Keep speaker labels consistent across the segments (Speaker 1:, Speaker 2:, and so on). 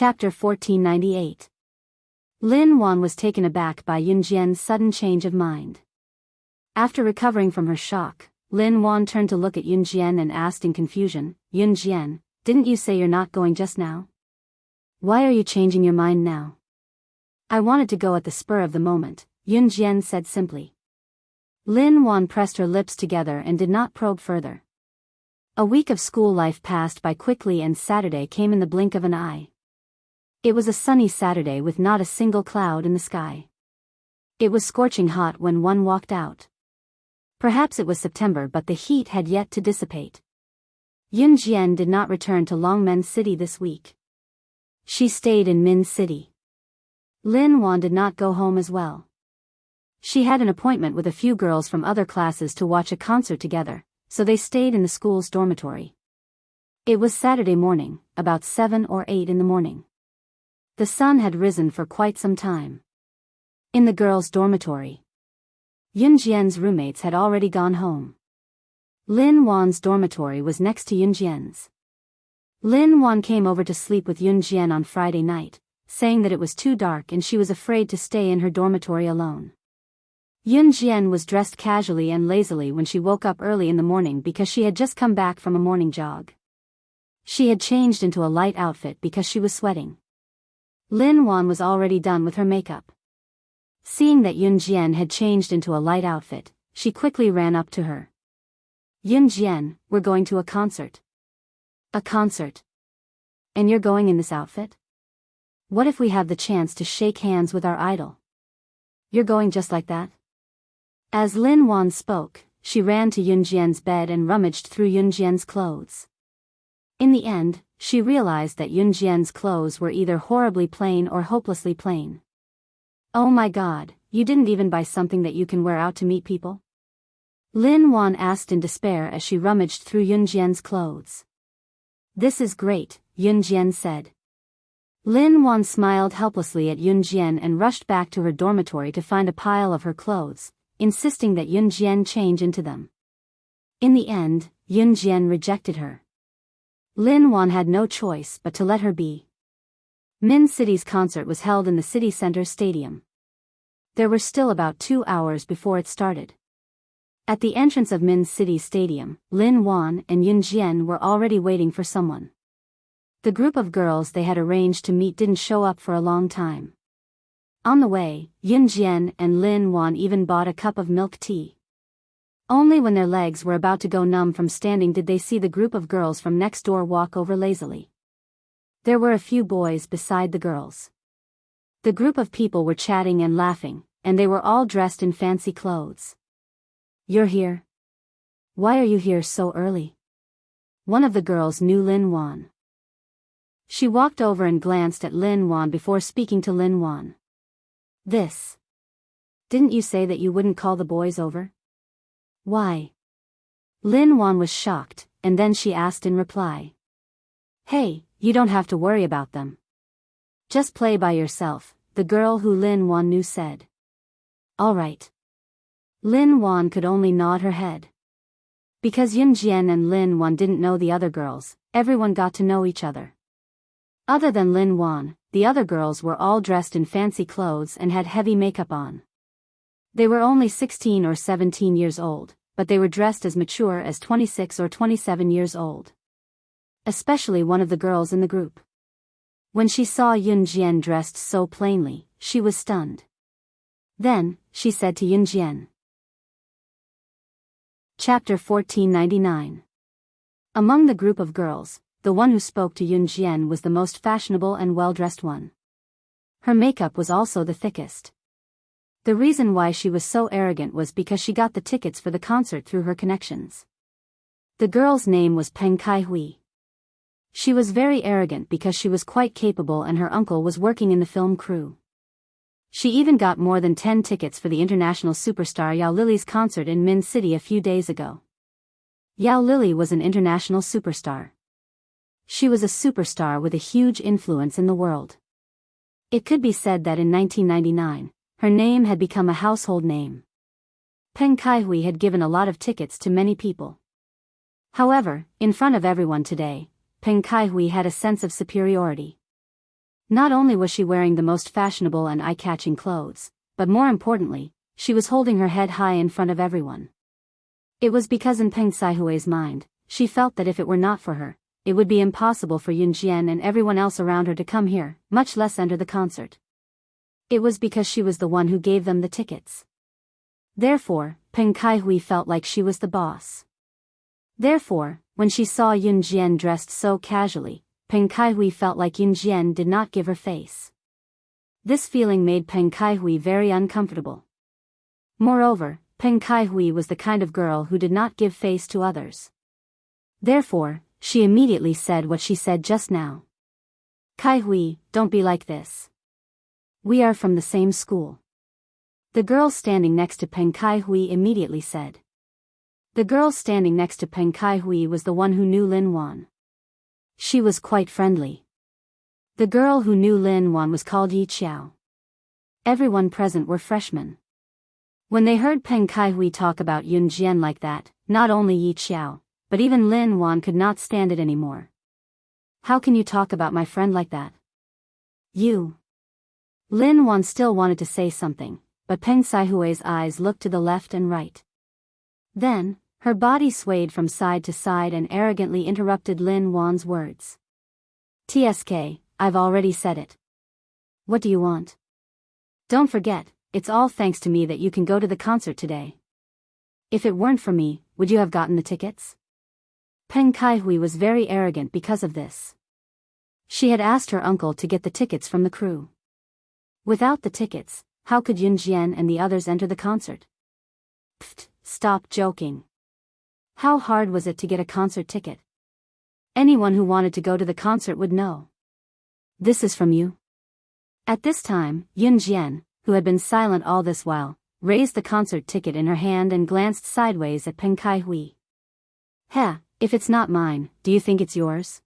Speaker 1: Chapter 1498. Lin Wan was taken aback by Yun Jian's sudden change of mind. After recovering from her shock, Lin Wan turned to look at Yun Jian and asked in confusion, "Yun Jian, didn't you say you're not going just now? Why are you changing your mind now?" "I wanted to go at the spur of the moment," Yun Jian said simply. Lin Wan pressed her lips together and did not probe further. A week of school life passed by quickly and Saturday came in the blink of an eye. It was a sunny Saturday with not a single cloud in the sky. It was scorching hot when one walked out. Perhaps it was September, but the heat had yet to dissipate. Yun Jian did not return to Longmen City this week. She stayed in Min City. Lin Wan did not go home as well. She had an appointment with a few girls from other classes to watch a concert together, so they stayed in the school's dormitory. It was Saturday morning, about 7 or 8 in the morning. The sun had risen for quite some time. In the girls' dormitory, Yun Jian's roommates had already gone home. Lin Wan's dormitory was next to Yun Jian's. Lin Wan came over to sleep with Yun Jian on Friday night, saying that it was too dark and she was afraid to stay in her dormitory alone. Yun Jian was dressed casually and lazily when she woke up early in the morning because she had just come back from a morning jog. She had changed into a light outfit because she was sweating. Lin Wan was already done with her makeup. Seeing that Yun Jian had changed into a light outfit, she quickly ran up to her. "Yun Jian, we're going to a concert." "A concert? And you're going in this outfit? What if we have the chance to shake hands with our idol? You're going just like that?" As Lin Wan spoke, she ran to Yun Jian's bed and rummaged through Yun Jian's clothes. In the end, she realized that Yun Jian's clothes were either horribly plain or hopelessly plain. "Oh my God, you didn't even buy something that you can wear out to meet people?" Lin Wan asked in despair as she rummaged through Yun Jian's clothes. "This is great," Yun Jian said. Lin Wan smiled helplessly at Yun Jian and rushed back to her dormitory to find a pile of her clothes, insisting that Yun Jian change into them. In the end, Yun Jian rejected her. Lin Wan had no choice but to let her be. Min City's concert was held in the city center stadium. There were still about 2 hours before it started. At the entrance of Min City Stadium, Lin Wan and Yun Jian were already waiting for someone. The group of girls they had arranged to meet didn't show up for a long time. On the way, Yun Jian and Lin Wan even bought a cup of milk tea. Only when their legs were about to go numb from standing did they see the group of girls from next door walk over lazily. There were a few boys beside the girls. The group of people were chatting and laughing, and they were all dressed in fancy clothes. "You're here? Why are you here so early?" One of the girls knew Lin Wan. She walked over and glanced at Lin Wan before speaking to Lin Wan. "This. Didn't you say that you wouldn't call the boys over?" "Why?" Lin Wan was shocked, and then she asked in reply. "Hey, you don't have to worry about them. Just play by yourself," the girl who Lin Wan knew said. "All right." Lin Wan could only nod her head. Because Yun Jian and Lin Wan didn't know the other girls, everyone got to know each other. Other than Lin Wan, the other girls were all dressed in fancy clothes and had heavy makeup on. They were only 16 or 17 years old, but they were dressed as mature as 26 or 27 years old. Especially one of the girls in the group. When she saw Yun Jian dressed so plainly, she was stunned. Then, she said to Yun Jian. Chapter 1499. Among the group of girls, the one who spoke to Yun Jian was the most fashionable and well-dressed one. Her makeup was also the thickest. The reason why she was so arrogant was because she got the tickets for the concert through her connections. The girl's name was Peng Kai-hui. She was very arrogant because she was quite capable and her uncle was working in the film crew. She even got more than 10 tickets for the international superstar Yao Lily's concert in Min City a few days ago. Yao Lily was an international superstar. She was a superstar with a huge influence in the world. It could be said that in 1999, her name had become a household name. Peng Kai-hui had given a lot of tickets to many people. However, in front of everyone today, Peng Kai-hui had a sense of superiority. Not only was she wearing the most fashionable and eye-catching clothes, but more importantly, she was holding her head high in front of everyone. It was because in Peng Saihui's mind, she felt that if it were not for her, it would be impossible for Yunjian and everyone else around her to come here, much less enter the concert. It was because she was the one who gave them the tickets. Therefore, Peng Kaihui felt like she was the boss. Therefore, when she saw Yunjian dressed so casually, Peng Kaihui felt like Yunjian did not give her face. This feeling made Peng Kaihui very uncomfortable. Moreover, Peng Kaihui was the kind of girl who did not give face to others. Therefore, she immediately said what she said just now. Kaihui, don't be like this. We are from the same school. The girl standing next to Peng Kaihui immediately said. The girl standing next to Peng Kaihui was the one who knew Lin Wan. She was quite friendly. The girl who knew Lin Wan was called Yi Qiao. Everyone present were freshmen. When they heard Peng Kaihui talk about Yun Jian like that, not only Yi Qiao, but even Lin Wan could not stand it anymore. How can you talk about my friend like that? You. Lin Wan still wanted to say something, but Peng Saihui's eyes looked to the left and right. Then, her body swayed from side to side and arrogantly interrupted Lin Wan's words. TSK, I've already said it. What do you want? Don't forget, it's all thanks to me that you can go to the concert today. If it weren't for me, would you have gotten the tickets? Peng Kaihui was very arrogant because of this. She had asked her uncle to get the tickets from the crew. Without the tickets, how could Yun Jian and the others enter the concert? Pfft, stop joking. How hard was it to get a concert ticket? Anyone who wanted to go to the concert would know. This is from you? At this time, Yun Jian, who had been silent all this while, raised the concert ticket in her hand and glanced sideways at Peng Kaihui. Heh, if it's not mine, do you think it's yours?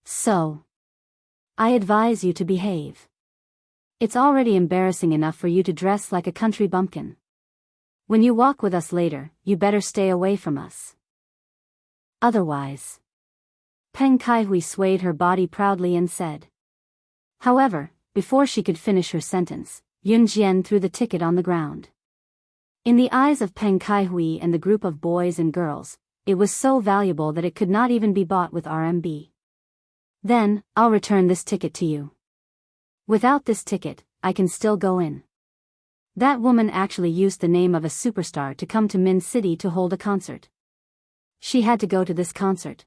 Speaker 1: So. I advise you to behave. It's already embarrassing enough for you to dress like a country bumpkin. When you walk with us later, you better stay away from us. Otherwise. Peng Kaihui swayed her body proudly and said. However, before she could finish her sentence, Yun Jian threw the ticket on the ground. In the eyes of Peng Kaihui and the group of boys and girls, it was so valuable that it could not even be bought with RMB. Then, I'll return this ticket to you. Without this ticket, I can still go in. That woman actually used the name of a superstar to come to Min City to hold a concert. She had to go to this concert.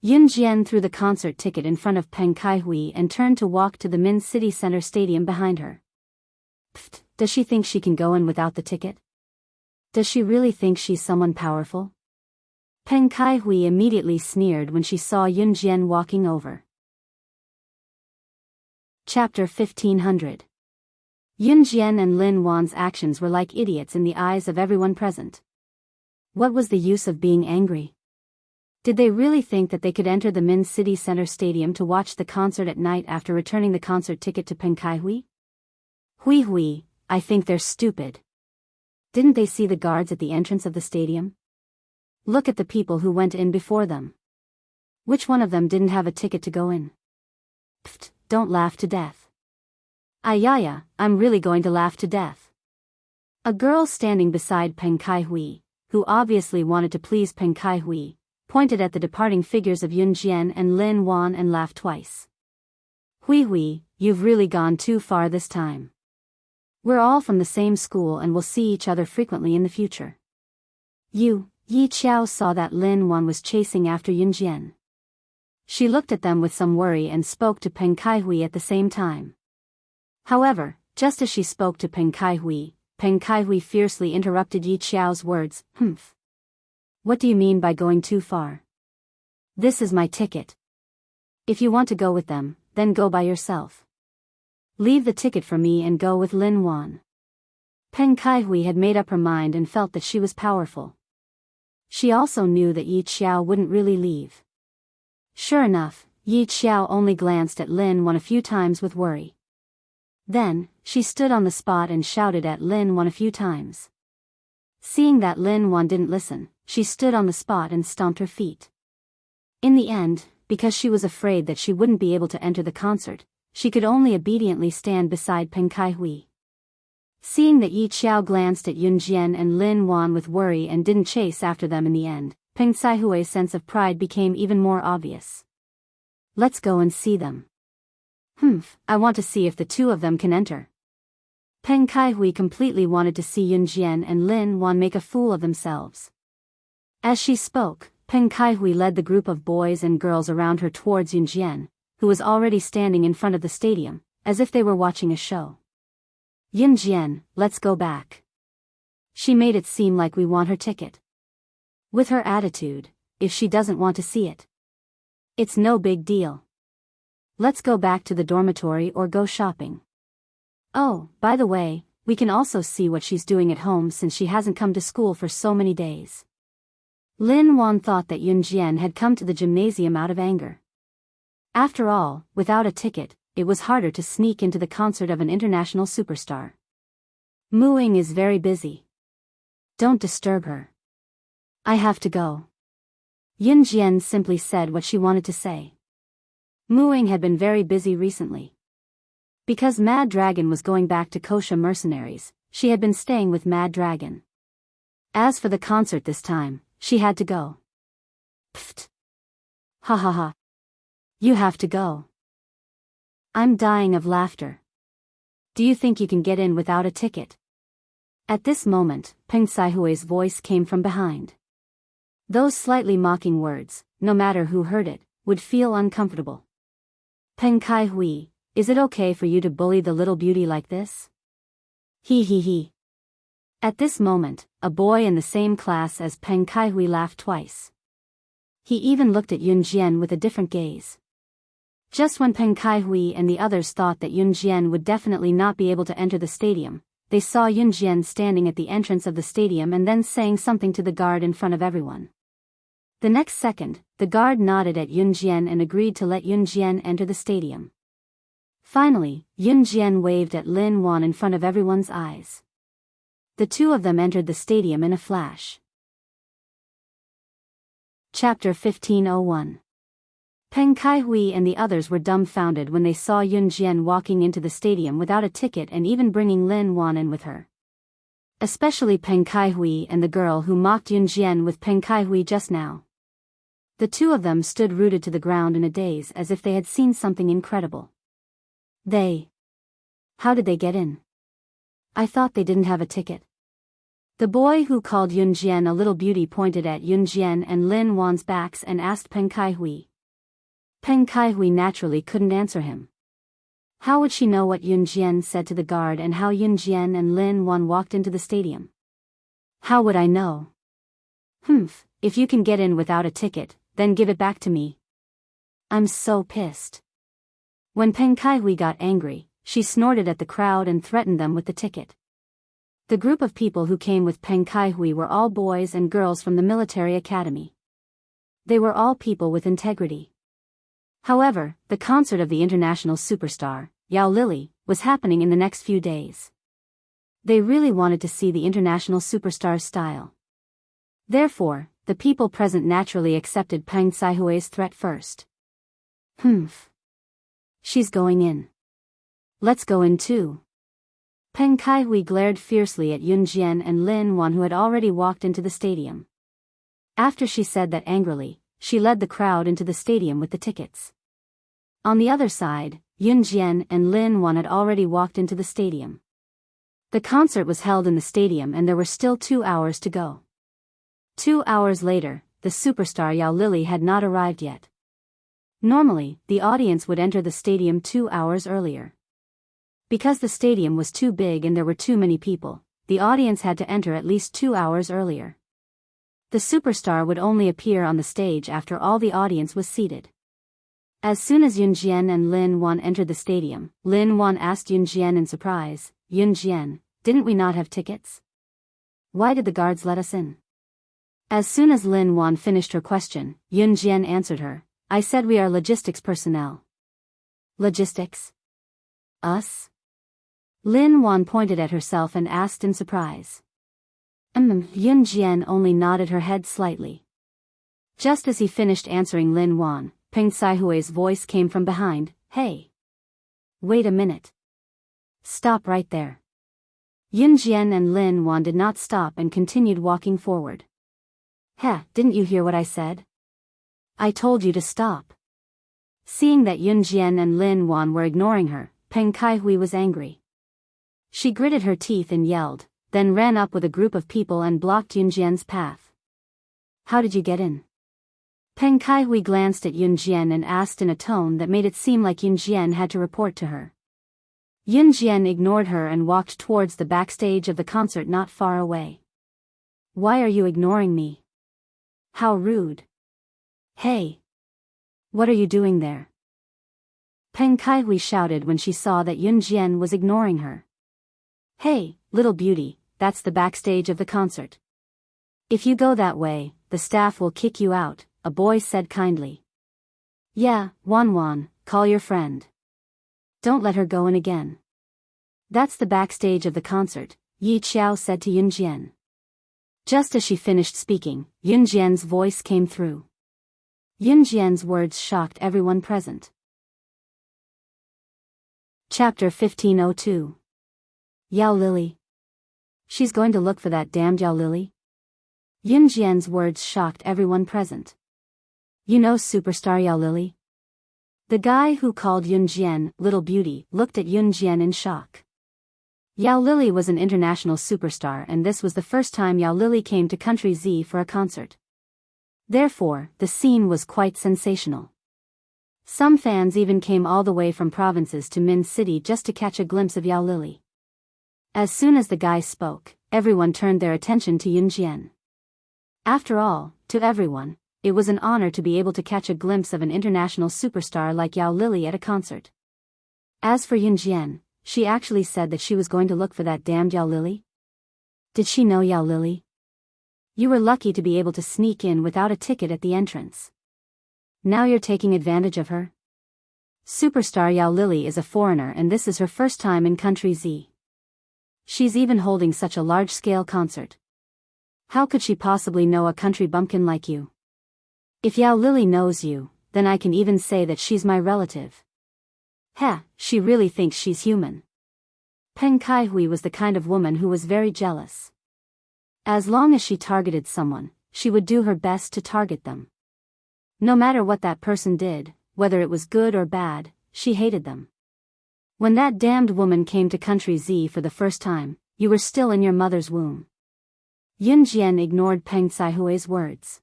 Speaker 1: Yun Jian threw the concert ticket in front of Peng Kaihui and turned to walk to the Min City Center Stadium behind her. Pfft, does she think she can go in without the ticket? Does she really think she's someone powerful? Peng Kaihui immediately sneered when she saw Yun Jian walking over. Chapter 1500. Yun Jian and Lin Wan's actions were like idiots in the eyes of everyone present. What was the use of being angry? Did they really think that they could enter the Min City Center Stadium to watch the concert at night after returning the concert ticket to Peng Kaihui? Hui, I think they're stupid. Didn't they see the guards at the entrance of the stadium? Look at the people who went in before them. Which one of them didn't have a ticket to go in? Pfft, don't laugh to death. Ayaya, I'm really going to laugh to death. A girl standing beside Peng Kaihui, who obviously wanted to please Peng Kaihui, pointed at the departing figures of Yun Jian and Lin Wan and laughed twice. Hui, you've really gone too far this time. We're all from the same school and will see each other frequently in the future. Yi Qiao saw that Lin Wan was chasing after Yun Jian. She looked at them with some worry and spoke to Peng Kaihui at the same time. However, just as she spoke to Peng Kaihui fiercely interrupted Yi Qiao's words. Humph. What do you mean by going too far? This is my ticket. If you want to go with them, then go by yourself. Leave the ticket for me and go with Lin Wan. Peng Kaihui had made up her mind and felt that she was powerful. She also knew that Yi Qiao wouldn't really leave. Sure enough, Yi Qiao only glanced at Lin Wan a few times with worry. Then, she stood on the spot and shouted at Lin Wan a few times. Seeing that Lin Wan didn't listen, she stood on the spot and stomped her feet. In the end, because she was afraid that she wouldn't be able to enter the concert, she could only obediently stand beside Peng Kaihui. Seeing that Yi Xiao glanced at Yun Jian and Lin Wan with worry and didn't chase after them in the end, Peng Kaihui's sense of pride became even more obvious. Let's go and see them. I want to see if the two of them can enter. Peng Kaihui completely wanted to see Yun Jian and Lin Wan make a fool of themselves. As she spoke, Peng Kaihui led the group of boys and girls around her towards Yun Jian, who was already standing in front of the stadium, as if they were watching a show. Yun Jian, let's go back. She made it seem like we want her ticket. With her attitude, if she doesn't want to see it, it's no big deal. Let's go back to the dormitory or go shopping. Oh, by the way, we can also see what she's doing at home since she hasn't come to school for so many days. Lin Wan thought that Yun Jian had come to the gymnasium out of anger. After all, without a ticket, it was harder to sneak into the concert of an international superstar. Mu Ying is very busy. Don't disturb her. I have to go. Yun Jian simply said what she wanted to say. Mu Ying had been very busy recently. Because Mad Dragon was going back to Kosha Mercenaries, she had been staying with Mad Dragon. As for the concert this time, she had to go. Pfft. Ha ha ha. You have to go. I'm dying of laughter. Do you think you can get in without a ticket? At this moment, Peng Kaihui's voice came from behind. Those slightly mocking words, no matter who heard it, would feel uncomfortable. Peng Kaihui, is it okay for you to bully the little beauty like this? He. At this moment, a boy in the same class as Peng Kaihui laughed twice. He even looked at Yun Jian with a different gaze. Just when Peng Kaihui and the others thought that Yun Jian would definitely not be able to enter the stadium, they saw Yun Jian standing at the entrance of the stadium and then saying something to the guard in front of everyone. The next second, the guard nodded at Yun Jian and agreed to let Yun Jian enter the stadium. Finally, Yun Jian waved at Lin Wan in front of everyone's eyes. The two of them entered the stadium in a flash. Chapter 1501. Peng Kaihui and the others were dumbfounded when they saw Yun Jian walking into the stadium without a ticket and even bringing Lin Wan in with her. Especially Peng Kaihui and the girl who mocked Yun Jian with Peng Kaihui just now. The two of them stood rooted to the ground in a daze as if they had seen something incredible. How did they get in? I thought they didn't have a ticket. The boy who called Yun Jian a little beauty pointed at Yun Jian and Lin Wan's backs and asked Peng Kaihui. Peng Kaihui naturally couldn't answer him. How would she know what Yun Jian said to the guard and how Yun Jian and Lin Wan walked into the stadium? How would I know? If you can get in without a ticket, then give it back to me. I'm so pissed. When Peng Kaihui got angry, she snorted at the crowd and threatened them with the ticket. The group of people who came with Peng Kaihui were all boys and girls from the military academy. They were all people with integrity. However, the concert of the international superstar, Yao Lily, was happening in the next few days. They really wanted to see the international superstar's style. Therefore, the people present naturally accepted Peng Kaihui's threat first. She's going in. Let's go in too. Peng Kaihui glared fiercely at Yun Jian and Lin Wan who had already walked into the stadium. After she said that angrily, she led the crowd into the stadium with the tickets. On the other side, Yun Jian and Lin Wan had already walked into the stadium. The concert was held in the stadium and there were still 2 hours to go. 2 hours later, the superstar Yao Lily had not arrived yet. Normally, the audience would enter the stadium 2 hours earlier. Because the stadium was too big and there were too many people, the audience had to enter at least 2 hours earlier. The superstar would only appear on the stage after all the audience was seated. As soon as Yun Jian and Lin Wan entered the stadium, Lin Wan asked Yun Jian in surprise, Yun Jian, didn't we not have tickets? Why did the guards let us in? As soon as Lin Wan finished her question, Yun Jian answered her, I said we are logistics personnel. Logistics? Us? Lin Wan pointed at herself and asked in surprise. Yun Jian only nodded her head slightly. Just as he finished answering Lin Wan, Peng Kaihui's voice came from behind, Hey! Wait a minute. Stop right there. Yunjian and Lin Wan did not stop and continued walking forward. Heh, didn't you hear what I said? I told you to stop. Seeing that Yunjian and Lin Wan were ignoring her, Peng Kaihui was angry. She gritted her teeth and yelled, then ran up with a group of people and blocked Yunjian's path. How did you get in? Peng Kaihui glanced at Yunjian and asked in a tone that made it seem like Yunjian had to report to her. Yunjian ignored her and walked towards the backstage of the concert not far away. Why are you ignoring me? How rude. Hey! What are you doing there? Peng Kaihui shouted when she saw that Yunjian was ignoring her. Hey, little beauty, that's the backstage of the concert. If you go that way, the staff will kick you out, a boy said kindly. Yeah, Wan, call your friend. Don't let her go in again. That's the backstage of the concert, Yi Qiao said to Yunjian. Just as she finished speaking, Yunjian's voice came through. Yunjian's words shocked everyone present. Chapter 1502. Yao Lily. She's going to look for that damned Yao Lily? Yunjian's words shocked everyone present. You know superstar Yao Lily? The guy who called Yunjian little beauty looked at Yunjian in shock. Yao Lily was an international superstar and this was the first time Yao Lily came to Country Z for a concert. Therefore, the scene was quite sensational. Some fans even came all the way from provinces to Min City just to catch a glimpse of Yao Lily. As soon as the guy spoke, everyone turned their attention to Yunjian. After all, to everyone, it was an honor to be able to catch a glimpse of an international superstar like Yao Lily at a concert. As for Yunjian, she actually said that she was going to look for that damned Yao Lily? Did she know Yao Lily? You were lucky to be able to sneak in without a ticket at the entrance. Now you're taking advantage of her? Superstar Yao Lily is a foreigner and this is her first time in Country Z. She's even holding such a large-scale concert. How could she possibly know a country bumpkin like you? If Yao Lily knows you, then I can even say that she's my relative. Heh, she really thinks she's human. Peng Kaihui was the kind of woman who was very jealous. As long as she targeted someone, she would do her best to target them. No matter what that person did, whether it was good or bad, she hated them. When that damned woman came to Country Z for the first time, you were still in your mother's womb. Yunjian ignored Peng Kaihui's words.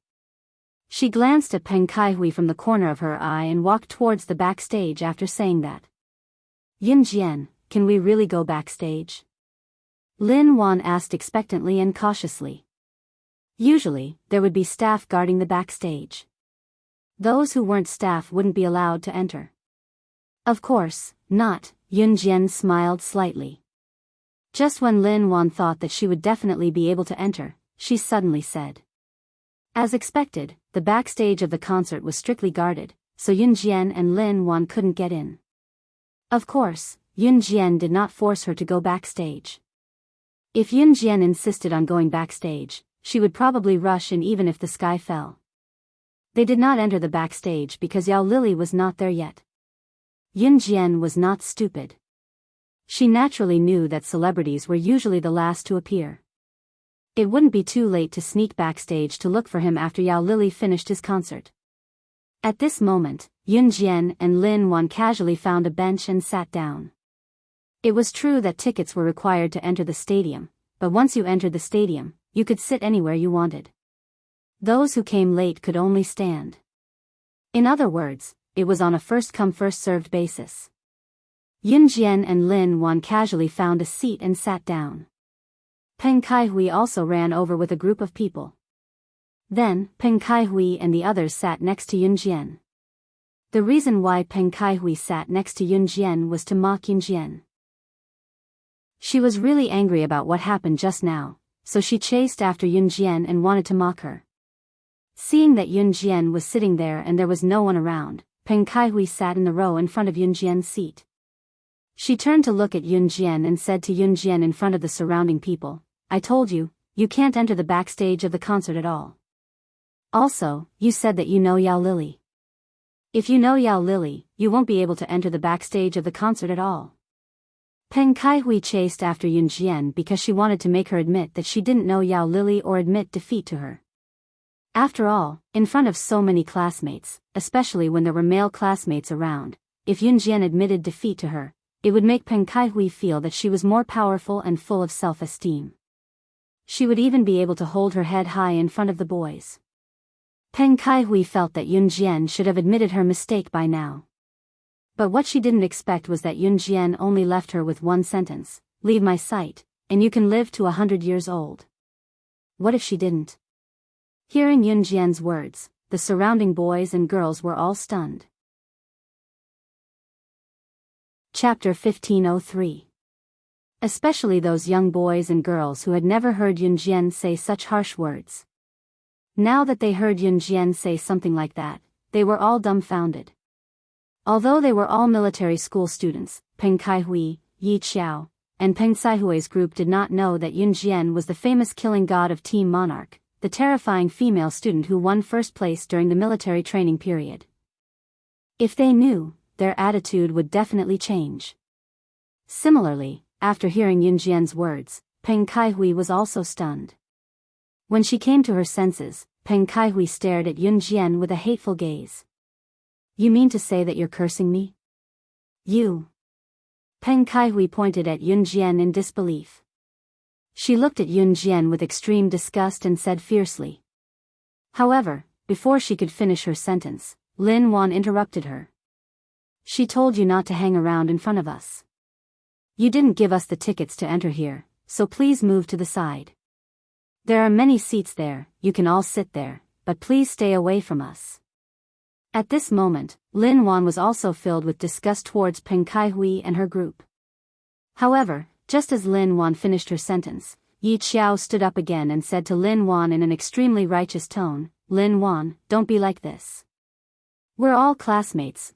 Speaker 1: She glanced at Peng Kaihui from the corner of her eye and walked towards the backstage after saying that. Yunjian, can we really go backstage? Lin Wan asked expectantly and cautiously. Usually, there would be staff guarding the backstage. Those who weren't staff wouldn't be allowed to enter. Of course, not, Yunjian smiled slightly. Just when Lin Wan thought that she would definitely be able to enter, she suddenly said. As expected, the backstage of the concert was strictly guarded, so Yunjian and Lin Wan couldn't get in. Of course, Yunjian did not force her to go backstage. If Yunjian insisted on going backstage, she would probably rush in even if the sky fell. They did not enter the backstage because Yao Lily was not there yet. Yunjian was not stupid. She naturally knew that celebrities were usually the last to appear. It wouldn't be too late to sneak backstage to look for him after Yao Lily finished his concert. At this moment, Yunjian and Lin Wan casually found a bench and sat down. It was true that tickets were required to enter the stadium, but once you entered the stadium, you could sit anywhere you wanted. Those who came late could only stand. In other words, it was on a first-come first-served basis. Yunjian and Lin Wan casually found a seat and sat down. Peng Kaihui also ran over with a group of people. Then, Peng Kaihui and the others sat next to Yunjian. The reason why Peng Kaihui sat next to Yunjian was to mock Yunjian. She was really angry about what happened just now, so she chased after Yunjian and wanted to mock her. Seeing that Yunjian was sitting there and there was no one around, Peng Kaihui sat in the row in front of Yunjian's seat. She turned to look at Yunjian and said to Yunjian in front of the surrounding people, I told you, you can't enter the backstage of the concert at all. Also, you said that you know Yao Lily. If you know Yao Lily, you won't be able to enter the backstage of the concert at all. Peng Kaihui chased after Yun Jian because she wanted to make her admit that she didn't know Yao Lily or admit defeat to her. After all, in front of so many classmates, especially when there were male classmates around, if Yun Jian admitted defeat to her, it would make Peng Kaihui feel that she was more powerful and full of self-esteem. She would even be able to hold her head high in front of the boys. Peng Kaihui felt that Yun Jian should have admitted her mistake by now. But what she didn't expect was that Yun Jian only left her with one sentence: "Leave my sight, and you can live to 100 years old." What if she didn't? Hearing Yun Jian's words, the surrounding boys and girls were all stunned. Chapter 1503. Especially those young boys and girls who had never heard Yun Jian say such harsh words. Now that they heard Yun Jian say something like that, they were all dumbfounded. Although they were all military school students, Peng Kaihui, Yi Xiao, and Peng Saihui's group did not know that Yun Jian was the famous killing god of Team Monarch, the terrifying female student who won first place during the military training period. If they knew, their attitude would definitely change. Similarly, after hearing Yun Jian's words, Peng Kaihui was also stunned. When she came to her senses, Peng Kaihui stared at Yun Jian with a hateful gaze. "You mean to say that you're cursing me? You?" Peng Kaihui pointed at Yun Jian in disbelief. She looked at Yun Jian with extreme disgust and said fiercely. However, before she could finish her sentence, Lin Wan interrupted her. "She told you not to hang around in front of us. You didn't give us the tickets to enter here, so please move to the side. There are many seats there, you can all sit there, but please stay away from us." At this moment, Lin Wan was also filled with disgust towards Peng Kaihui and her group. However, just as Lin Wan finished her sentence, Yi Xiao stood up again and said to Lin Wan in an extremely righteous tone, "Lin Wan, don't be like this. We're all classmates,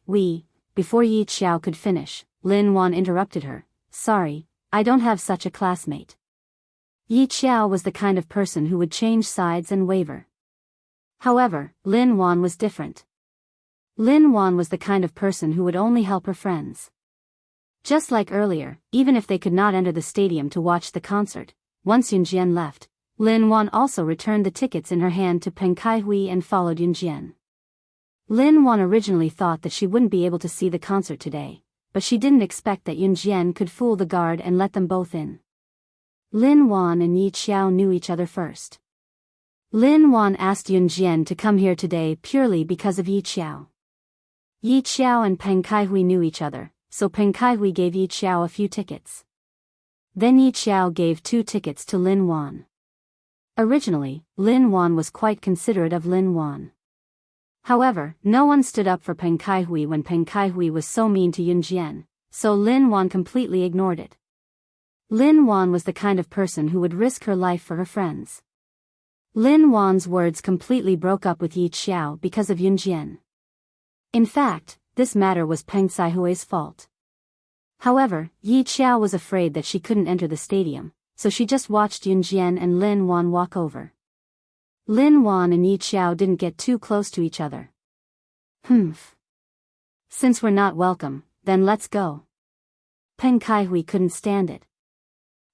Speaker 1: Before Yi Xiao could finish, Lin Wan interrupted her. "Sorry, I don't have such a classmate." Yi Xiao was the kind of person who would change sides and waver. However, Lin Wan was different. Lin Wan was the kind of person who would only help her friends. Just like earlier, even if they could not enter the stadium to watch the concert, once Yun Jian left, Lin Wan also returned the tickets in her hand to Peng Kaihui and followed Yun Jian. Lin Wan originally thought that she wouldn't be able to see the concert today, but she didn't expect that Yun Jian could fool the guard and let them both in. Lin Wan and Yi Xiao knew each other first. Lin Wan asked Yun Jian to come here today purely because of Yi Xiao. Yi Xiao and Peng Kaihui knew each other, so Peng Kaihui gave Yi Xiao a few tickets. Then Yi Xiao gave 2 tickets to Lin Wan. Originally, Lin Wan was quite considerate of Lin Wan. However, no one stood up for Peng Kaihui when Peng Kaihui was so mean to Yun Jian, so Lin Wan completely ignored it. Lin Wan was the kind of person who would risk her life for her friends. Lin Wan's words completely broke up with Yi Xiao because of Yun Jian. In fact, this matter was Peng Saihui's fault. However, Yi Xiao was afraid that she couldn't enter the stadium, so she just watched Yun Jian and Lin Wan walk over. Lin Wan and Yi Xiao didn't get too close to each other. Since we're not welcome, then let's go. Peng Kaihui couldn't stand it.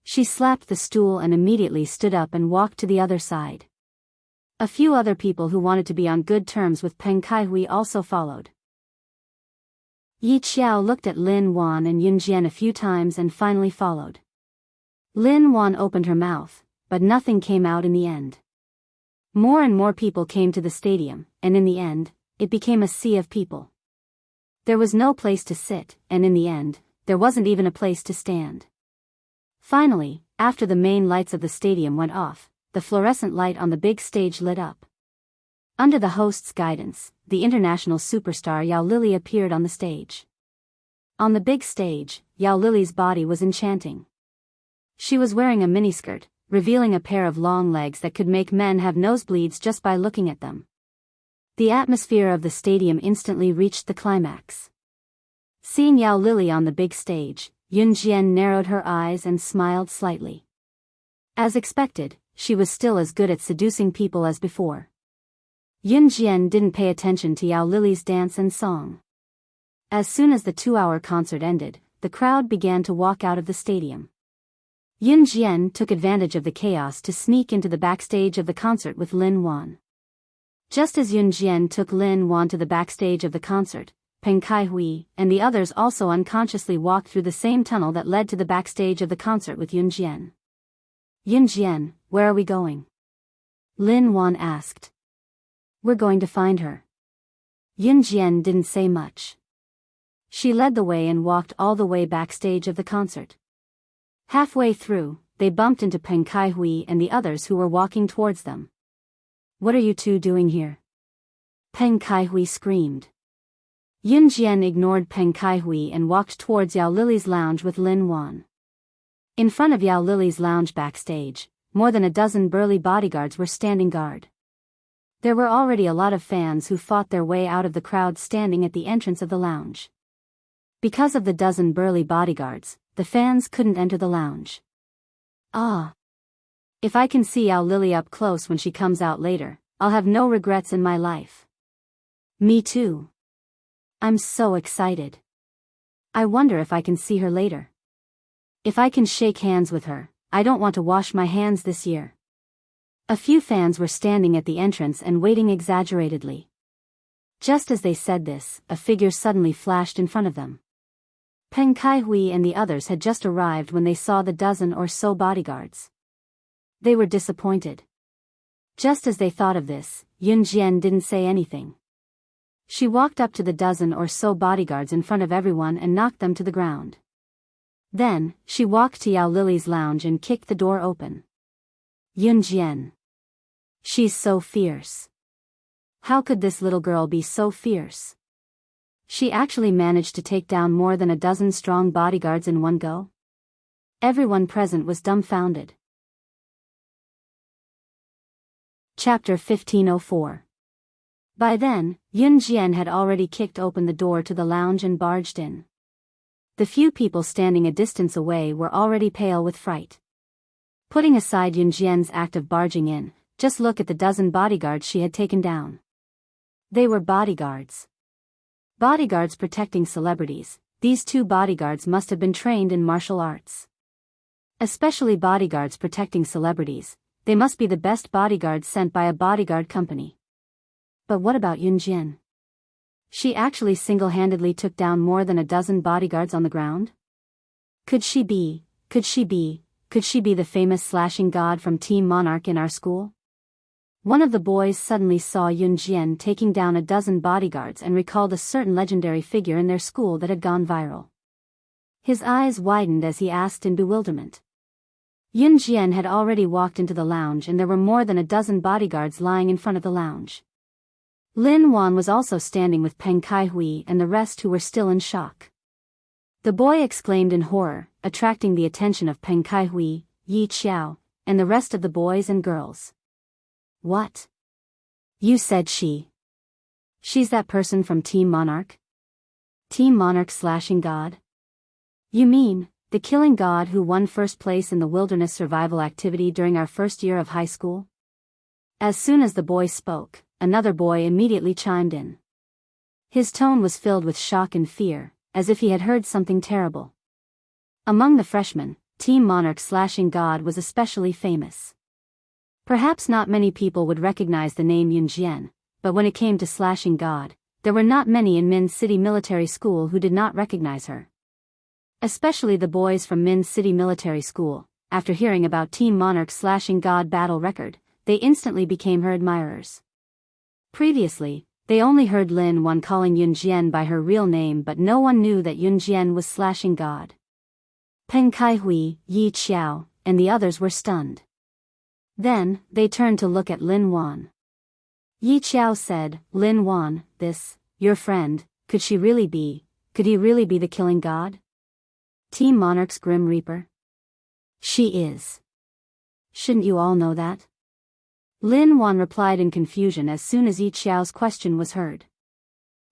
Speaker 1: She slapped the stool and immediately stood up and walked to the other side. A few other people who wanted to be on good terms with Peng Kaihui also followed. Yi Xiao looked at Lin Wan and Yun Jian a few times and finally followed. Lin Wan opened her mouth, but nothing came out in the end. More and more people came to the stadium, and in the end, it became a sea of people. There was no place to sit, and in the end, there wasn't even a place to stand. Finally, after the main lights of the stadium went off, the fluorescent light on the big stage lit up. Under the host's guidance, the international superstar Yao Lily appeared on the stage. On the big stage, Yao Lily's body was enchanting. She was wearing a miniskirt, revealing a pair of long legs that could make men have nosebleeds just by looking at them. The atmosphere of the stadium instantly reached the climax. Seeing Yao Lily on the big stage, Yun Jian narrowed her eyes and smiled slightly. As expected, she was still as good at seducing people as before. Yun Jian didn't pay attention to Yao Lily's dance and song. As soon as the 2-hour concert ended, the crowd began to walk out of the stadium. Yun Jian took advantage of the chaos to sneak into the backstage of the concert with Lin Wan. Just as Yun Jian took Lin Wan to the backstage of the concert, Peng Kai-hui and the others also unconsciously walked through the same tunnel that led to the backstage of the concert with Yun Jian. Yun Jian, where are we going? Lin Wan asked. We're going to find her. Yun Jian didn't say much. She led the way and walked all the way backstage of the concert. Halfway through, they bumped into Peng Kai-hui and the others who were walking towards them. What are you two doing here? Peng Kai-hui screamed. Yun Jian ignored Peng Kai-hui and walked towards Yao Lily's lounge with Lin Wan. In front of Yao Lily's lounge backstage, more than a dozen burly bodyguards were standing guard. There were already a lot of fans who fought their way out of the crowd standing at the entrance of the lounge. Because of the dozen burly bodyguards, the fans couldn't enter the lounge. Ah! If I can see Yao Lily up close when she comes out later, I'll have no regrets in my life. Me too. I'm so excited. I wonder if I can see her later. If I can shake hands with her, I don't want to wash my hands this year. A few fans were standing at the entrance and waiting exaggeratedly. Just as they said this, a figure suddenly flashed in front of them. Peng Kai-hui and the others had just arrived when they saw the dozen or so bodyguards. They were disappointed. Just as they thought of this, Yun Jian didn't say anything. She walked up to the dozen or so bodyguards in front of everyone and knocked them to the ground. Then, she walked to Yao Lily's lounge and kicked the door open. Yun Jian. She's so fierce. How could this little girl be so fierce? She actually managed to take down more than a dozen strong bodyguards in one go? Everyone present was dumbfounded. Chapter 1504. By then, Yun Jian had already kicked open the door to the lounge and barged in. The few people standing a distance away were already pale with fright. Putting aside Yun Jian's act of barging in, just look at the dozen bodyguards she had taken down. They were bodyguards. Bodyguards protecting celebrities. These two bodyguards must have been trained in martial arts. Especially bodyguards protecting celebrities, they must be the best bodyguards sent by a bodyguard company. But what about Yun Jian? She actually single-handedly took down more than a dozen bodyguards on the ground? Could she be the famous slashing god from Team Monarch in our school? One of the boys suddenly saw Yun Jian taking down a dozen bodyguards and recalled a certain legendary figure in their school that had gone viral. His eyes widened as he asked in bewilderment. Yun Jian had already walked into the lounge and there were more than a dozen bodyguards lying in front of the lounge. Lin Wan was also standing with Peng Kai-hui and the rest who were still in shock. The boy exclaimed in horror, attracting the attention of Peng Kai-hui, Yi Qiao, and the rest of the boys and girls. What? You said she's that person from Team Monarch? Team Monarch slashing god? You mean, the killing god who won first place in the wilderness survival activity during our first year of high school? As soon as the boy spoke, another boy immediately chimed in. His tone was filled with shock and fear, as if he had heard something terrible. Among the freshmen, Team Monarch slashing god was especially famous. Perhaps not many people would recognize the name Yun Jian, but when it came to slashing god, there were not many in Min City Military School who did not recognize her. Especially the boys from Min City Military School, after hearing about Team Monarch's slashing god battle record, they instantly became her admirers. Previously, they only heard Lin Wan calling Yun Jian by her real name, but no one knew that Yun Jian was slashing god. Peng Kai-hui, Yi Qiao, and the others were stunned. Then, they turned to look at Lin Wan. Yi Qiao said, Lin Wan, your friend, could he really be the killing god? Team Monarch's Grim Reaper? She is. Shouldn't you all know that? Lin Wan replied in confusion as soon as Yi Qiao's question was heard.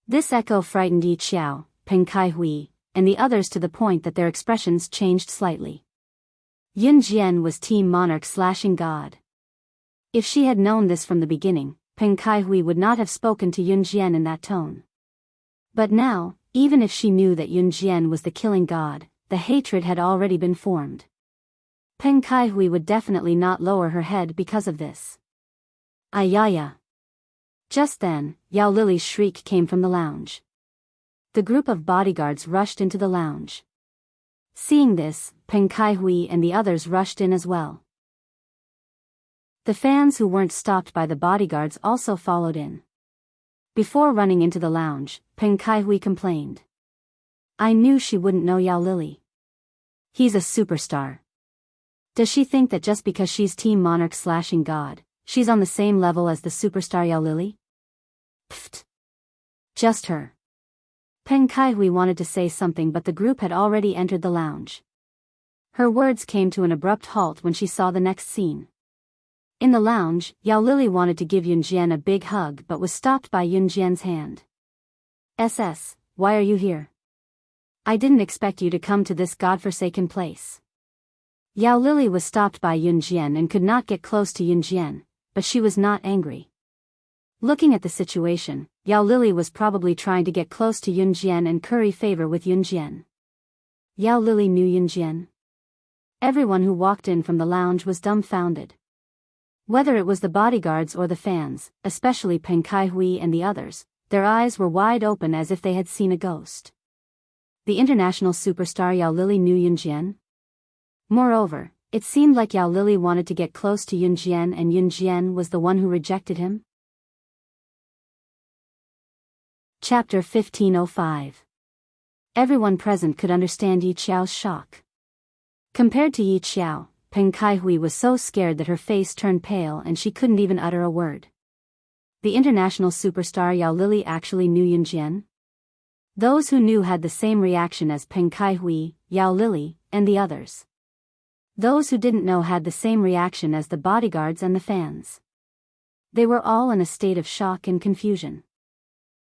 Speaker 1: This echo frightened Yi Qiao, Peng Kai-hui, and the others to the point that their expressions changed slightly. Yun Jian was Team Monarch slashing god. If she had known this from the beginning, Peng Kaihui would not have spoken to Yun Jian in that tone. But now, even if she knew that Yun Jian was the killing god, the hatred had already been formed. Peng Kaihui would definitely not lower her head because of this. Ayaya. Just then, Yao Lily's shriek came from the lounge. The group of bodyguards rushed into the lounge. Seeing this, Peng Kaihui and the others rushed in as well. The fans who weren't stopped by the bodyguards also followed in. Before running into the lounge, Peng Kaihui complained. I knew she wouldn't know Yao Lily. He's a superstar. Does she think that just because she's Team Monarch/ing God, she's on the same level as the superstar Yao Lily? Pfft. Just her. Peng Kaihui wanted to say something, but the group had already entered the lounge. Her words came to an abrupt halt when she saw the next scene. In the lounge, Yao Lily wanted to give Yun Jian a big hug but was stopped by Yun Jian's hand. SS, why are you here? I didn't expect you to come to this godforsaken place. Yao Lily was stopped by Yun Jian and could not get close to Yun Jian, but she was not angry. Looking at the situation, Yao Lily was probably trying to get close to Yun Jian and curry favor with Yun Jian. Yao Lily knew Yun Jian. Everyone who walked in from the lounge was dumbfounded. Whether it was the bodyguards or the fans, especially Peng Kaihui and the others, their eyes were wide open as if they had seen a ghost. The international superstar Yao Lily knew Yun Jian. Moreover, it seemed like Yao Lily wanted to get close to Yun Jian and Yun Jian was the one who rejected him. Chapter 1505. Everyone present could understand Yi Qiao's shock. Compared to Yi Qiao, Peng Kaihui was so scared that her face turned pale and she couldn't even utter a word. The international superstar Yao Lily actually knew Yun Jian? Those who knew had the same reaction as Peng Kaihui, Yao Lily, and the others. Those who didn't know had the same reaction as the bodyguards and the fans. They were all in a state of shock and confusion.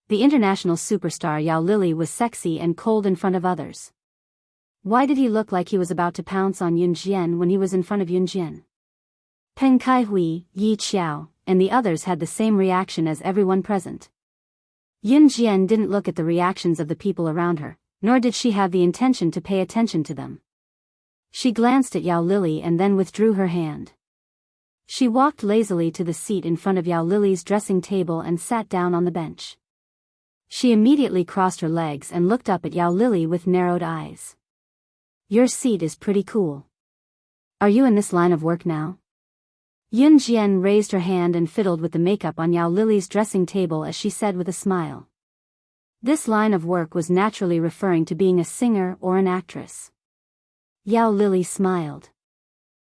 Speaker 1: The international superstar Yao Lily was sexy and cold in front of others. Why did he look like he was about to pounce on Yun Jian when he was in front of Yun Jian? Peng Kaihui, Yi Qiao, and the others had the same reaction as everyone present. Yun Jian didn't look at the reactions of the people around her, nor did she have the intention to pay attention to them. She glanced at Yao Lily and then withdrew her hand. She walked lazily to the seat in front of Yao Lily's dressing table and sat down on the bench. She immediately crossed her legs and looked up at Yao Lily with narrowed eyes. Your seat is pretty cool. Are you in this line of work now? Yun Jian raised her hand and fiddled with the makeup on Yao Lily's dressing table as she said with a smile. This line of work was naturally referring to being a singer or an actress. Yao Lily smiled.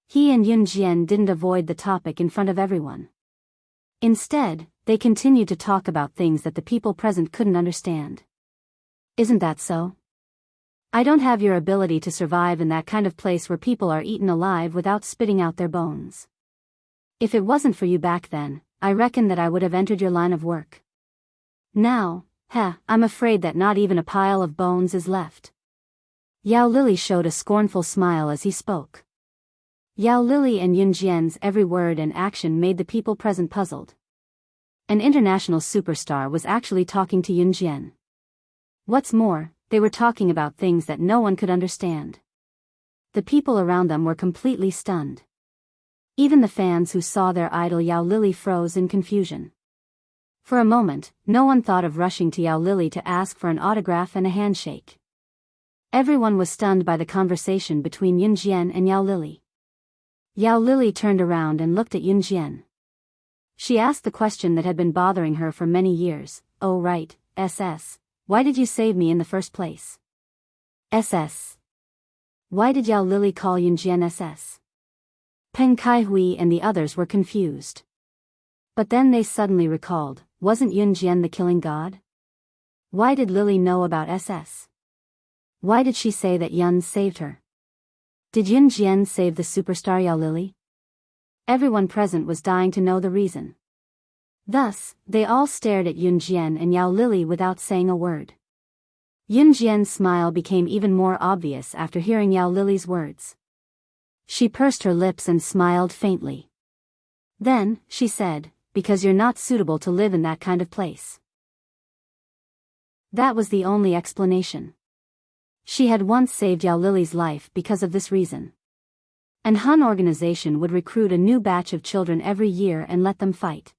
Speaker 1: He and Yun Jian didn't avoid the topic in front of everyone. Instead, they continued to talk about things that the people present couldn't understand. Isn't that so? I don't have your ability to survive in that kind of place where people are eaten alive without spitting out their bones. If it wasn't for you back then, I reckon that I would have entered your line of work. Now, I'm afraid that not even a pile of bones is left. Yao Lily showed a scornful smile as he spoke. Yao Lily and Yun Jian's every word and action made the people present puzzled. An international superstar was actually talking to Yun Jian. What's more, they were talking about things that no one could understand. The people around them were completely stunned. Even the fans who saw their idol Yao Lily froze in confusion. For a moment, no one thought of rushing to Yao Lily to ask for an autograph and a handshake. Everyone was stunned by the conversation between Yun Jian and Yao Lily. Yao Lily turned around and looked at Yun Jian. She asked the question that had been bothering her for many years. Oh right, SS. Why did you save me in the first place? SS. Why did Yao Lily call Yun Jian SS? Peng Kaihui and the others were confused. But then they suddenly recalled, wasn't Yun Jian the killing god? Why did Lily know about SS? Why did she say that Yun saved her? Did Yun Jian save the superstar Yao Lily? Everyone present was dying to know the reason. Thus, they all stared at Yun Jian and Yao Lily without saying a word. Yun Jian's smile became even more obvious after hearing Yao Lily's words. She pursed her lips and smiled faintly. Then, she said, because you're not suitable to live in that kind of place. That was the only explanation. She had once saved Yao Lily's life because of this reason. An Han organization would recruit a new batch of children every year and let them fight.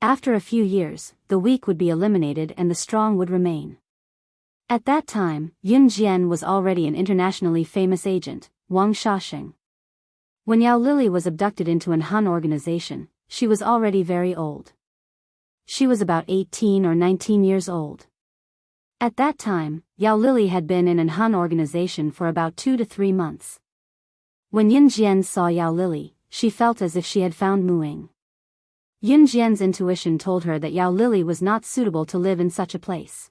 Speaker 1: After a few years, the weak would be eliminated and the strong would remain. At that time, Yun Jian was already an internationally famous agent, Wang Shaoxing. When Yao Lily was abducted into an Han organization, she was already very old. She was about 18 or 19 years old. At that time, Yao Lily had been in an Han organization for about 2 to 3 months. When Yun Jian saw Yao Lily, she felt as if she had found Muing. Yun Jian's intuition told her that Yao Lily was not suitable to live in such a place.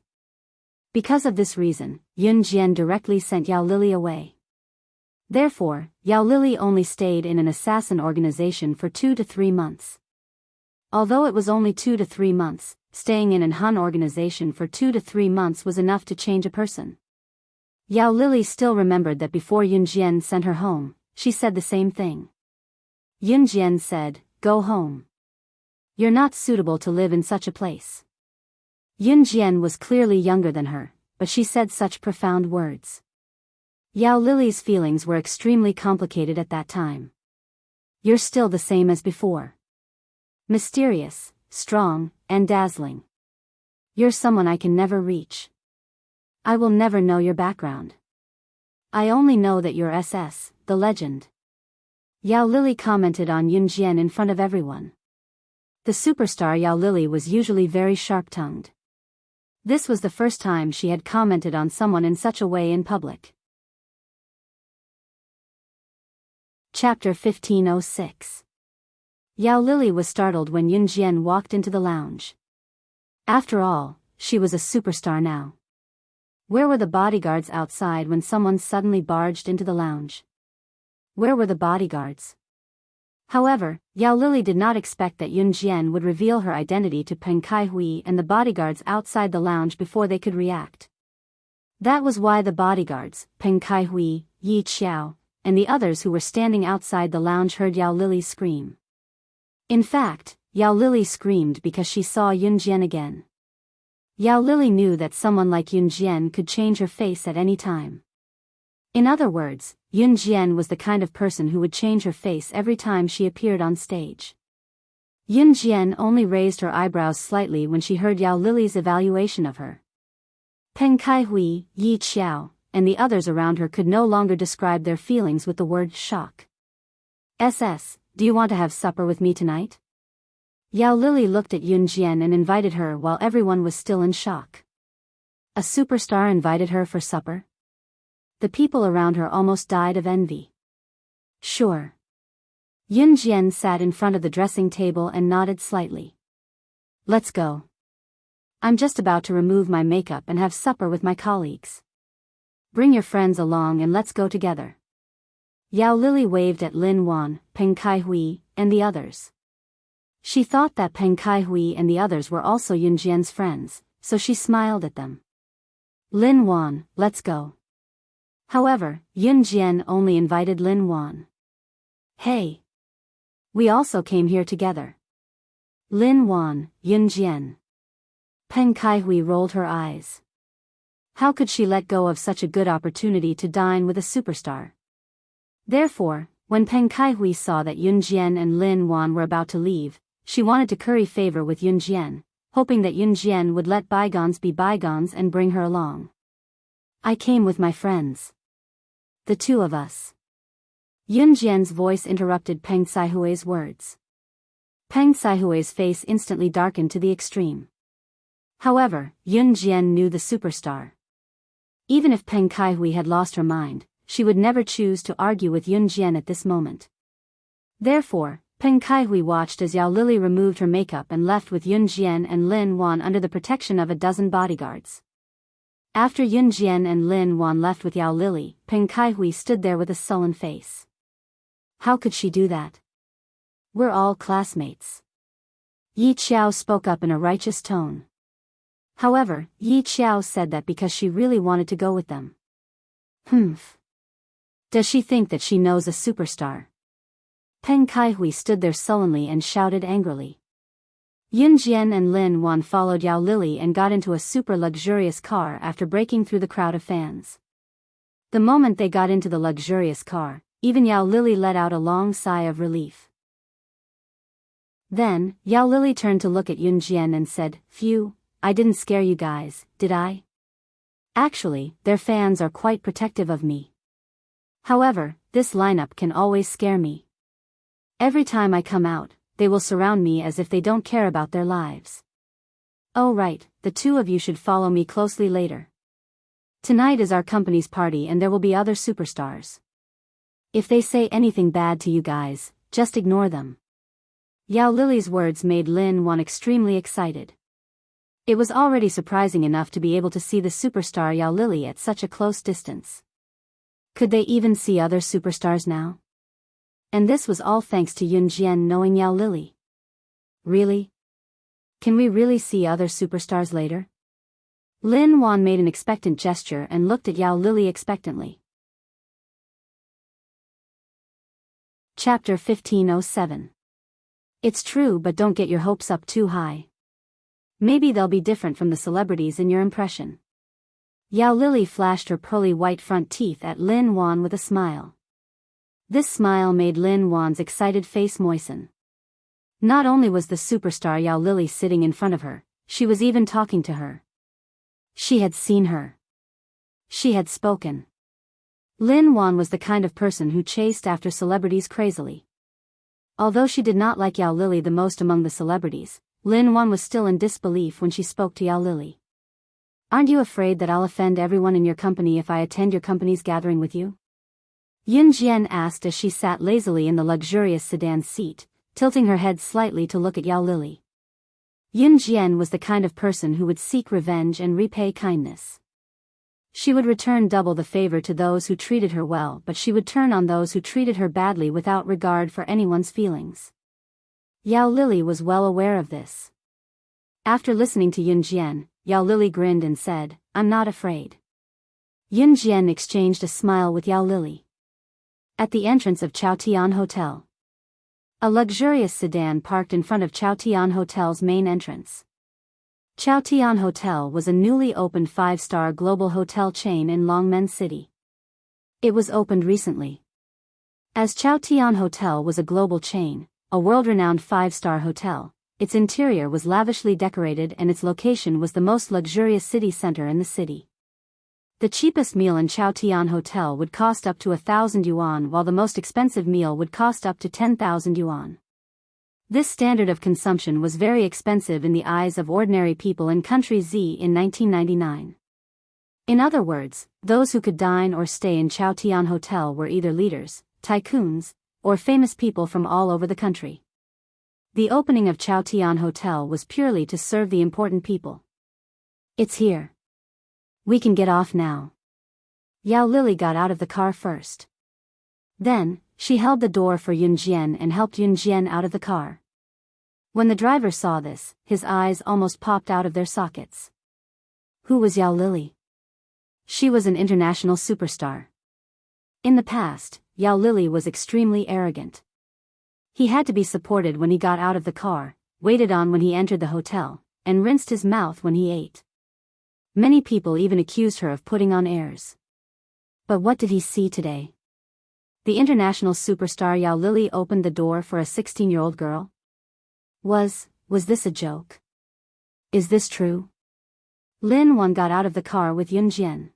Speaker 1: Because of this reason, Yun Jian directly sent Yao Lily away. Therefore, Yao Lily only stayed in an assassin organization for 2 to 3 months. Although it was only 2 to 3 months, staying in an Han organization for 2 to 3 months was enough to change a person. Yao Lily still remembered that before Yun Jian sent her home, she said the same thing. Yun Jian said, "Go home. You're not suitable to live in such a place." Yun Jian was clearly younger than her, but she said such profound words. Yao Lily's feelings were extremely complicated at that time. You're still the same as before. Mysterious, strong, and dazzling. You're someone I can never reach. I will never know your background. I only know that you're SS, the legend. Yao Lily commented on Yun Jian in front of everyone. The superstar Yao Lily was usually very sharp-tongued. This was the first time she had commented on someone in such a way in public. Chapter 1506. Yao Lily was startled when Yun Jian walked into the lounge. After all, she was a superstar now. Where were the bodyguards outside when someone suddenly barged into the lounge? Where were the bodyguards? However, Yao Lily did not expect that Yun Jian would reveal her identity to Peng Kaihui and the bodyguards outside the lounge before they could react. That was why the bodyguards, Peng Kaihui, Yi Qiao, and the others who were standing outside the lounge heard Yao Lily scream. In fact, Yao Lily screamed because she saw Yun Jian again. Yao Lily knew that someone like Yun Jian could change her face at any time. In other words, Yun Jian was the kind of person who would change her face every time she appeared on stage. Yun Jian only raised her eyebrows slightly when she heard Yao Lily's evaluation of her. Peng Kaihui, Yi Qiao, and the others around her could no longer describe their feelings with the word shock. "SS, do you want to have supper with me tonight?" Yao Lily looked at Yun Jian and invited her while everyone was still in shock. A superstar invited her for supper? The people around her almost died of envy. Sure. Yun Jian sat in front of the dressing table and nodded slightly. Let's go. I'm just about to remove my makeup and have supper with my colleagues. Bring your friends along and let's go together. Yao Lily waved at Lin Wan, Peng Kaihui, and the others. She thought that Peng Kaihui and the others were also Yun Jian's friends, so she smiled at them. Lin Wan, let's go. However, Yun Jian only invited Lin Wan. Hey! We also came here together. Lin Wan, Yun Jian. Peng Kaihui rolled her eyes. How could she let go of such a good opportunity to dine with a superstar? Therefore, when Peng Kaihui saw that Yun Jian and Lin Wan were about to leave, she wanted to curry favor with Yun Jian, hoping that Yun Jian would let bygones be bygones and bring her along. I came with my friends. The two of us. Yun Jian's voice interrupted Peng Kaihui's words. Peng Kaihui's face instantly darkened to the extreme. However, Yun Jian knew the superstar. Even if Peng Kaihui had lost her mind, she would never choose to argue with Yun Jian at this moment. Therefore, Peng Kaihui watched as Yao Lily removed her makeup and left with Yun Jian and Lin Wan under the protection of a dozen bodyguards. After Yun Jian and Lin Wan left with Yao Lily, Peng Kaihui stood there with a sullen face. How could she do that? We're all classmates. Yi Qiao spoke up in a righteous tone. However, Yi Qiao said that because she really wanted to go with them. Humph. Does she think that she knows a superstar? Peng Kaihui stood there sullenly and shouted angrily. Yun Jian and Lin Wan followed Yao Lily and got into a super luxurious car after breaking through the crowd of fans. The moment they got into the luxurious car, even Yao Lily let out a long sigh of relief. Then, Yao Lily turned to look at Yun Jian and said, "Phew, I didn't scare you guys, did I? Actually, their fans are quite protective of me. However, this lineup can always scare me. Every time I come out, they will surround me as if they don't care about their lives. Oh right, the two of you should follow me closely later. Tonight is our company's party and there will be other superstars. If they say anything bad to you guys, just ignore them." Yao Lily's words made Lin Wan extremely excited. It was already surprising enough to be able to see the superstar Yao Lily at such a close distance. Could they even see other superstars now? And this was all thanks to Yun Jian knowing Yao Lily. Really? Can we really see other superstars later? Lin Wan made an expectant gesture and looked at Yao Lily expectantly. Chapter 1507. It's true, but don't get your hopes up too high. Maybe they'll be different from the celebrities in your impression. Yao Lily flashed her pearly white front teeth at Lin Wan with a smile. This smile made Lin Wan's excited face moisten. Not only was the superstar Yao Lily sitting in front of her, she was even talking to her. She had seen her. She had spoken. Lin Wan was the kind of person who chased after celebrities crazily. Although she did not like Yao Lily the most among the celebrities, Lin Wan was still in disbelief when she spoke to Yao Lily. "Aren't you afraid that I'll offend everyone in your company if I attend your company's gathering with you?" Yun Jian asked as she sat lazily in the luxurious sedan seat, tilting her head slightly to look at Yao Lily. Yun Jian was the kind of person who would seek revenge and repay kindness. She would return double the favor to those who treated her well, but she would turn on those who treated her badly without regard for anyone's feelings. Yao Lily was well aware of this. After listening to Yun Jian, Yao Lily grinned and said, "I'm not afraid." Yun Jian exchanged a smile with Yao Lily. At the entrance of Chaotian Hotel, a luxurious sedan parked in front of Chaotian Hotel's main entrance. Chaotian Hotel was a newly opened 5-star global hotel chain in Longmen City. It was opened recently. As Chaotian Hotel was a global chain, a world-renowned 5-star hotel, its interior was lavishly decorated and its location was the most luxurious city center in the city. The cheapest meal in Chaotian Hotel would cost up to 1,000 yuan, while the most expensive meal would cost up to 10,000 yuan. This standard of consumption was very expensive in the eyes of ordinary people in country Z in 1999. In other words, those who could dine or stay in Chaotian Hotel were either leaders, tycoons, or famous people from all over the country. The opening of Chaotian Hotel was purely to serve the important people. "It's here. We can get off now." Yao Lily got out of the car first. Then, she held the door for Yun Jian and helped Yun Jian out of the car. When the driver saw this, his eyes almost popped out of their sockets. Who was Yao Lily? She was an international superstar. In the past, Yao Lily was extremely arrogant. He had to be supported when he got out of the car, waited on when he entered the hotel, and rinsed his mouth when he ate. Many people even accused her of putting on airs. But what did he see today? The international superstar Yao Lily opened the door for a 16-year-old girl? Was this a joke? Is this true? Lin Wan got out of the car with Yun Jian.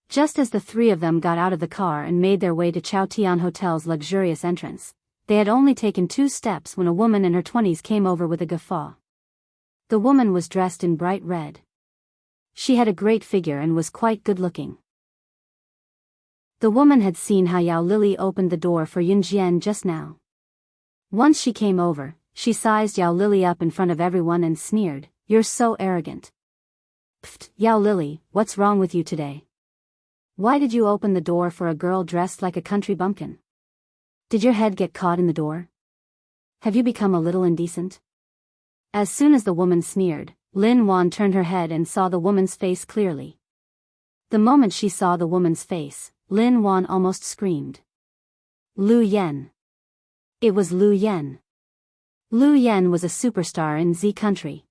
Speaker 1: Just as the three of them got out of the car and made their way to Chaotian Hotel's luxurious entrance, they had only taken 2 steps when a woman in her 20s came over with a guffaw. The woman was dressed in bright red. She had a great figure and was quite good-looking. The woman had seen how Yao Lily opened the door for Yun Jian just now. Once she came over, she sized Yao Lily up in front of everyone and sneered, "You're so arrogant." "Pfft, Yao Lily, what's wrong with you today? Why did you open the door for a girl dressed like a country bumpkin? Did your head get caught in the door? Have you become a little indecent?" As soon as the woman sneered, Lin Wan turned her head and saw the woman's face clearly. The moment she saw the woman's face, Lin Wan almost screamed. Lu Yen. It was Lu Yen. Lu Yan was a superstar in Z country.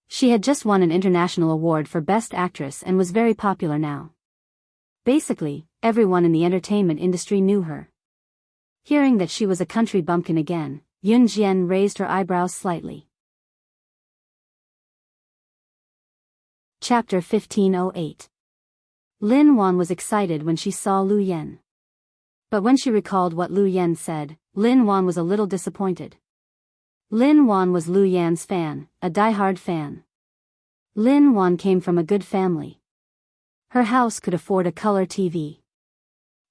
Speaker 1: She had just won an international award for Best Actress and was very popular now. Basically, everyone in the entertainment industry knew her. Hearing that she was a country bumpkin again, Yun Jian raised her eyebrows slightly. Chapter 1508. Lin Wan was excited when she saw Lu Yan. But when she recalled what Lu Yan said, Lin Wan was a little disappointed. Lin Wan was Lu Yan's fan, a die-hard fan. Lin Wan came from a good family. Her house could afford a color TV.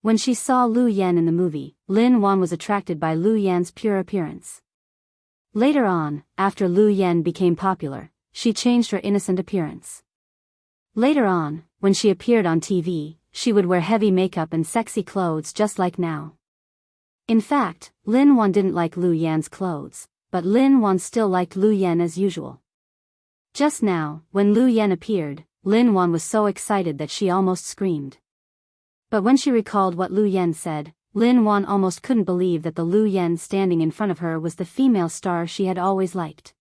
Speaker 1: When she saw Lu Yan in the movie, Lin Wan was attracted by Lu Yan's pure appearance. Later on, after Lu Yan became popular, she changed her innocent appearance. Later on, when she appeared on TV, she would wear heavy makeup and sexy clothes just like now. In fact, Lin Wan didn't like Lu Yan's clothes, but Lin Wan still liked Lu Yan as usual. Just now, when Lu Yan appeared, Lin Wan was so excited that she almost screamed. But when she recalled what Lu Yan said, Lin Wan almost couldn't believe that the Lu Yan standing in front of her was the female star she had always liked.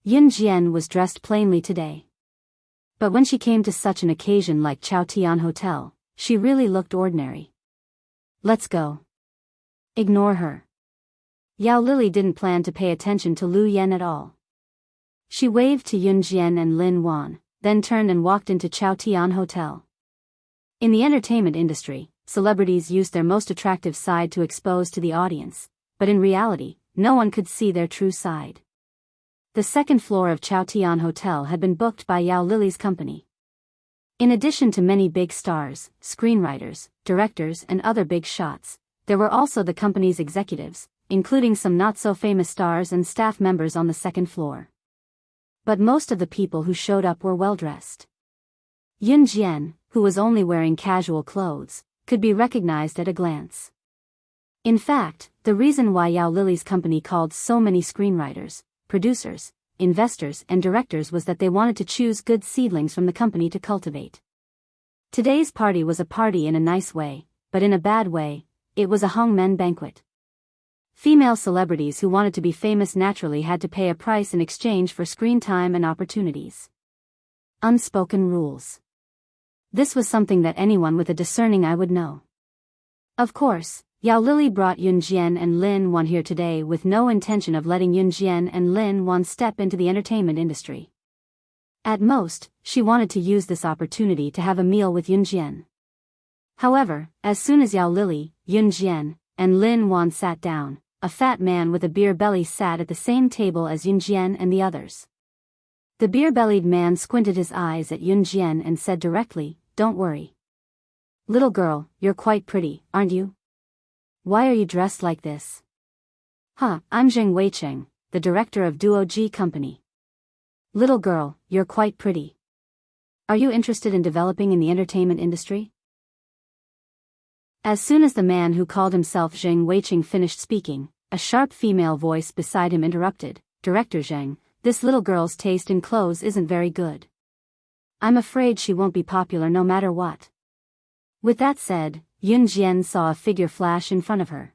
Speaker 1: Yun Jian was dressed plainly today. But when she came to such an occasion like Chao Tian Hotel, she really looked ordinary. Let's go. Ignore her. Yao Lily didn't plan to pay attention to Lu Yan at all. She waved to Yun Jian and Lin Wan, then turned and walked into Chao Tian Hotel. In the entertainment industry, celebrities used their most attractive side to expose to the audience, but in reality, no one could see their true side. The second floor of Chao Tian Hotel had been booked by Yao Lily's company. In addition to many big stars, screenwriters, directors and other big shots, there were also the company's executives, including some not-so-famous stars and staff members on the second floor. But most of the people who showed up were well-dressed. Yun Jian, who was only wearing casual clothes, could be recognized at a glance. In fact, the reason why Yao Lily's company called so many screenwriters, producers, investors and directors was that they wanted to choose good seedlings from the company to cultivate. Today's party was a party in a nice way, but in a bad way, it was a hongmen banquet. Female celebrities who wanted to be famous naturally had to pay a price in exchange for screen time and opportunities. Unspoken rules. This was something that anyone with a discerning eye would know. Of course, Yao Lily brought Yun Jian and Lin Wan here today with no intention of letting Yun Jian and Lin Wan step into the entertainment industry. At most, she wanted to use this opportunity to have a meal with Yun Jian. However, as soon as Yao Lily, Yun Jian, and Lin Wan sat down, a fat man with a beer belly sat at the same table as Yun Jian and the others. The beer-bellied man squinted his eyes at Yun Jian and said directly, "Don't worry. Little girl, you're quite pretty, aren't you? Why are you dressed like this?" I'm Zheng Weicheng, the director of Duo G Company. Little girl, you're quite pretty. Are you interested in developing in the entertainment industry? As soon as the man who called himself Zheng Weicheng finished speaking, a sharp female voice beside him interrupted, "Director Zheng, this little girl's taste in clothes isn't very good. I'm afraid she won't be popular no matter what." With that said, Yun Jian saw a figure flash in front of her.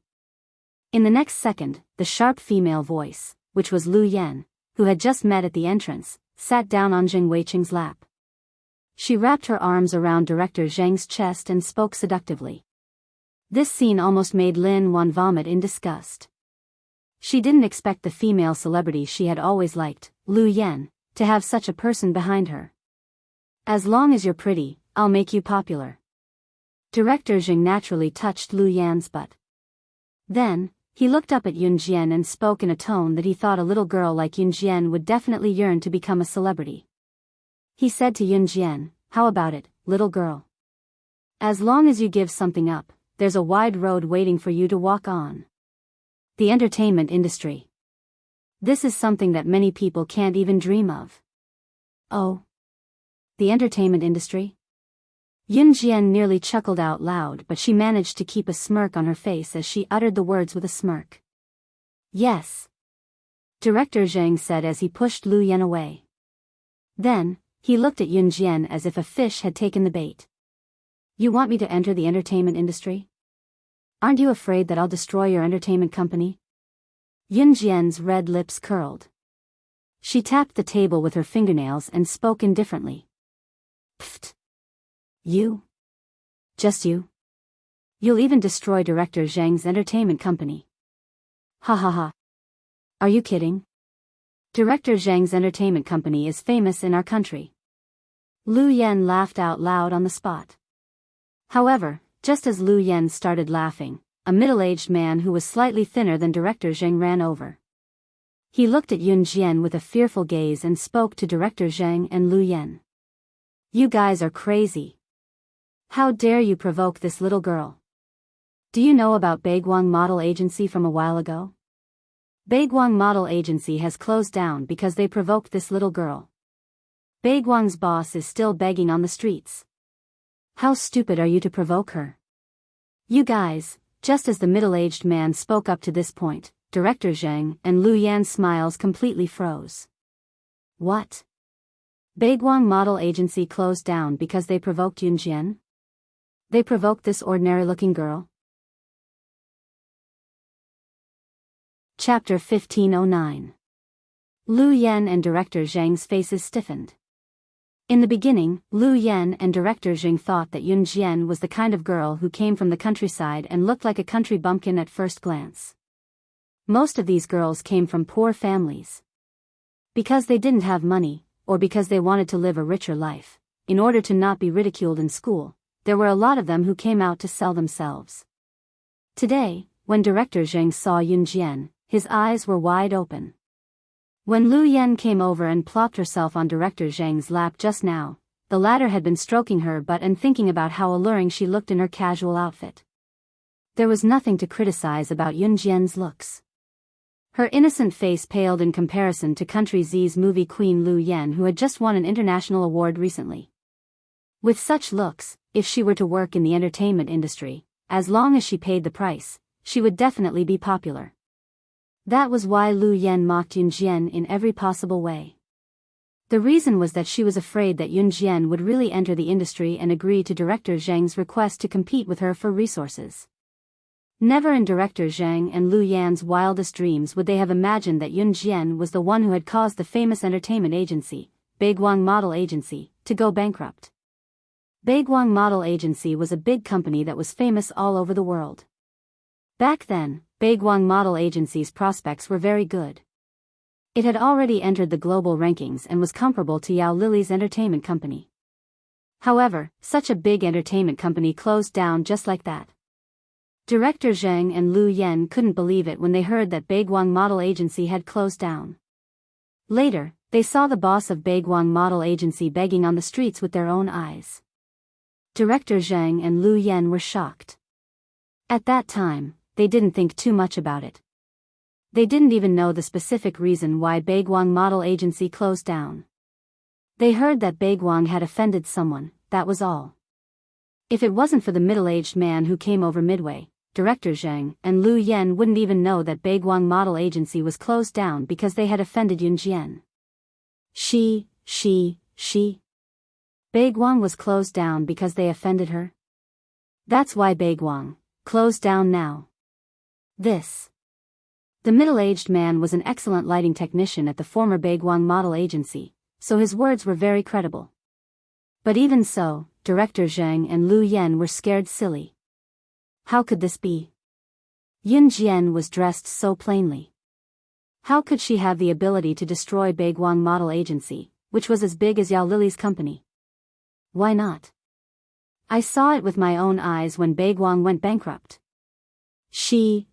Speaker 1: In the next second, the sharp female voice, which was Lu Yan, who had just met at the entrance, sat down on Zheng Weicheng's lap. She wrapped her arms around Director Zheng's chest and spoke seductively. This scene almost made Lin Wan vomit in disgust. She didn't expect the female celebrity she had always liked, Lu Yan, to have such a person behind her. "As long as you're pretty, I'll make you popular." Director Zheng naturally touched Lu Yan's butt. Then, he looked up at Yun Jian and spoke in a tone that he thought a little girl like Yun Jian would definitely yearn to become a celebrity. He said to Yun Jian, "How about it, little girl? As long as you give something up, there's a wide road waiting for you to walk on. The entertainment industry. This is something that many people can't even dream of." "Oh? The entertainment industry?" Yun Jian nearly chuckled out loud, but she managed to keep a smirk on her face as she uttered the words with a smirk. "Yes," Director Zheng said as he pushed Lu Yan away. Then, he looked at Yun Jian as if a fish had taken the bait. "You want me to enter the entertainment industry? Aren't you afraid that I'll destroy your entertainment company?" Yunjian's red lips curled. She tapped the table with her fingernails and spoke indifferently. Pfft. You? Just you? You'll even destroy Director Zhang's entertainment company. Ha ha ha. Are you kidding? Director Zhang's entertainment company is famous in our country. Lu Yan laughed out loud on the spot. However, just as Lu Yan started laughing, a middle-aged man who was slightly thinner than Director Zhang ran over. He looked at Yun Jian with a fearful gaze and spoke to Director Zhang and Lu Yan. You guys are crazy. How dare you provoke this little girl? Do you know about Baiguang Model Agency from a while ago? Baiguang Model Agency has closed down because they provoked this little girl. Baiguang's boss is still begging on the streets. How stupid are you to provoke her? You guys, just as the middle-aged man spoke up to this point, Director Zhang and Lu Yan's smiles completely froze. What? Baiguang Model Agency closed down because they provoked Yun Jian? They provoked this ordinary-looking girl? Chapter 1509. Lu Yan and Director Zhang's faces stiffened. In the beginning, Lu Yan and Director Zhang thought that Yun Jian was the kind of girl who came from the countryside and looked like a country bumpkin at first glance. Most of these girls came from poor families. Because they didn't have money, or because they wanted to live a richer life, in order to not be ridiculed in school, there were a lot of them who came out to sell themselves. Today, when Director Zhang saw Yun Jian, his eyes were wide open. When Lu Yan came over and plopped herself on Director Zhang's lap just now, the latter had been stroking her butt and thinking about how alluring she looked in her casual outfit. There was nothing to criticize about Yun Jian's looks. Her innocent face paled in comparison to Country Z's movie queen Lu Yan, who had just won an international award recently. With such looks, if she were to work in the entertainment industry, as long as she paid the price, she would definitely be popular. That was why Lu Yan mocked Yun Jian in every possible way. The reason was that she was afraid that Yun Jian would really enter the industry and agree to Director Zhang's request to compete with her for resources. Never in Director Zhang and Lu Yan's wildest dreams would they have imagined that Yun Jian was the one who had caused the famous entertainment agency, Baiguang Model Agency, to go bankrupt. Baiguang Model Agency was a big company that was famous all over the world. Back then, Baiguang Model Agency's prospects were very good. It had already entered the global rankings and was comparable to Yao Lily's entertainment company. However, such a big entertainment company closed down just like that. Director Zhang and Lu Yan couldn't believe it when they heard that Baiguang Model Agency had closed down. Later, they saw the boss of Baiguang Model Agency begging on the streets with their own eyes. Director Zhang and Lu Yan were shocked. At that time, they didn't think too much about it. They didn't even know the specific reason why Baiguang Model Agency closed down. They heard that Baiguang had offended someone, that was all. If it wasn't for the middle-aged man who came over midway, Director Zhang and Lu Yan wouldn't even know that Baiguang Model Agency was closed down because they had offended Yun Jian. She. Baiguang was closed down because they offended her? That's why Baiguang closed down now. The middle-aged man was an excellent lighting technician at the former Baiguang Model Agency, so his words were very credible. But even so, Director Zhang and Lu Yan were scared silly. How could this be? Yun Jian was dressed so plainly. How could she have the ability to destroy Baiguang Model Agency, which was as big as Yao Lily's company? Why not? I saw it with my own eyes when Baiguang went bankrupt. She.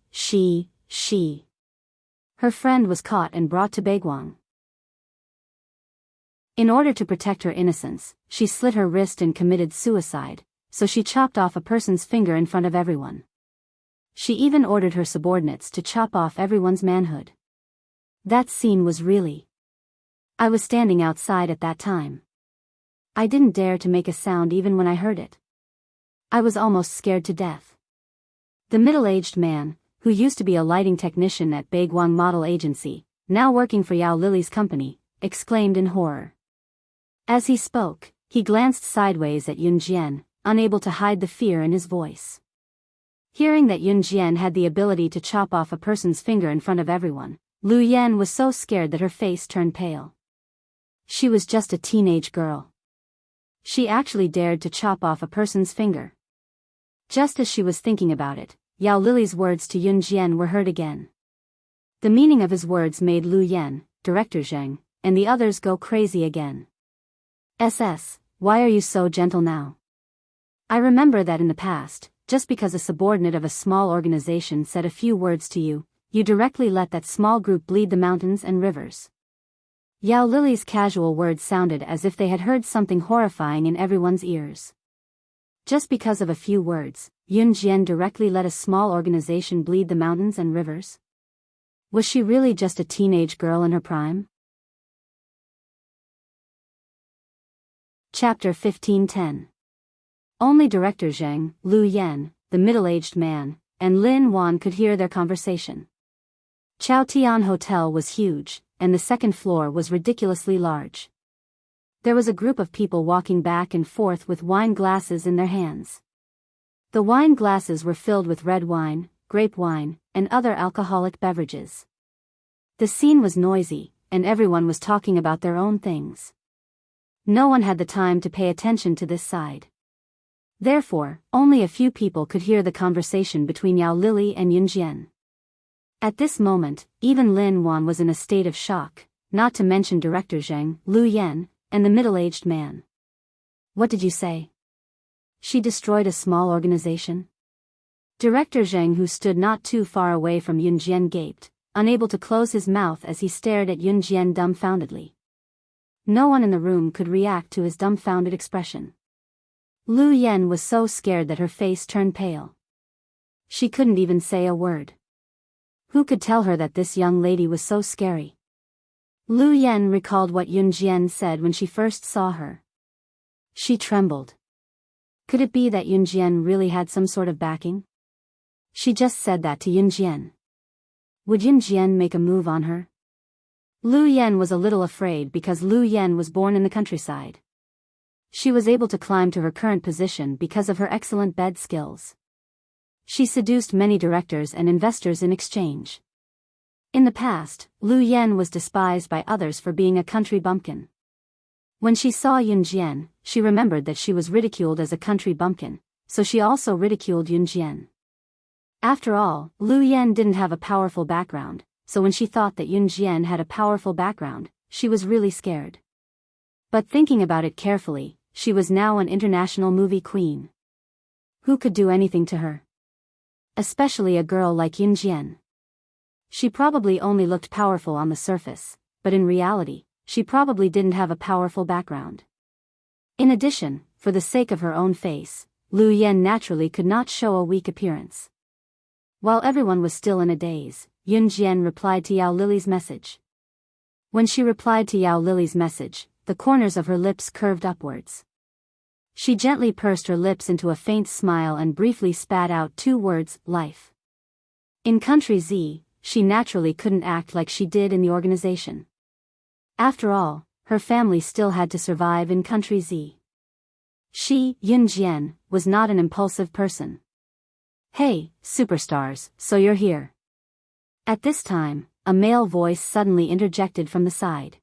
Speaker 1: Her friend was caught and brought to Baiguang. In order to protect her innocence, she slit her wrist and committed suicide, so she chopped off a person's finger in front of everyone. She even ordered her subordinates to chop off everyone's manhood. That scene was really... I was standing outside at that time. I didn't dare to make a sound even when I heard it. I was almost scared to death. The middle-aged man, who used to be a lighting technician at Baiguang Model Agency, now working for Yao Lily's company, exclaimed in horror. As he spoke, he glanced sideways at Yun Jian, unable to hide the fear in his voice. Hearing that Yun Jian had the ability to chop off a person's finger in front of everyone, Lu Yan was so scared that her face turned pale. She was just a teenage girl. She actually dared to chop off a person's finger. Just as she was thinking about it, Yao Lily's words to Yun Jian were heard again. The meaning of his words made Lu Yan, Director Zheng, and the others go crazy again. Why are you so gentle now? I remember that in the past, just because a subordinate of a small organization said a few words to you, you directly let that small group bleed the mountains and rivers. Yao Lily's casual words sounded as if they had heard something horrifying in everyone's ears. Just because of a few words, Yun Jian directly let a small organization bleed the mountains and rivers? Was she really just a teenage girl in her prime? Chapter 15:10. Only Director Zheng, Lu Yan, the middle-aged man, and Lin Wan could hear their conversation. Chao Tian Hotel was huge, and the second floor was ridiculously large. There was a group of people walking back and forth with wine glasses in their hands. The wine glasses were filled with red wine, grape wine, and other alcoholic beverages. The scene was noisy, and everyone was talking about their own things. No one had the time to pay attention to this side. Therefore, only a few people could hear the conversation between Yao Lily and Yun Jian. At this moment, even Lin Wan was in a state of shock, not to mention Director Zheng, Lu Yan, and the middle-aged man. What did you say? She destroyed a small organization? Director Zheng, who stood not too far away from Yun Jian, gaped, unable to close his mouth as he stared at Yun Jian dumbfoundedly. No one in the room could react to his dumbfounded expression. Lu Yan was so scared that her face turned pale. She couldn't even say a word. Who could tell her that this young lady was so scary? Lu Yan recalled what Yun Jian said when she first saw her. She trembled. Could it be that Yun Jian really had some sort of backing? She just said that to Yun Jian. Would Yun Jian make a move on her? Lu Yan was a little afraid because Lu Yan was born in the countryside. She was able to climb to her current position because of her excellent bed skills. She seduced many directors and investors in exchange. In the past, Lu Yan was despised by others for being a country bumpkin. When she saw Yun Jian, she remembered that she was ridiculed as a country bumpkin, so she also ridiculed Yun Jian. After all, Lu Yan didn't have a powerful background, so when she thought that Yun Jian had a powerful background, she was really scared. But thinking about it carefully, she was now an international movie queen. Who could do anything to her? Especially a girl like Yun Jian. She probably only looked powerful on the surface, but in reality, she probably didn't have a powerful background. In addition, for the sake of her own face, Lu Yan naturally could not show a weak appearance. While everyone was still in a daze, Yun Jian replied to Yao Lily's message. When she replied to Yao Lily's message, the corners of her lips curved upwards. She gently pursed her lips into a faint smile and briefly spat out two words, life. In Country Z, she naturally couldn't act like she did in the organization. After all, her family still had to survive in Country Z. She, Yun Jian, was not an impulsive person. Hey, superstars, so you're here. At this time, a male voice suddenly interjected from the side.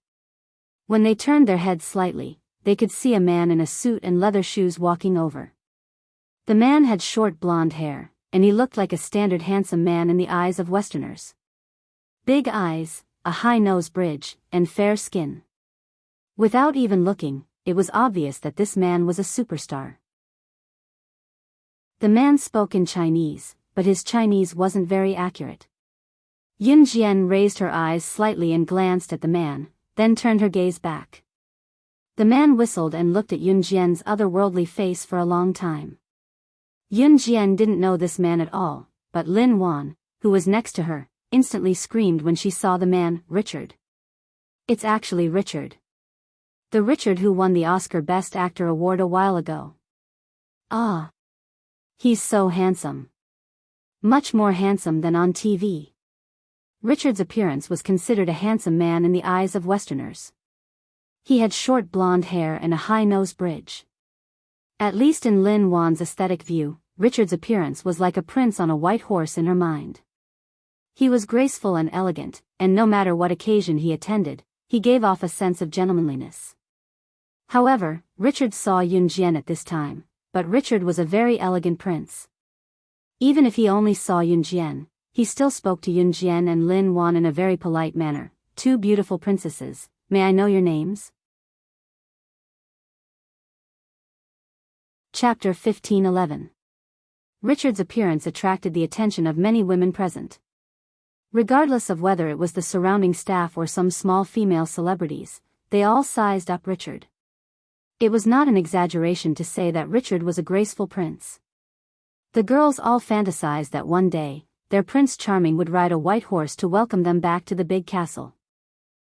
Speaker 1: When they turned their heads slightly, they could see a man in a suit and leather shoes walking over. The man had short blonde hair, and he looked like a standard handsome man in the eyes of Westerners. Big eyes, a high nose bridge, and fair skin. Without even looking, it was obvious that this man was a superstar. The man spoke in Chinese, but his Chinese wasn't very accurate. Yun Jian raised her eyes slightly and glanced at the man, then turned her gaze back. The man whistled and looked at Yun Jian's otherworldly face for a long time. Yun Jian didn't know this man at all, but Lin Wan, who was next to her, instantly screamed when she saw the man, Richard. It's actually Richard. The Richard who won the Oscar Best Actor award a while ago. Ah. He's so handsome. Much more handsome than on TV. Richard's appearance was considered a handsome man in the eyes of Westerners. He had short blonde hair and a high nose bridge. At least in Lin Wan's aesthetic view, Richard's appearance was like a prince on a white horse in her mind. He was graceful and elegant, and no matter what occasion he attended, he gave off a sense of gentlemanliness. However, Richard saw Yunjian at this time, but Richard was a very elegant prince. Even if he only saw Yunjian, he still spoke to Yunjian and Lin Wan in a very polite manner. "Two beautiful princesses, may I know your names?" Chapter 15:11. Richard's appearance attracted the attention of many women present. Regardless of whether it was the surrounding staff or some small female celebrities, they all sized up Richard. It was not an exaggeration to say that Richard was a graceful prince. The girls all fantasized that one day, their Prince Charming would ride a white horse to welcome them back to the big castle.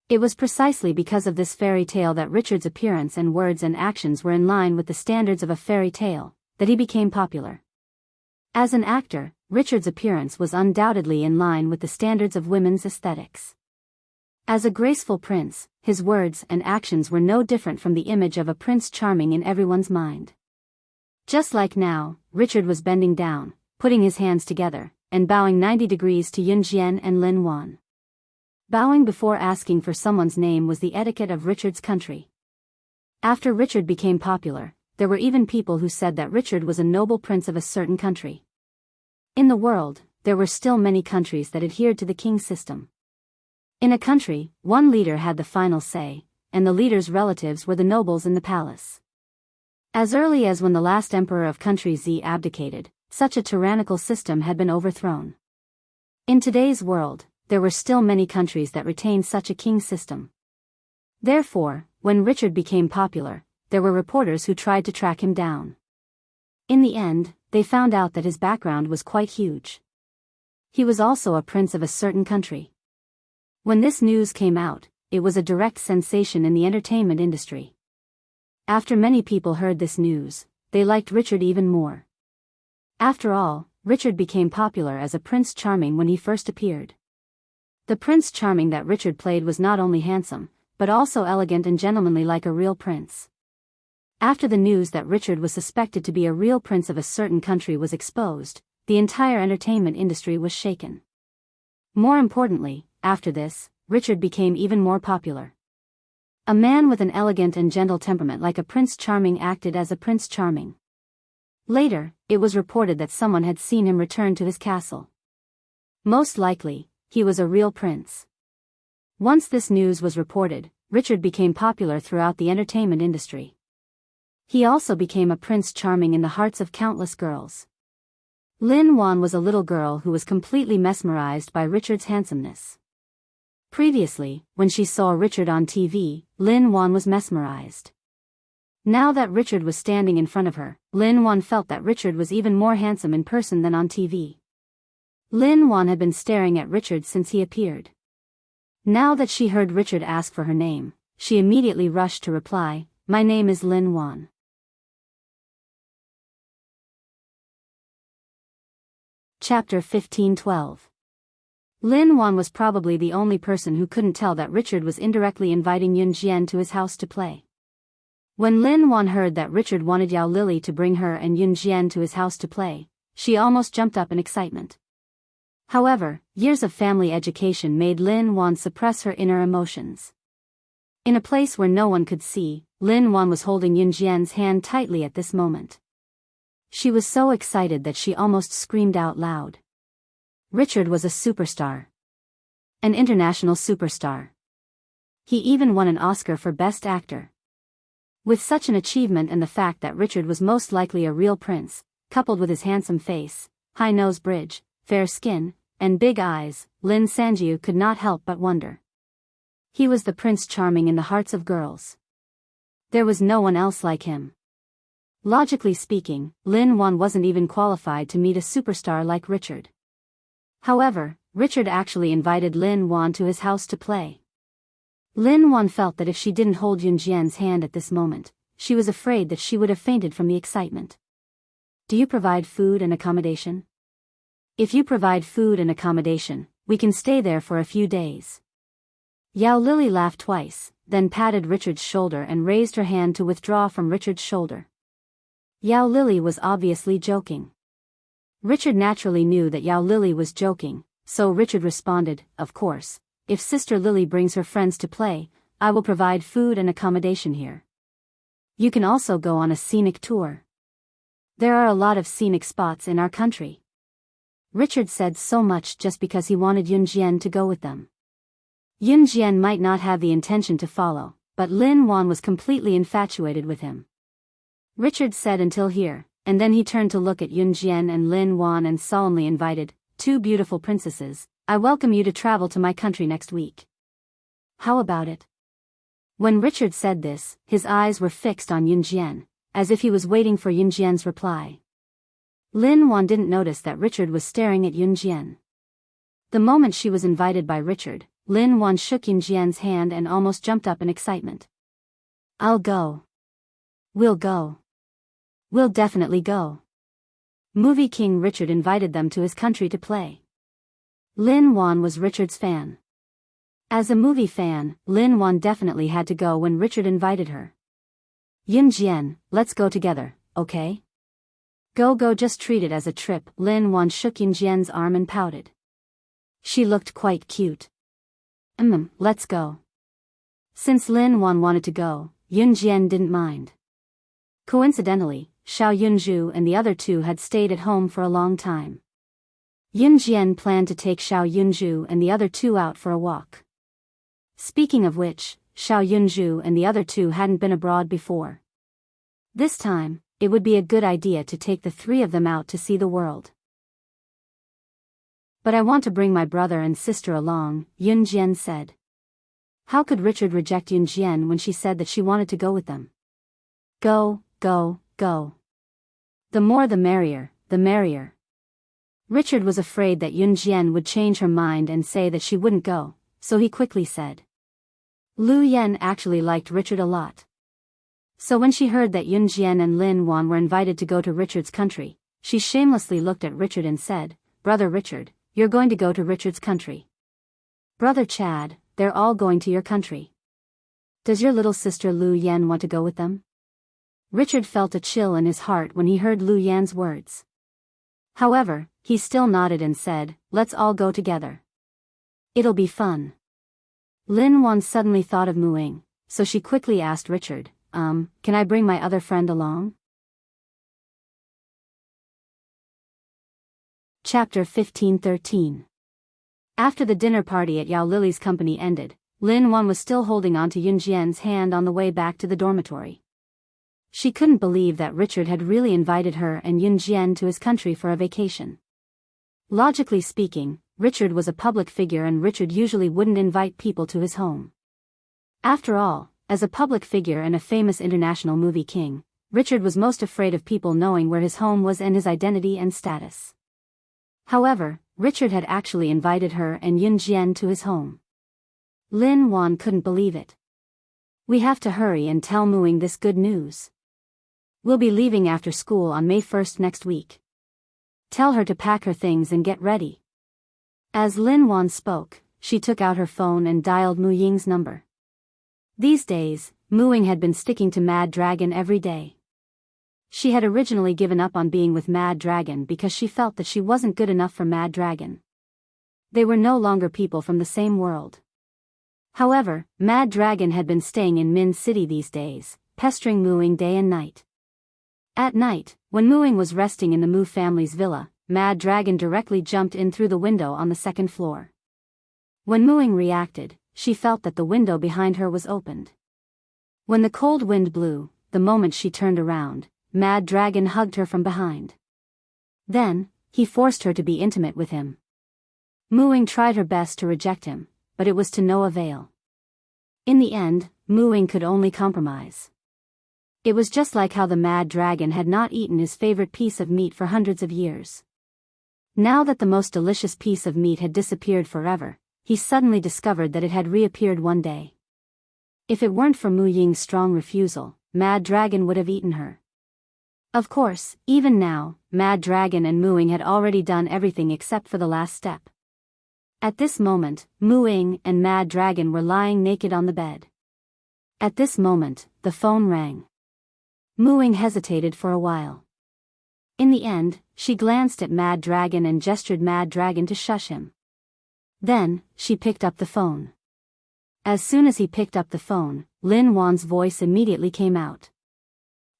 Speaker 1: It was precisely because of this fairy tale that Richard's appearance and words and actions were in line with the standards of a fairy tale, that he became popular. As an actor, Richard's appearance was undoubtedly in line with the standards of women's aesthetics. As a graceful prince, his words and actions were no different from the image of a Prince Charming in everyone's mind. Just like now, Richard was bending down, putting his hands together, and bowing 90 degrees to Yunjian and Lin Wan. Bowing before asking for someone's name was the etiquette of Richard's country. After Richard became popular, there were even people who said that Richard was a noble prince of a certain country. In the world, there were still many countries that adhered to the king system. In a country, one leader had the final say, and the leader's relatives were the nobles in the palace. As early as when the last emperor of country Z abdicated, such a tyrannical system had been overthrown. In today's world, there were still many countries that retained such a king system. Therefore, when Richard became popular, there were reporters who tried to track him down. In the end, they found out that his background was quite huge. He was also a prince of a certain country. When this news came out, it was a direct sensation in the entertainment industry. After many people heard this news, they liked Richard even more. After all, Richard became popular as a Prince Charming when he first appeared. The Prince Charming that Richard played was not only handsome, but also elegant and gentlemanly like a real prince. After the news that Richard was suspected to be a real prince of a certain country was exposed, the entire entertainment industry was shaken. More importantly, after this, Richard became even more popular. A man with an elegant and gentle temperament like a Prince Charming acted as a Prince Charming. Later, it was reported that someone had seen him return to his castle. Most likely, he was a real prince. Once this news was reported, Richard became popular throughout the entertainment industry. He also became a Prince Charming in the hearts of countless girls. Lin Wan was a little girl who was completely mesmerized by Richard's handsomeness. Previously, when she saw Richard on TV, Lin Wan was mesmerized. Now that Richard was standing in front of her, Lin Wan felt that Richard was even more handsome in person than on TV. Lin Wan had been staring at Richard since he appeared. Now that she heard Richard ask for her name, she immediately rushed to reply, "My name is Lin Wan." Chapter 15:12. Lin Wan was probably the only person who couldn't tell that Richard was indirectly inviting Yunjian to his house to play. When Lin Wan heard that Richard wanted Yao Lily to bring her and Yunjian to his house to play, she almost jumped up in excitement. However, years of family education made Lin Wan suppress her inner emotions. In a place where no one could see, Lin Wan was holding Yunjian's hand tightly at this moment. She was so excited that she almost screamed out loud. Richard was a superstar. An international superstar. He even won an Oscar for Best Actor. With such an achievement and the fact that Richard was most likely a real prince, coupled with his handsome face, high nose bridge, fair skin, and big eyes, Lin Sanjiu could not help but wonder. He was the Prince Charming in the hearts of girls. There was no one else like him. Logically speaking, Lin Wan wasn't even qualified to meet a superstar like Richard. However, Richard actually invited Lin Wan to his house to play. Lin Wan felt that if she didn't hold Yunjian's hand at this moment, she was afraid that she would have fainted from the excitement. "Do you provide food and accommodation?" "If you provide food and accommodation, we can stay there for a few days." Yao Lily laughed twice, then patted Richard's shoulder and raised her hand to withdraw from Richard's shoulder. Yao Lily was obviously joking. Richard naturally knew that Yao Lily was joking, so Richard responded, "Of course, if Sister Lily brings her friends to play, I will provide food and accommodation here. You can also go on a scenic tour. There are a lot of scenic spots in our country." Richard said so much just because he wanted Yunjian to go with them. Yunjian might not have the intention to follow, but Lin Wan was completely infatuated with him. Richard said until here, and then he turned to look at Yunjian and Lin Wan and solemnly invited, "Two beautiful princesses, I welcome you to travel to my country next week. How about it?" When Richard said this, his eyes were fixed on Yunjian, as if he was waiting for Yunjian's reply. Lin Wan didn't notice that Richard was staring at Yunjian. The moment she was invited by Richard, Lin Wan shook Yunjian's hand and almost jumped up in excitement. "I'll go. We'll go. We'll definitely go." Movie King Richard invited them to his country to play. Lin Wan was Richard's fan. As a movie fan, Lin Wan definitely had to go when Richard invited her. "Yunjian, let's go together, okay?" Go, just treat it as a trip." Lin Wan shook Yunjian's arm and pouted. She looked quite cute. Let's go." Since Lin Wan wanted to go, Yunjian didn't mind. Coincidentally, Xiao Yunzhu and the other two had stayed at home for a long time. Yunjian planned to take Xiao Yunzhu and the other two out for a walk. Speaking of which, Xiao Yunzhu and the other two hadn't been abroad before. This time, it would be a good idea to take the three of them out to see the world. "But I want to bring my brother and sister along," Yunjian said. How could Richard reject Yunjian when she said that she wanted to go with them? Go. The more the merrier, the merrier. Richard was afraid that Yunjian would change her mind and say that she wouldn't go, so he quickly said. Lu Yan actually liked Richard a lot. So when she heard that Yunjian and Lin Wan were invited to go to Richard's country, she shamelessly looked at Richard and said, "Brother Richard, you're going to go to Richard's country. Brother Chad, they're all going to your country. Does your little sister Lu Yan want to go with them?" Richard felt a chill in his heart when he heard Lu Yan's words. However, he still nodded and said, "Let's all go together. It'll be fun." Lin Wan suddenly thought of Muing, so she quickly asked Richard, "Can I bring my other friend along?" Chapter 15-13. After the dinner party at Yao Lily's company ended, Lin Wan was still holding on to Yunjian's hand on the way back to the dormitory. She couldn't believe that Richard had really invited her and Yunjian to his country for a vacation. Logically speaking, Richard was a public figure and Richard usually wouldn't invite people to his home. After all, as a public figure and a famous international movie king, Richard was most afraid of people knowing where his home was and his identity and status. However, Richard had actually invited her and Yunjian to his home. Lin Wan couldn't believe it. "We have to hurry and tell Muing this good news. We'll be leaving after school on May 1st next week. Tell her to pack her things and get ready." As Lin Wan spoke, she took out her phone and dialed Mu Ying's number. These days, Muing had been sticking to Mad Dragon every day. She had originally given up on being with Mad Dragon because she felt that she wasn't good enough for Mad Dragon. They were no longer people from the same world. However, Mad Dragon had been staying in Min City these days, pestering Muing day and night. At night, when Muing was resting in the Mu family's villa, Mad Dragon directly jumped in through the window on the second floor. When Muing reacted, she felt that the window behind her was opened. When the cold wind blew, the moment she turned around, Mad Dragon hugged her from behind. Then, he forced her to be intimate with him. Muing tried her best to reject him, but it was to no avail. In the end, Muing could only compromise. It was just like how the Mad Dragon had not eaten his favorite piece of meat for hundreds of years. Now that the most delicious piece of meat had disappeared forever, he suddenly discovered that it had reappeared one day. If it weren't for Mu Ying's strong refusal, Mad Dragon would have eaten her. Of course, even now, Mad Dragon and Muing had already done everything except for the last step. At this moment, Muing and Mad Dragon were lying naked on the bed. At this moment, the phone rang. Muing hesitated for a while. In the end, she glanced at Mad Dragon and gestured Mad Dragon to shush him. Then, she picked up the phone. As soon as he picked up the phone, Lin Wan's voice immediately came out.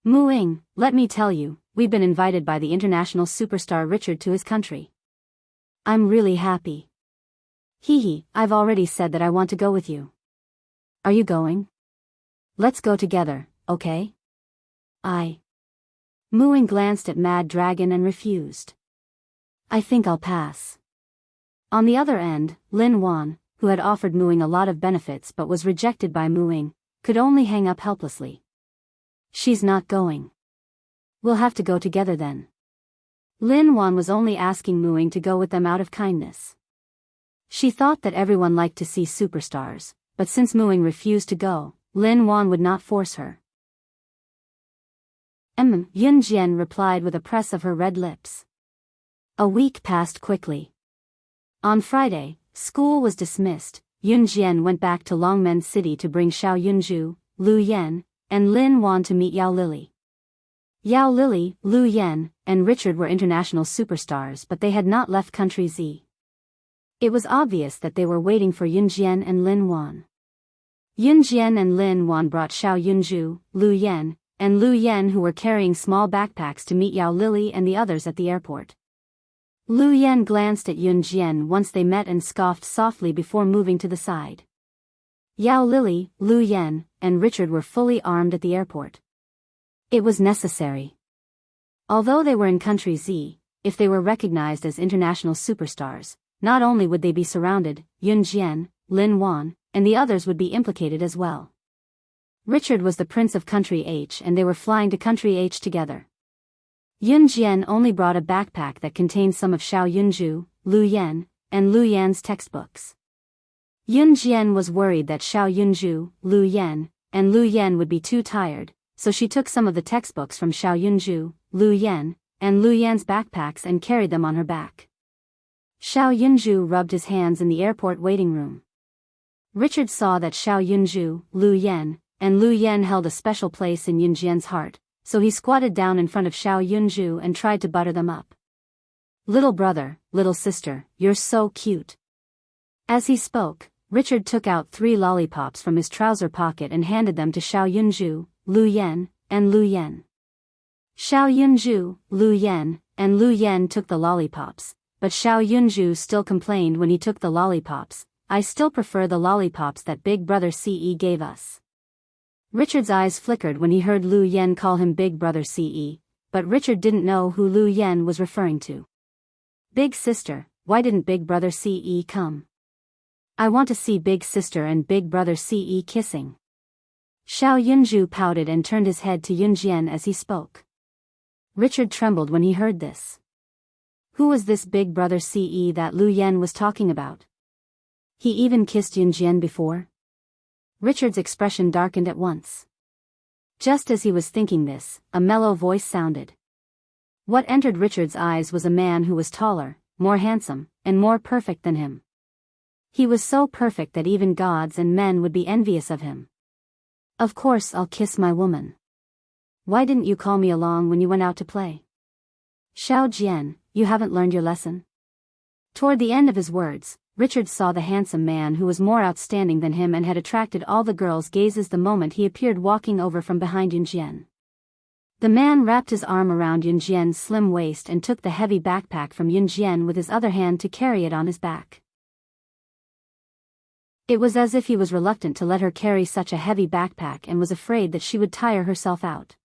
Speaker 1: Mu-ing, let me tell you, we've been invited by the international superstar Richard to his country. I'm really happy. Hee, I've already said that I want to go with you. Are you going? Let's go together, okay? Mu-ing glanced at Mad Dragon and refused. I think I'll pass. On the other end, Lin Wan, who had offered Mu-ing a lot of benefits but was rejected by Mu-ing, could only hang up helplessly. She's not going. We'll have to go together then. Lin Wan was only asking Mu-ing to go with them out of kindness. She thought that everyone liked to see superstars, but since Mu-ing refused to go, Lin Wan would not force her. Yun Jian replied with a press of her red lips. A week passed quickly. On Friday, school was dismissed. Yun Jian went back to Longmen City to bring Xiao Yunju, Lu Yan, and Lin Wan to meet Yao Lily. Yao Lily, Lu Yan, and Richard were international superstars, but they had not left country Z. It was obvious that they were waiting for Yun Jian and Lin Wan. Yun Jian and Lin Wan brought Xiao Yunju, Lu Yan, and Lu Yan, who were carrying small backpacks, to meet Yao Lily and the others at the airport. Lu Yan glanced at Yun Jian once they met and scoffed softly before moving to the side. Yao Lily, Lu Yan, and Richard were fully armed at the airport. It was necessary. Although they were in Country Z, if they were recognized as international superstars, not only would they be surrounded, Yun Jian, Lin Wan, and the others would be implicated as well. Richard was the Prince of Country H and they were flying to Country H together. Yun Jian only brought a backpack that contained some of Xiao Yunju, Lu Yan, and Lu Yan's textbooks. Yun Jian was worried that Xiao Yunju, Lu Yan, and Lu Yan would be too tired, so she took some of the textbooks from Xiao Yunju, Lu Yan, and Lu Yan's backpacks and carried them on her back. Xiao Yunju rubbed his hands in the airport waiting room. Richard saw that Xiao Yunju, Lu Yan, and Lu Yan held a special place in Yun Jian's heart, so he squatted down in front of Xiao Yunju and tried to butter them up. Little brother, little sister, you're so cute. As he spoke, Richard took out 3 lollipops from his trouser pocket and handed them to Xiao Yunju, Lu Yan, and Lu Yan. Xiao Yunju, Lu Yan, and Lu Yan took the lollipops, but Xiao Yunju still complained when he took the lollipops. I still prefer the lollipops that Big Brother CE gave us. Richard's eyes flickered when he heard Lu Yan call him Big Brother CE, but Richard didn't know who Lu Yan was referring to. Big sister, why didn't Big Brother CE come? I want to see Big sister and Big Brother CE kissing. Xiao Yunju pouted and turned his head to Yun Jian as he spoke. Richard trembled when he heard this. Who was this Big Brother CE that Lu Yan was talking about? He even kissed Yun Jian before? Richard's expression darkened at once. Just as he was thinking this, a mellow voice sounded. What entered Richard's eyes was a man who was taller, more handsome, and more perfect than him. He was so perfect that even gods and men would be envious of him. Of course I'll kiss my woman. Why didn't you call me along when you went out to play? Xiao Jian, you haven't learned your lesson? Toward the end of his words, Richard saw the handsome man who was more outstanding than him and had attracted all the girls' gazes the moment he appeared walking over from behind Yun Jian. The man wrapped his arm around Yun Jian's slim waist and took the heavy backpack from Yun Jian with his other hand to carry it on his back. It was as if he was reluctant to let her carry such a heavy backpack and was afraid that she would tire herself out.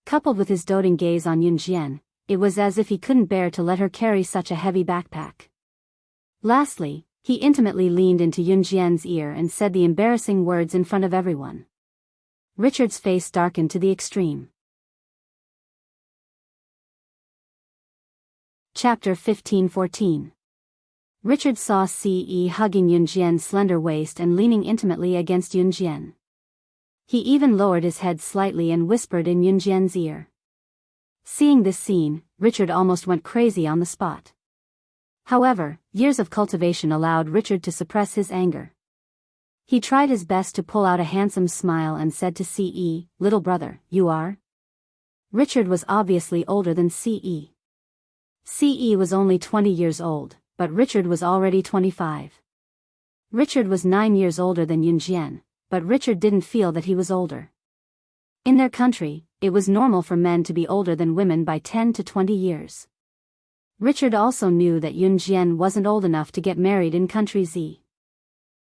Speaker 1: Coupled with his doting gaze on Yun Jian, it was as if he couldn't bear to let her carry such a heavy backpack. Lastly, he intimately leaned into Yun Jian's ear and said the embarrassing words in front of everyone. Richard's face darkened to the extreme. Chapter 15-14. Richard saw Ce hugging Yun Jian's slender waist and leaning intimately against Yun Jian. He even lowered his head slightly and whispered in Yun Jian's ear. Seeing this scene, Richard almost went crazy on the spot. However, years of cultivation allowed Richard to suppress his anger. He tried his best to pull out a handsome smile and said to Ce, little brother, you are? Richard was obviously older than C.E. C.E. was only 20 years old, but Richard was already 25. Richard was 9 years older than Yunjian, but Richard didn't feel that he was older. In their country, it was normal for men to be older than women by 10 to 20 years. Richard also knew that Yunjian wasn't old enough to get married in country Z.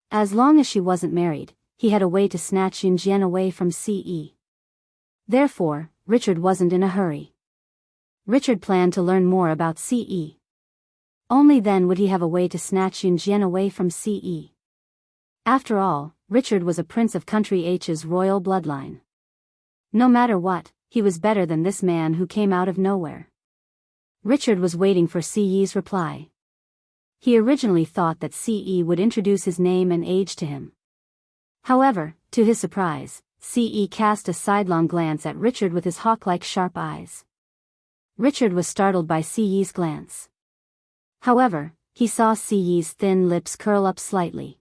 Speaker 1: As long as she wasn't married, he had a way to snatch Yunjian away from C.E. Therefore, Richard wasn't in a hurry. Richard planned to learn more about C.E. Only then would he have a way to snatch Yunjian away from C.E. After all, Richard was a prince of country H's royal bloodline. No matter what, he was better than this man who came out of nowhere. Richard was waiting for C.E.'s reply. He originally thought that C.E. would introduce his name and age to him. However, to his surprise, C.E. cast a sidelong glance at Richard with his hawk-like sharp eyes. Richard was startled by C.E.'s glance. However, he saw C.E.'s thin lips curl up slightly.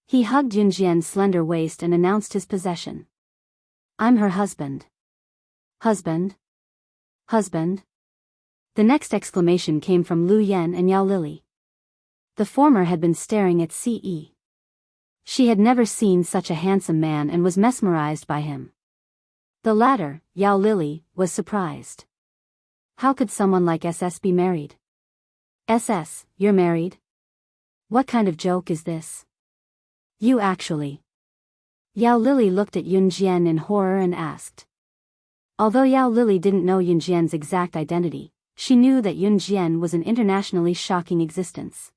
Speaker 1: He hugged Yunjian's slender waist and announced his possession. "I'm her husband." "Husband? Husband?" The next exclamation came from Lu Yen and Yao Lily. The former had been staring at C.E. She had never seen such a handsome man and was mesmerized by him. The latter, Yao Lily, was surprised. How could someone like SS be married? SS, you're married? What kind of joke is this? You actually. Yao Lily looked at Yunjian in horror and asked. Although Yao Lily didn't know Yunjian's exact identity, she knew that Yunjian was an internationally shocking existence.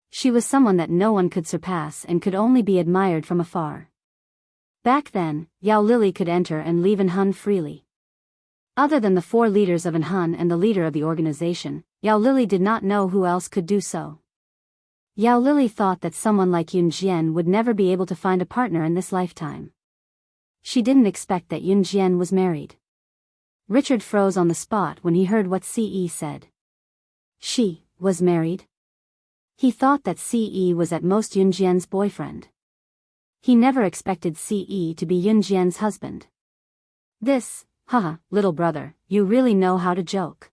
Speaker 1: She was someone that no one could surpass and could only be admired from afar. Back then, Yao Lily could enter and leave Enhun freely. Other than the 4 leaders of Enhun and the leader of the organization, Yao Lily did not know who else could do so. Yao Lily thought that someone like Yunjian would never be able to find a partner in this lifetime. She didn't expect that Yunjian was married. Richard froze on the spot when he heard what C.E. said. She was married? He thought that C.E. was at most Yunjian's boyfriend. He never expected C.E. to be Yunjian's husband. This, haha, little brother, you really know how to joke.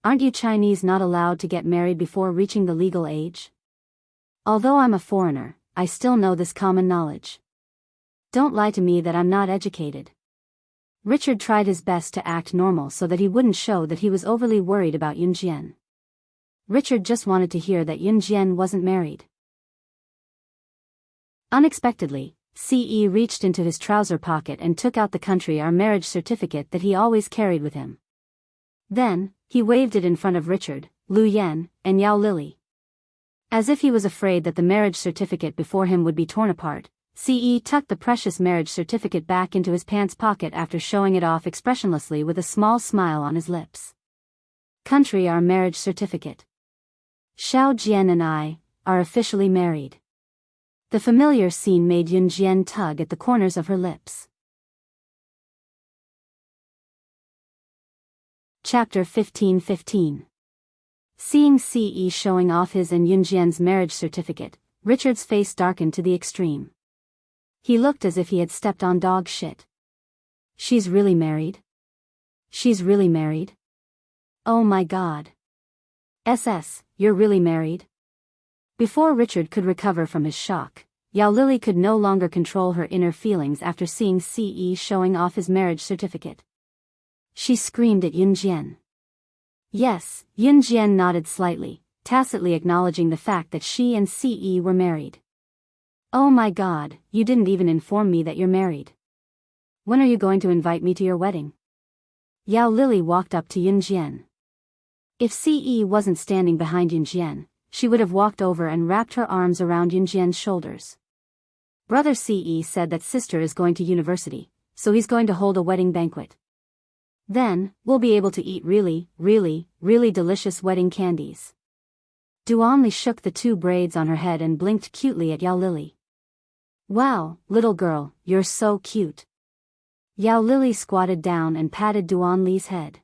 Speaker 1: Aren't you Chinese not allowed to get married before reaching the legal age? Although I'm a foreigner, I still know this common knowledge. Don't lie to me that I'm not educated. Richard tried his best to act normal so that he wouldn't show that he was overly worried about Yunjian. Richard just wanted to hear that Yunjian wasn't married. Unexpectedly, C.E. reached into his trouser pocket and took out the country our marriage certificate that he always carried with him. Then, he waved it in front of Richard, Lu Yen, and Yao Lily. As if he was afraid that the marriage certificate before him would be torn apart, C.E. tucked the precious marriage certificate back into his pants pocket after showing it off expressionlessly with a small smile on his lips. Country our marriage certificate. Xiao Jian and I are officially married. The familiar scene made Yunjian tug at the corners of her lips. Chapter 15:15. Seeing C.E. showing off his and Yunjian's marriage certificate, Richard's face darkened to the extreme. He looked as if he had stepped on dog shit. She's really married? She's really married? Oh my god. SS, you're really married? Before Richard could recover from his shock, Yao Lily could no longer control her inner feelings after seeing C.E. showing off his marriage certificate. She screamed at Yunjian. Yes, Yunjian nodded slightly, tacitly acknowledging the fact that she and C.E. were married. Oh my god, you didn't even inform me that you're married. When are you going to invite me to your wedding? Yao Lily walked up to Yunjian. If C.E. wasn't standing behind Yunjian, she would have walked over and wrapped her arms around Yunjian's shoulders. Brother C.E. said that sister is going to university, so he's going to hold a wedding banquet. Then, we'll be able to eat really, really, really delicious wedding candies. Duanli shook the 2 braids on her head and blinked cutely at Yao Lily. Wow, little girl, you're so cute. Yao Lily squatted down and patted Duanli's head.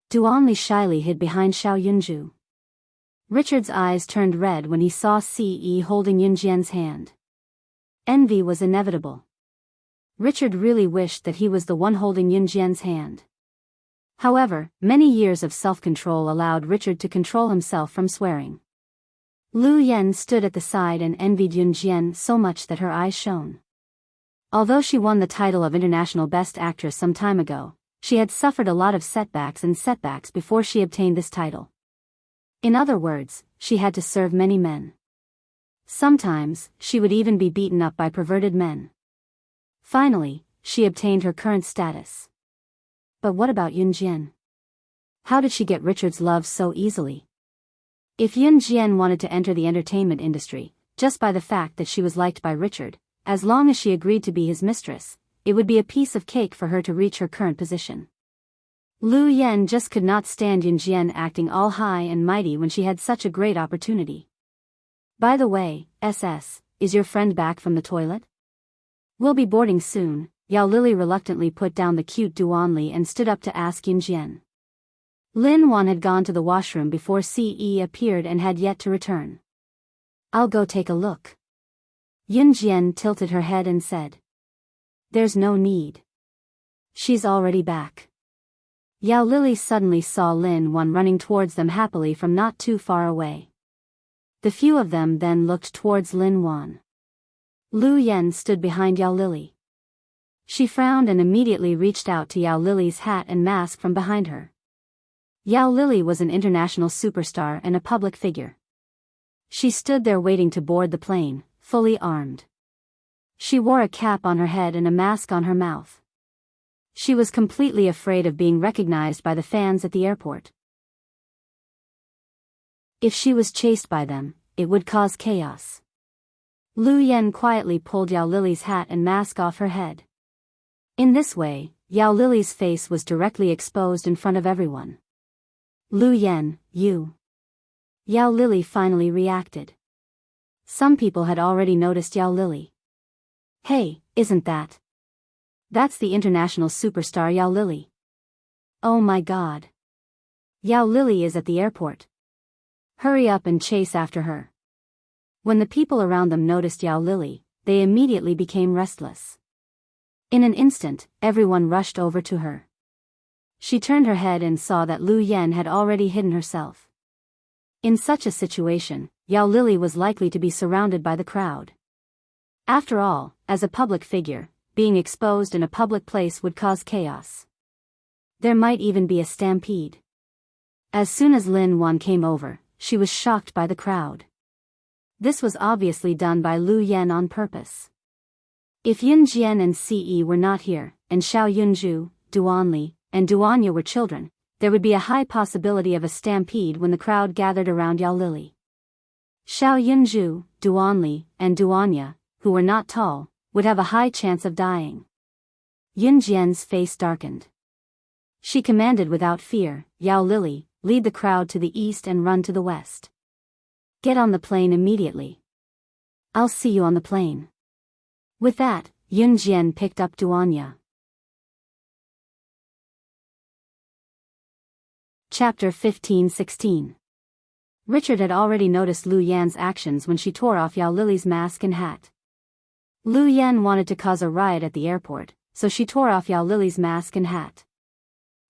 Speaker 1: Duanli shyly hid behind Xiao Yunju. Richard's eyes turned red when he saw C.E. holding Yunjian's hand. Envy was inevitable. Richard really wished that he was the one holding Yunjian's hand. However, many years of self-control allowed Richard to control himself from swearing. Lu Yan stood at the side and envied Yunjian so much that her eyes shone. Although she won the title of International Best Actress some time ago, she had suffered a lot of setbacks before she obtained this title. In other words, she had to serve many men. Sometimes, she would even be beaten up by perverted men. Finally, she obtained her current status. But what about Yunjian? How did she get Richard's love so easily? If Yunjian wanted to enter the entertainment industry, just by the fact that she was liked by Richard, as long as she agreed to be his mistress, it would be a piece of cake for her to reach her current position. Lu Yan just could not stand Yunjian acting all high and mighty when she had such a great opportunity. By the way, is your friend back from the toilet? We'll be boarding soon. Yao Lily reluctantly put down the cute Duanli and stood up to ask Yunjian. Lin Wan had gone to the washroom before Ce appeared and had yet to return. I'll go take a look. Yunjian tilted her head and said. There's no need. She's already back. Yao Lily suddenly saw Lin Wan running towards them happily from not too far away. The few of them then looked towards Lin Wan. Lu Yan stood behind Yao Lily. She frowned and immediately reached out to Yao Lily's hat and mask from behind her. Yao Lily was an international superstar and a public figure. She stood there waiting to board the plane, fully armed. She wore a cap on her head and a mask on her mouth. She was completely afraid of being recognized by the fans at the airport. If she was chased by them, it would cause chaos. Lu Yan quietly pulled Yao Lily's hat and mask off her head. In this way, Yao Lily's face was directly exposed in front of everyone. Lu Yan, you. Yao Lily finally reacted. Some people had already noticed Yao Lily. Hey, isn't that? That's the international superstar Yao Lily. Oh my god. Yao Lily is at the airport. Hurry up and chase after her. When the people around them noticed Yao Lily, they immediately became restless. In an instant, everyone rushed over to her. She turned her head and saw that Lu Yan had already hidden herself. In such a situation, Yao Lily was likely to be surrounded by the crowd. After all, as a public figure, being exposed in a public place would cause chaos. There might even be a stampede. As soon as Lin Wan came over, she was shocked by the crowd. This was obviously done by Lu Yan on purpose. If Yunjian and Ce were not here, and Xiao Yunju, Duanli, and Duanya were children, there would be a high possibility of a stampede when the crowd gathered around Yao Lily. Xiao Yunju, Duanli, and Duanya, who were not tall, would have a high chance of dying. Yunjian's face darkened. She commanded without fear, Yao Lily, lead the crowd to the east and run to the west. Get on the plane immediately. I'll see you on the plane. With that, Yunjian picked up Duanya. Chapter 15-16. Richard had already noticed Lu Yan's actions when she tore off Yao Lily's mask and hat. Lu Yan wanted to cause a riot at the airport, so she tore off Yao Lily's mask and hat.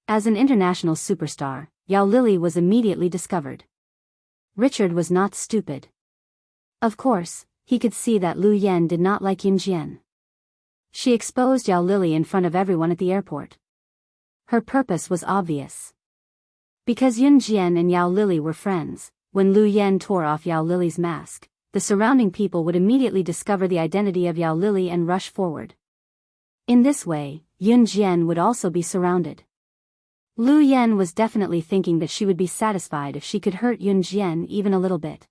Speaker 1: As an international superstar, Yao Lily was immediately discovered. Richard was not stupid. Of course, he could see that Lu Yan did not like Yunjian. She exposed Yao Lily in front of everyone at the airport. Her purpose was obvious. Because Yunjian and Yao Lily were friends, when Lu Yan tore off Yao Lily's mask, the surrounding people would immediately discover the identity of Yao Lily and rush forward. In this way, Yunjian would also be surrounded. Lu Yan was definitely thinking that she would be satisfied if she could hurt Yunjian even a little bit.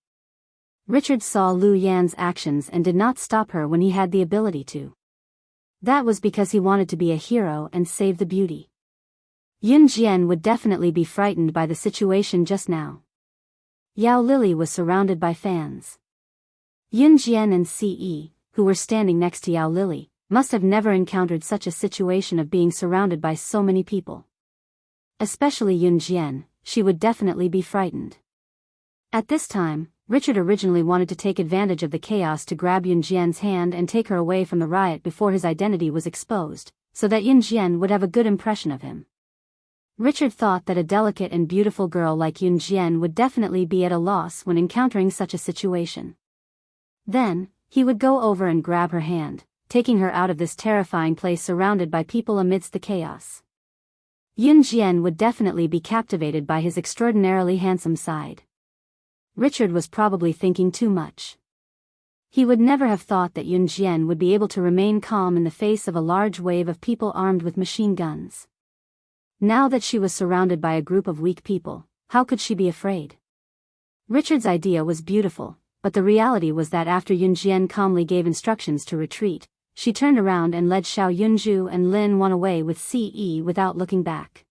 Speaker 1: Richard saw Lu Yan's actions and did not stop her when he had the ability to. That was because he wanted to be a hero and save the beauty. Yunjian would definitely be frightened by the situation just now. Yao Lily was surrounded by fans. Yunjian and Ce, who were standing next to Yao Lily, must have never encountered such a situation of being surrounded by so many people. Especially Yunjian, she would definitely be frightened. At this time, Richard originally wanted to take advantage of the chaos to grab Yunjian's hand and take her away from the riot before his identity was exposed, so that Yunjian would have a good impression of him. Richard thought that a delicate and beautiful girl like Yunjian would definitely be at a loss when encountering such a situation. Then, he would go over and grab her hand, taking her out of this terrifying place surrounded by people amidst the chaos. Yunjian would definitely be captivated by his extraordinarily handsome side. Richard was probably thinking too much. He would never have thought that Yunjian would be able to remain calm in the face of a large wave of people armed with machine guns. Now that she was surrounded by a group of weak people, how could she be afraid? Richard's idea was beautiful, but the reality was that after Yunjian calmly gave instructions to retreat, she turned around and led Xiao Yunju and Lin Wan away with Ce without looking back.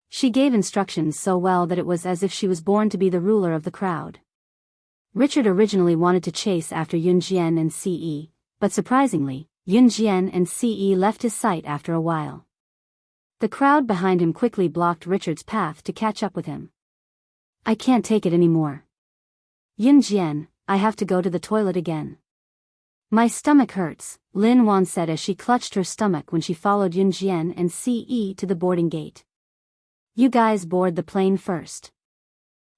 Speaker 1: She gave instructions so well that it was as if she was born to be the ruler of the crowd. Richard originally wanted to chase after Yunjian and Ce, but surprisingly, Yunjian and Ce left his sight after a while. The crowd behind him quickly blocked Richard's path to catch up with him. I can't take it anymore. Yunjian, I have to go to the toilet again. My stomach hurts, Lin Wan said as she clutched her stomach when she followed Yunjian and Ce to the boarding gate. You guys board the plane first.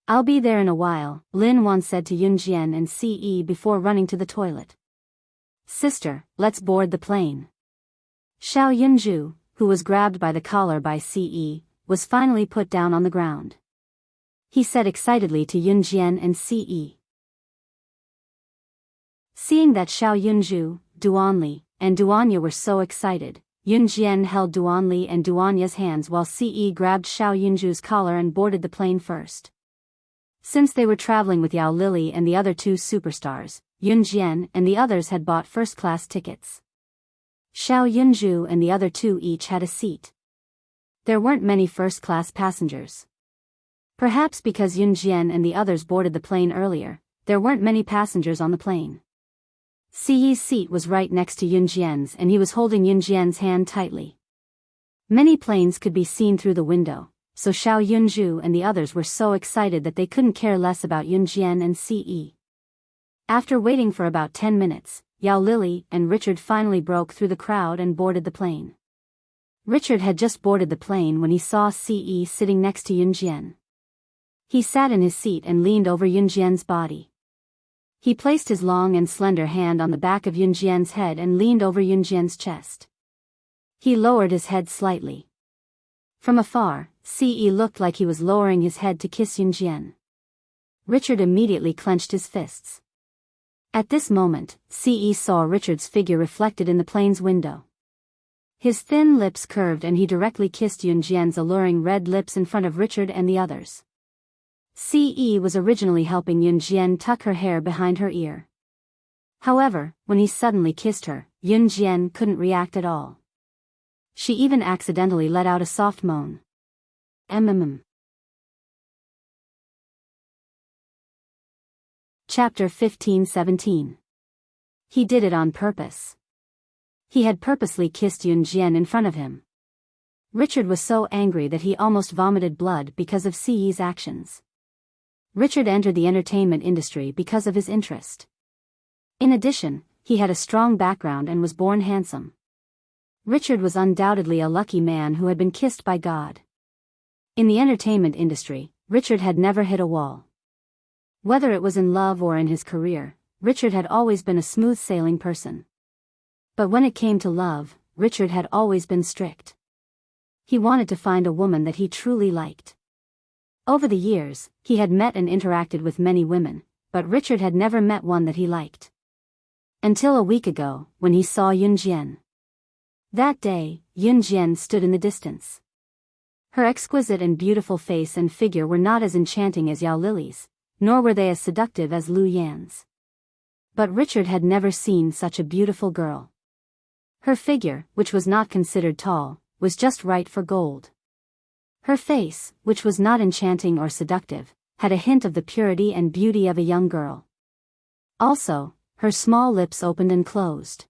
Speaker 1: I'll be there in a while, Lin Wan said to Yunjian and Ce before running to the toilet. Sister, let's board the plane. Xiao Yunju, who was grabbed by the collar by Ce, was finally put down on the ground. He said excitedly to Yunjian and Ce. Seeing that Xiao Yunju, Duanli, and Duanya were so excited, Yunjian held Duanli and Duanya's hands while Ce grabbed Xiao Yunju's collar and boarded the plane first. Since they were traveling with Yao Lily and the other two superstars, Yunjian and the others had bought first-class tickets. Xiao Yunju and the other two each had a seat. There weren't many first-class passengers. Perhaps because Yunjian and the others boarded the plane earlier, there weren't many passengers on the plane. Ce's seat was right next to Yunjian's and he was holding Yunjian's hand tightly. Many planes could be seen through the window, so Xiao Yunju and the others were so excited that they couldn't care less about Yunjian and Ce. After waiting for about 10 minutes, Yao Lily and Richard finally broke through the crowd and boarded the plane. Richard had just boarded the plane when he saw Ce sitting next to Yunjian. He sat in his seat and leaned over Yunjian's body. He placed his long and slender hand on the back of Yunjian's head and leaned over Yunjian's chest. He lowered his head slightly. From afar, Ce looked like he was lowering his head to kiss Yunjian. Richard immediately clenched his fists. At this moment, Ce saw Richard's figure reflected in the plane's window. His thin lips curved and he directly kissed Yunjian's alluring red lips in front of Richard and the others. Ce was originally helping Yunjian tuck her hair behind her ear. However, when he suddenly kissed her, Yunjian couldn't react at all. She even accidentally let out a soft moan. Chapter 15-17. He did it on purpose. He had purposely kissed Yunjian in front of him. Richard was so angry that he almost vomited blood because of Ce's actions. Richard entered the entertainment industry because of his interest. In addition, he had a strong background and was born handsome. Richard was undoubtedly a lucky man who had been kissed by God. In the entertainment industry, Richard had never hit a wall. Whether it was in love or in his career, Richard had always been a smooth-sailing person. But when it came to love, Richard had always been strict. He wanted to find a woman that he truly liked. Over the years, he had met and interacted with many women, but Richard had never met one that he liked. Until a week ago, when he saw Yunjian. That day, Yunjian stood in the distance. Her exquisite and beautiful face and figure were not as enchanting as Yao Lily's, nor were they as seductive as Lu Yan's. But Richard had never seen such a beautiful girl. Her figure, which was not considered tall, was just right for gold. Her face, which was not enchanting or seductive, had a hint of the purity and beauty of a young girl. Also, her small lips opened and closed.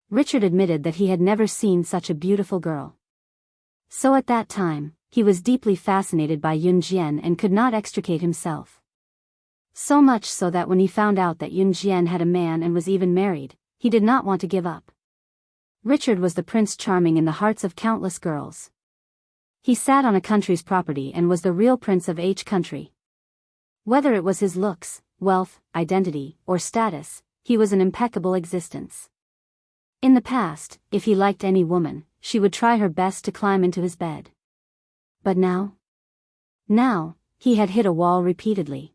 Speaker 1: Richard admitted that he had never seen such a beautiful girl. So at that time, he was deeply fascinated by Yunjian and could not extricate himself. So much so that when he found out that Yunjian had a man and was even married, he did not want to give up. Richard was the Prince Charming in the hearts of countless girls. He sat on a country's property and was the real prince of H country. Whether it was his looks, wealth, identity, or status, he was an impeccable existence. In the past, if he liked any woman, she would try her best to climb into his bed. But now? Now, he had hit a wall repeatedly.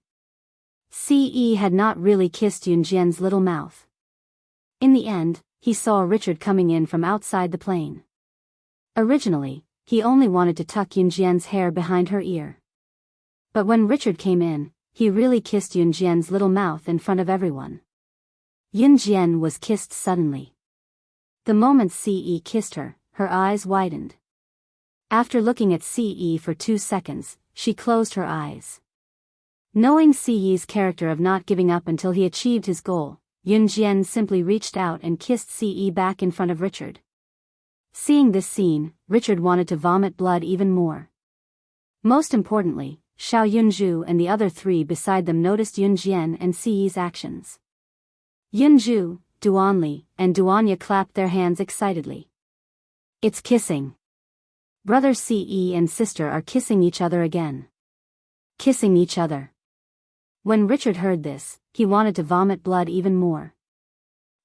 Speaker 1: Ce had not really kissed Yunjian's little mouth. In the end, he saw Richard coming in from outside the plane. Originally, he only wanted to tuck Yunjian's hair behind her ear. But when Richard came in, he really kissed Yunjian's little mouth in front of everyone. Yunjian was kissed suddenly. The moment Ce kissed her, her eyes widened. After looking at Ce for 2 seconds, she closed her eyes. Knowing Ce's character of not giving up until he achieved his goal, Yunjian simply reached out and kissed Ce back in front of Richard. Seeing this scene, Richard wanted to vomit blood even more. Most importantly, Xiao Yunju and the other 3 beside them noticed Yunjian and Ce's actions. Yunju, Duanli, and Duanya clapped their hands excitedly. It's kissing. Brother Ce and sister are kissing each other again. Kissing each other. When Richard heard this, he wanted to vomit blood even more.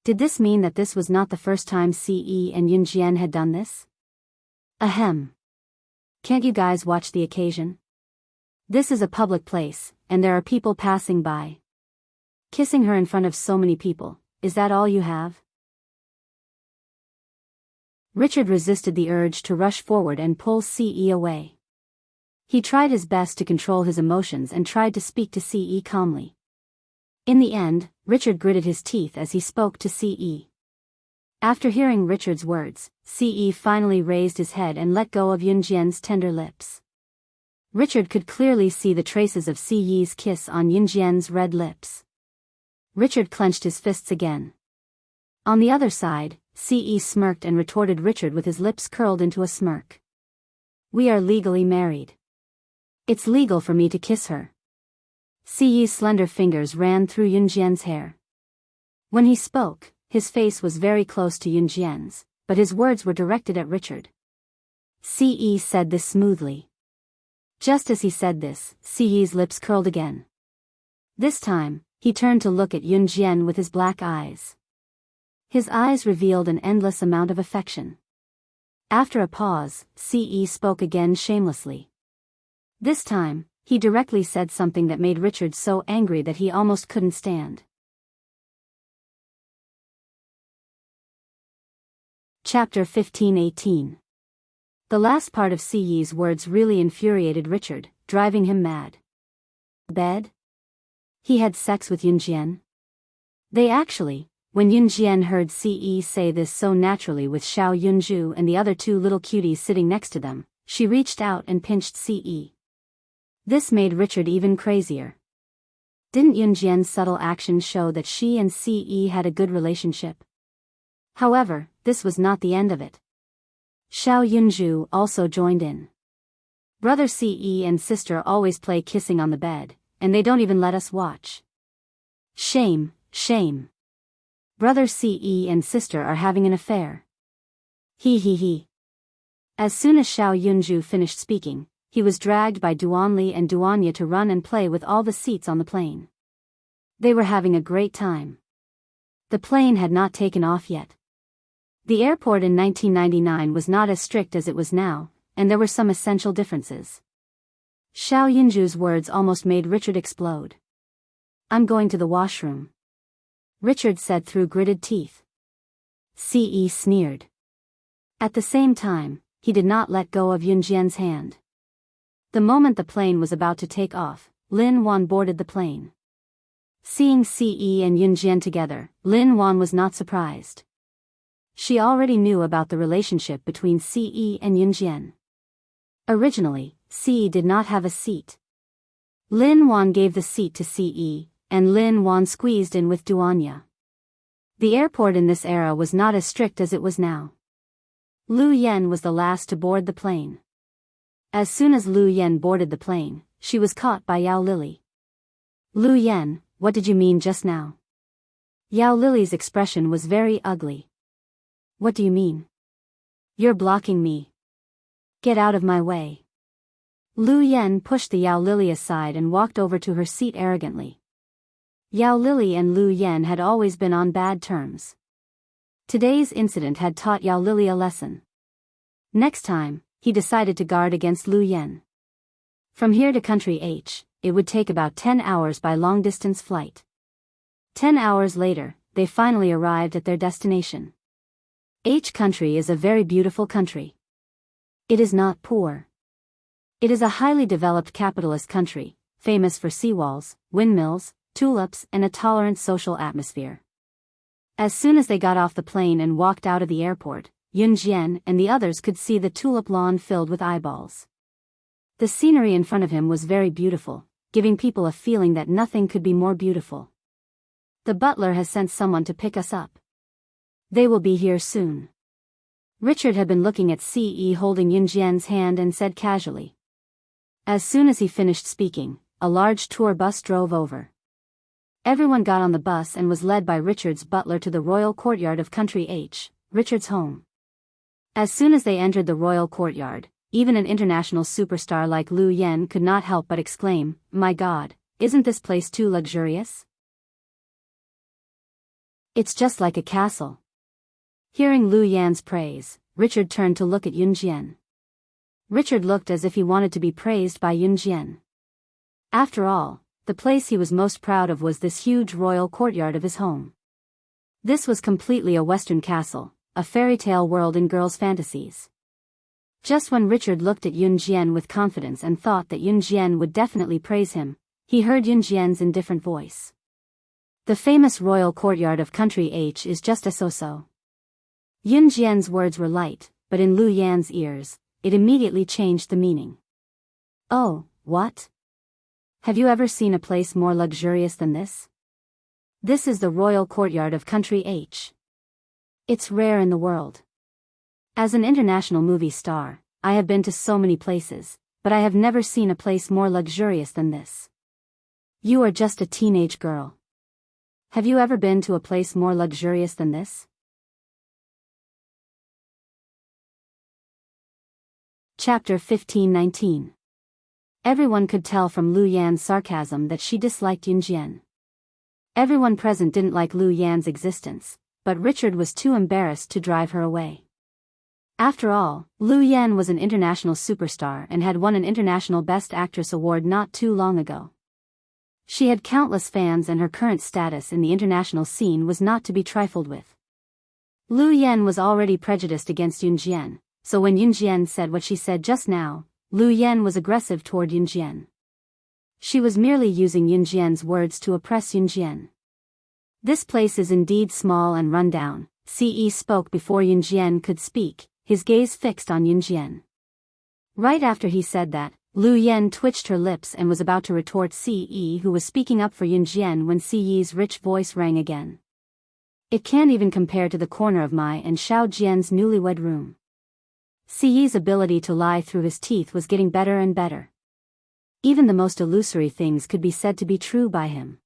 Speaker 1: Did this mean that this was not the first time Ce and Yunjian had done this? Ahem. Can't you guys watch the occasion? This is a public place, and there are people passing by. Kissing her in front of so many people, is that all you have? Richard resisted the urge to rush forward and pull Ce away. He tried his best to control his emotions and tried to speak to Ce calmly. In the end, Richard gritted his teeth as he spoke to Ce. After hearing Richard's words, Ce finally raised his head and let go of Yunjian's tender lips. Richard could clearly see the traces of Ce's kiss on Yunjian's red lips. Richard clenched his fists again. On the other side, Ce smirked and retorted Richard with his lips curled into a smirk. We are legally married. It's legal for me to kiss her. Ce's slender fingers ran through Yunjian's hair. When he spoke, his face was very close to Yunjian's, but his words were directed at Richard. Ce said this smoothly. Just as he said this, Ce's lips curled again. This time, he turned to look at Yunjian with his black eyes. His eyes revealed an endless amount of affection. After a pause, Ce spoke again shamelessly. This time, he directly said something that made Richard so angry that he almost couldn't stand. Chapter 15:18. The last part of Ce's words really infuriated Richard, driving him mad. Bed? He had sex with Yunjian? When Yunjian heard Ce say this so naturally with Xiao Yunju and the other 2 little cuties sitting next to them, she reached out and pinched Ce. This made Richard even crazier. Didn't Yunjian's subtle actions show that she and Ce had a good relationship? However, this was not the end of it. Xiao Yunju also joined in. Brother Ce and sister always play kissing on the bed, and they don't even let us watch. Shame, shame. Brother Ce and sister are having an affair. He. As soon as Xiao Yunju finished speaking, he was dragged by Duanli and Duanya to run and play with all the seats on the plane. They were having a great time. The plane had not taken off yet. The airport in 1999 was not as strict as it was now, and there were some essential differences. Xiao Yunju's words almost made Richard explode. I'm going to the washroom. Richard said through gritted teeth. Ce sneered. At the same time, he did not let go of Yunjian's hand. The moment the plane was about to take off, Lin Wan boarded the plane. Seeing Ce and Yunjian together, Lin Wan was not surprised. She already knew about the relationship between Ce and Yunjian. Originally, Ce did not have a seat. Lin Wan gave the seat to Ce, and Lin Wan squeezed in with Duanya. The airport in this era was not as strict as it was now. Lu Yen was the last to board the plane. As soon as Lu Yen boarded the plane, she was caught by Yao Lily. Lu Yan, what did you mean just now? Yao Lily's expression was very ugly. What do you mean? You're blocking me. Get out of my way. Lu Yan pushed the Yao Lily aside and walked over to her seat arrogantly. Yao Lily and Lu Yan had always been on bad terms. Today's incident had taught Yao Lily a lesson. Next time, he decided to guard against Lu Yan. From here to Country H, it would take about 10 hours by long-distance flight. 10 hours later, they finally arrived at their destination. H country is a very beautiful country. It is not poor. It is a highly developed capitalist country, famous for seawalls, windmills, tulips, and a tolerant social atmosphere. As soon as they got off the plane and walked out of the airport, Yun Jian and the others could see the tulip lawn filled with eyeballs. The scenery in front of him was very beautiful, giving people a feeling that nothing could be more beautiful. The butler has sent someone to pick us up. They will be here soon. Richard had been looking at Ce holding Yun Jian's hand and said casually. As soon as he finished speaking, a large tour bus drove over. Everyone got on the bus and was led by Richard's butler to the royal courtyard of Country H, Richard's home. As soon as they entered the royal courtyard, even an international superstar like Lu Yan could not help but exclaim, "My God, isn't this place too luxurious? It's just like a castle." Hearing Lu Yan's praise, Richard turned to look at Yun Jian. Richard looked as if he wanted to be praised by Yun Jian. After all, the place he was most proud of was this huge royal courtyard of his home. This was completely a Western castle, a fairy tale world in girls' fantasies. Just when Richard looked at Yun Jian with confidence and thought that Yun Jian would definitely praise him, he heard Yun Jian's indifferent voice. The famous royal courtyard of Country H is just a so-so. Yun Jian's words were light, but in Lu Yan's ears, it immediately changed the meaning. Oh, what? Have you ever seen a place more luxurious than this? This is the royal courtyard of Country H. It's rare in the world. As an international movie star, I have been to so many places, but I have never seen a place more luxurious than this. You are just a teenage girl. Have you ever been to a place more luxurious than this? Chapter 15-19. Everyone could tell from Lu Yan's sarcasm that she disliked Yun Jian. Everyone present didn't like Lu Yan's existence, but Richard was too embarrassed to drive her away. After all, Lu Yan was an international superstar and had won an International Best Actress award not too long ago. She had countless fans and her current status in the international scene was not to be trifled with. Lu Yan was already prejudiced against Yun Jian, so when Yun Jian said what she said just now, Lu Yan was aggressive toward Yun Jian. She was merely using Yun Jian's words to oppress Yun Jian. This place is indeed small and run down. Ce spoke before Yun Jian could speak, his gaze fixed on Yun Jian. Right after he said that, Lu Yan twitched her lips and was about to retort Ce, who was speaking up for Yun Jian, when Ce's rich voice rang again. It can't even compare to the corner of my and Xiao Jian's newlywed room. Ce's ability to lie through his teeth was getting better and better. Even the most illusory things could be said to be true by him.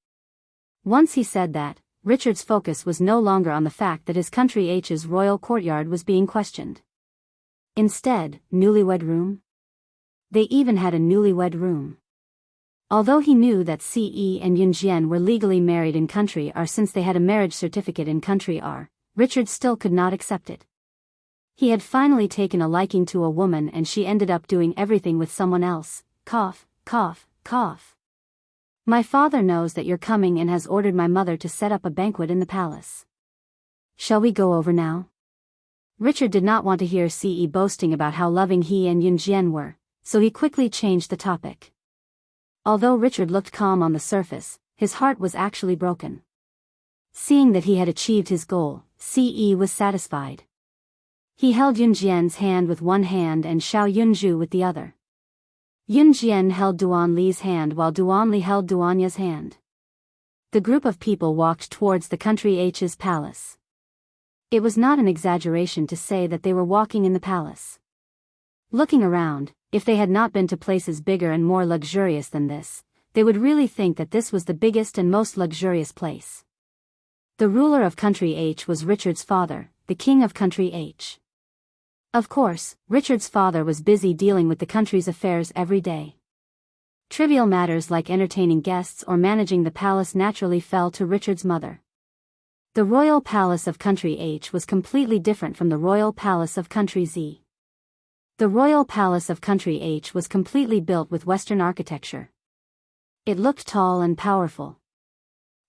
Speaker 1: Once he said that, Richard's focus was no longer on the fact that his Country H's royal courtyard was being questioned. Instead, newlywed room? They even had a newlywed room. Although he knew that Ce and Yun Jian were legally married in Country R since they had a marriage certificate in Country R, Richard still could not accept it. He had finally taken a liking to a woman and she ended up doing everything with someone else. Cough, cough, cough. My father knows that you're coming and has ordered my mother to set up a banquet in the palace. Shall we go over now? Richard did not want to hear Ce boasting about how loving he and Yun Jian were, so he quickly changed the topic. Although Richard looked calm on the surface, his heart was actually broken. Seeing that he had achieved his goal, Ce was satisfied. He held Yun Jian's hand with one hand and Xiao Yunju with the other. Yun Jian held Duan Li's hand while Duan Li held Duanya's hand. The group of people walked towards the Country H's palace. It was not an exaggeration to say that they were walking in the palace. Looking around, if they had not been to places bigger and more luxurious than this, they would really think that this was the biggest and most luxurious place. The ruler of Country H was Richard's father, the king of Country H. Of course, Richard's father was busy dealing with the country's affairs every day. Trivial matters like entertaining guests or managing the palace naturally fell to Richard's mother. The royal palace of Country H was completely different from the royal palace of Country Z. The royal palace of Country H was completely built with Western architecture. It looked tall and powerful.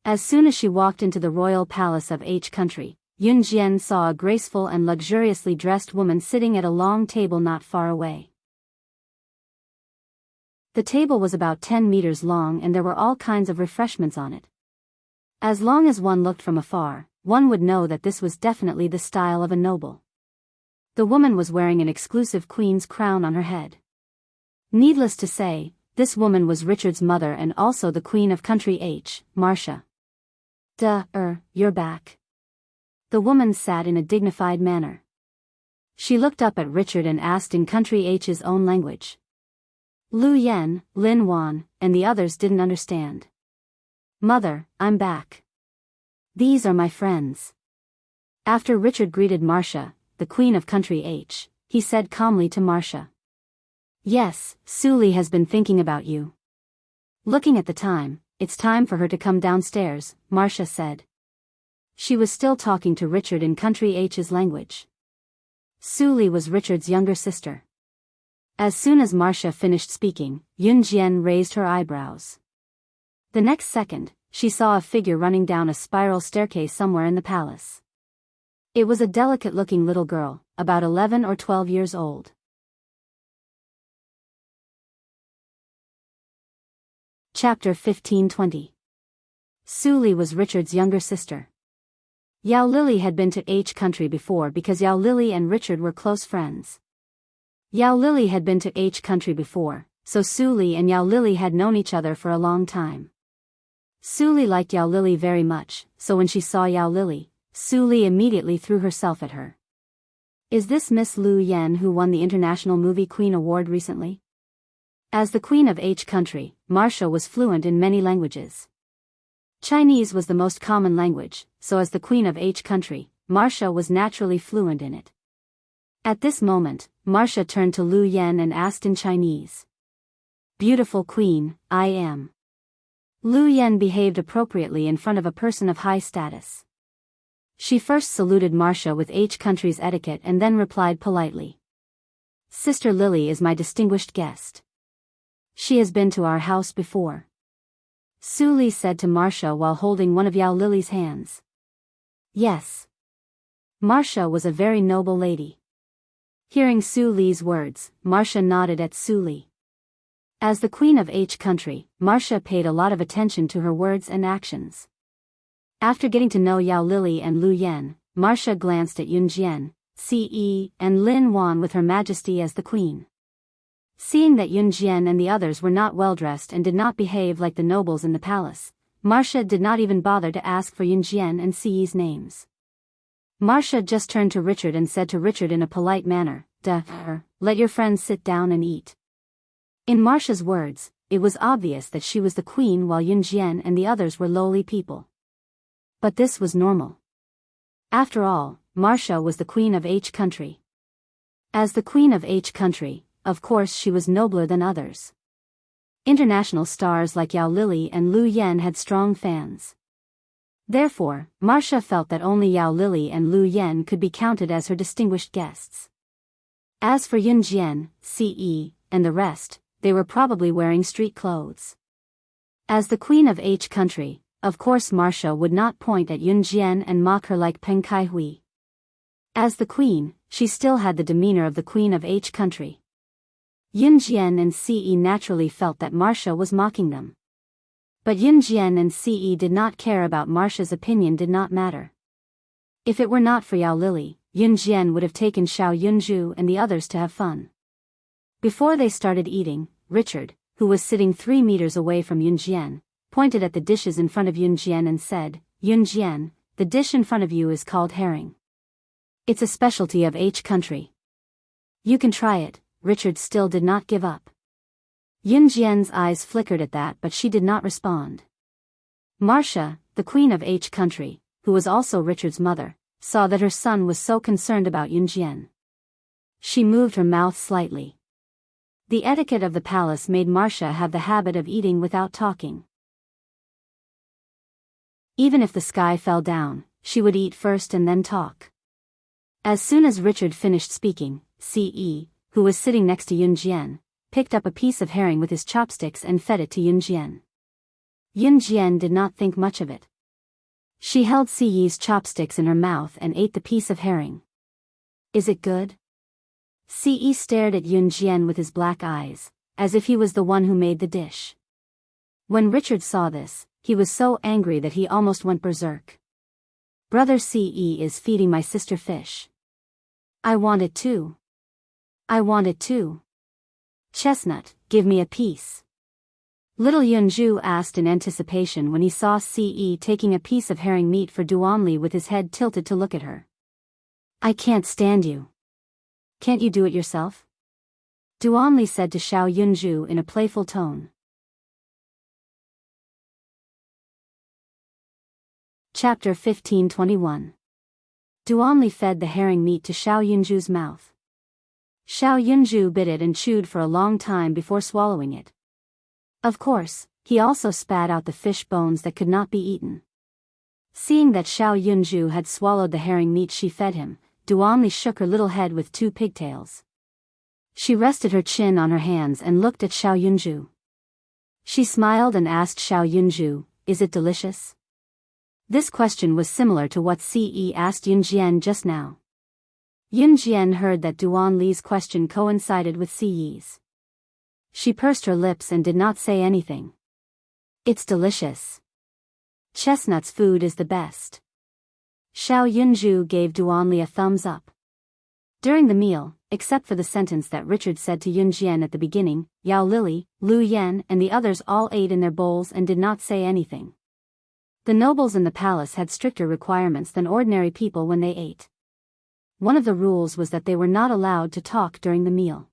Speaker 1: As soon as she walked into the royal palace of H Country, Yun Jian saw a graceful and luxuriously dressed woman sitting at a long table not far away. The table was about 10 meters long and there were all kinds of refreshments on it. As long as one looked from afar, one would know that this was definitely the style of a noble. The woman was wearing an exclusive queen's crown on her head. Needless to say, this woman was Richard's mother and also the queen of Country H, Marcia. You're back. The woman sat in a dignified manner. She looked up at Richard and asked in Country H's own language. Lu Yen, Lin Wan, and the others didn't understand. Mother, I'm back. These are my friends. After Richard greeted Marcia, the queen of Country H, he said calmly to Marcia. Yes, Suli has been thinking about you. Looking at the time, it's time for her to come downstairs, Marcia said. She was still talking to Richard in Country H's language. Suli was Richard's younger sister. As soon as Marcia finished speaking, Yun Jian raised her eyebrows. The next second, she saw a figure running down a spiral staircase somewhere in the palace. It was a delicate-looking little girl, about 11 or 12 years old. Chapter 15-20. Suli was Richard's younger sister. Yao Lily had been to H Country before because Yao Lily and Richard were close friends. Yao Lily had been to H Country before, so Suli and Yao Lily had known each other for a long time. Suli liked Yao Lily very much, so when she saw Yao Lily, Suli immediately threw herself at her. Is this Miss Lu Yen who won the International Movie Queen Award recently? As the Queen of H Country, Marcia was fluent in many languages. Chinese was the most common language, so as the Queen of H Country, Marcia was naturally fluent in it. At this moment, Marcia turned to Lu Yen and asked in Chinese. Beautiful Queen, I am. Lu Yen behaved appropriately in front of a person of high status. She first saluted Marcia with H Country's etiquette and then replied politely. Sister Lily is my distinguished guest. She has been to our house before. Suli said to Marcia while holding one of Yao Lily's hands. Yes. Marcia was a very noble lady. Hearing Suli's words, Marcia nodded at Suli. As the Queen of H Country, Marcia paid a lot of attention to her words and actions. After getting to know Yao Lily and Lu Yen, Marcia glanced at Yun Jian, Ce, and Lin Wan with Her Majesty as the Queen. Seeing that Yun Jian and the others were not well dressed and did not behave like the nobles in the palace, Marcia did not even bother to ask for Yun Jian and Ce's names. Marcia just turned to Richard and said to Richard in a polite manner, let your friends sit down and eat. In Marcia's words, it was obvious that she was the queen while Yun Jian and the others were lowly people. But this was normal. After all, Marcia was the Queen of H Country. As the Queen of H Country, of course she was nobler than others. International stars like Yao Lily and Lu Yen had strong fans. Therefore, Marcia felt that only Yao Lily and Lu Yen could be counted as her distinguished guests. As for Yun Jian, Ce, and the rest, they were probably wearing street clothes. As the Queen of H Country, of course Marcia would not point at Yun Jian and mock her like Peng Kai Hui. As the queen, she still had the demeanor of the Queen of H Country. Yun Jian and Ce naturally felt that Marcia was mocking them. But Yun Jian and Ce did not care about Marcia's opinion did not matter. If it were not for Yao Lily, Yun Jian would have taken Xiao Yunju and the others to have fun. Before they started eating, Richard, who was sitting 3 meters away from Yun Jian, pointed at the dishes in front of Yun Jian and said, Yun Jian, the dish in front of you is called herring. It's a specialty of H Country. You can try it. Richard still did not give up. Yun Jian's eyes flickered at that, but she did not respond. Marcia, the queen of H country, who was also Richard's mother, saw that her son was so concerned about Yun Jian. She moved her mouth slightly. The etiquette of the palace made Marcia have the habit of eating without talking. Even if the sky fell down, she would eat first and then talk. As soon as Richard finished speaking, Ce, who was sitting next to Yun Jian, picked up a piece of herring with his chopsticks and fed it to Yun Jian. Yun Jian did not think much of it. She held Ce's chopsticks in her mouth and ate the piece of herring. Is it good? Ce stared at Yun Jian with his black eyes, as if he was the one who made the dish. When Richard saw this, he was so angry that he almost went berserk. Brother Ce is feeding my sister fish. I want it too. I want it too. Chestnut, give me a piece. Little Yunju asked in anticipation when he saw Ce taking a piece of herring meat for Duanli with his head tilted to look at her. I can't stand you. Can't you do it yourself? Duanli said to Xiao Yunju in a playful tone. Chapter 1521. Duanli fed the herring meat to Xiao Yunju's mouth. Xiao Yunju bit it and chewed for a long time before swallowing it. Of course, he also spat out the fish bones that could not be eaten. Seeing that Xiao Yunju had swallowed the herring meat she fed him, Duanli shook her little head with two pigtails. She rested her chin on her hands and looked at Xiao Yunju. She smiled and asked Xiao Yunju, "Is it delicious?" This question was similar to what Ce asked Yun Jian just now. Yun Jian heard that Duanli's question coincided with Ce's. She pursed her lips and did not say anything. It's delicious. Chestnut's food is the best. Xiao Yunju gave Duanli a thumbs up. During the meal, except for the sentence that Richard said to Yun Jian at the beginning, Yao Lily, Lu Yan and the others all ate in their bowls and did not say anything. The nobles in the palace had stricter requirements than ordinary people when they ate. One of the rules was that they were not allowed to talk during the meal.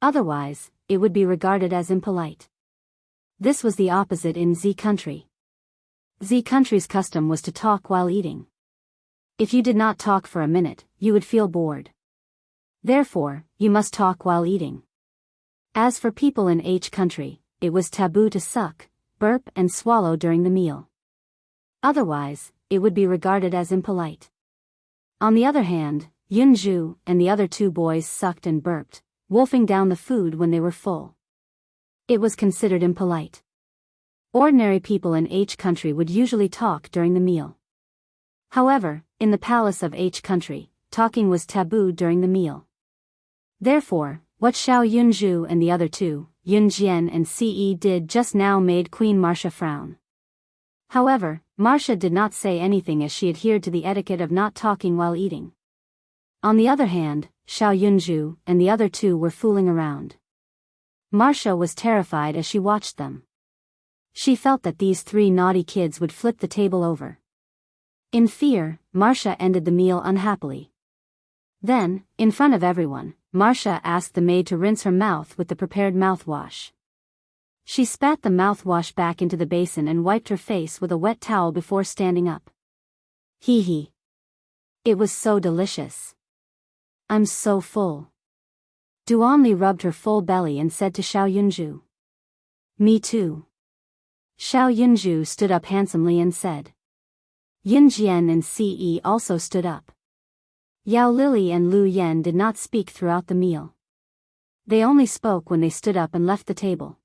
Speaker 1: Otherwise, it would be regarded as impolite. This was the opposite in Z country. Z country's custom was to talk while eating. If you did not talk for a minute, you would feel bored. Therefore, you must talk while eating. As for people in H country, it was taboo to suck, burp and swallow during the meal. Otherwise, it would be regarded as impolite. On the other hand, Yunju and the other two boys sucked and burped, wolfing down the food when they were full. It was considered impolite. Ordinary people in H country would usually talk during the meal. However, in the palace of H country, talking was taboo during the meal. Therefore, what Xiao Yunju and the other two, Yun Jian and Ce did just now made Queen Marcia frown. However, Marcia did not say anything as she adhered to the etiquette of not talking while eating. On the other hand, Xiao Yunju and the other two were fooling around. Marcia was terrified as she watched them. She felt that these three naughty kids would flip the table over. In fear, Marcia ended the meal unhappily. Then, in front of everyone, Marcia asked the maid to rinse her mouth with the prepared mouthwash. She spat the mouthwash back into the basin and wiped her face with a wet towel before standing up. Hee hee. It was so delicious. I'm so full. Duanli rubbed her full belly and said to Xiao Yunju. Me too. Xiao Yunju stood up handsomely and said. Yun Jian and Ce also stood up. Yao Lily and Lu Yan did not speak throughout the meal. They only spoke when they stood up and left the table.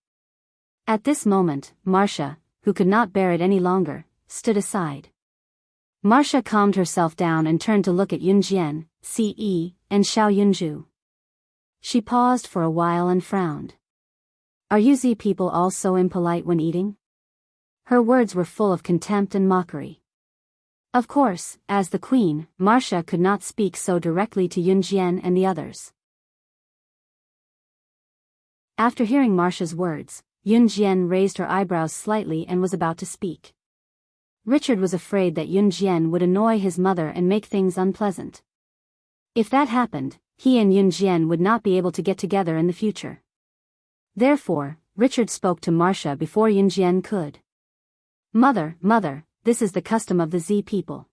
Speaker 1: At this moment, Marcia, who could not bear it any longer, stood aside. Marcia calmed herself down and turned to look at Yun Jian, Ce, and Xiao Yunju. She paused for a while and frowned. Are you Z people all so impolite when eating? Her words were full of contempt and mockery. Of course, as the queen, Marcia could not speak so directly to Yun Jian and the others. After hearing Marcia's words, Yun Jian raised her eyebrows slightly and was about to speak. Richard was afraid that Yun Jian would annoy his mother and make things unpleasant. If that happened, he and Yun Jian would not be able to get together in the future. Therefore, Richard spoke to Marcia before Yunjian could. Mother, this is the custom of the Z people.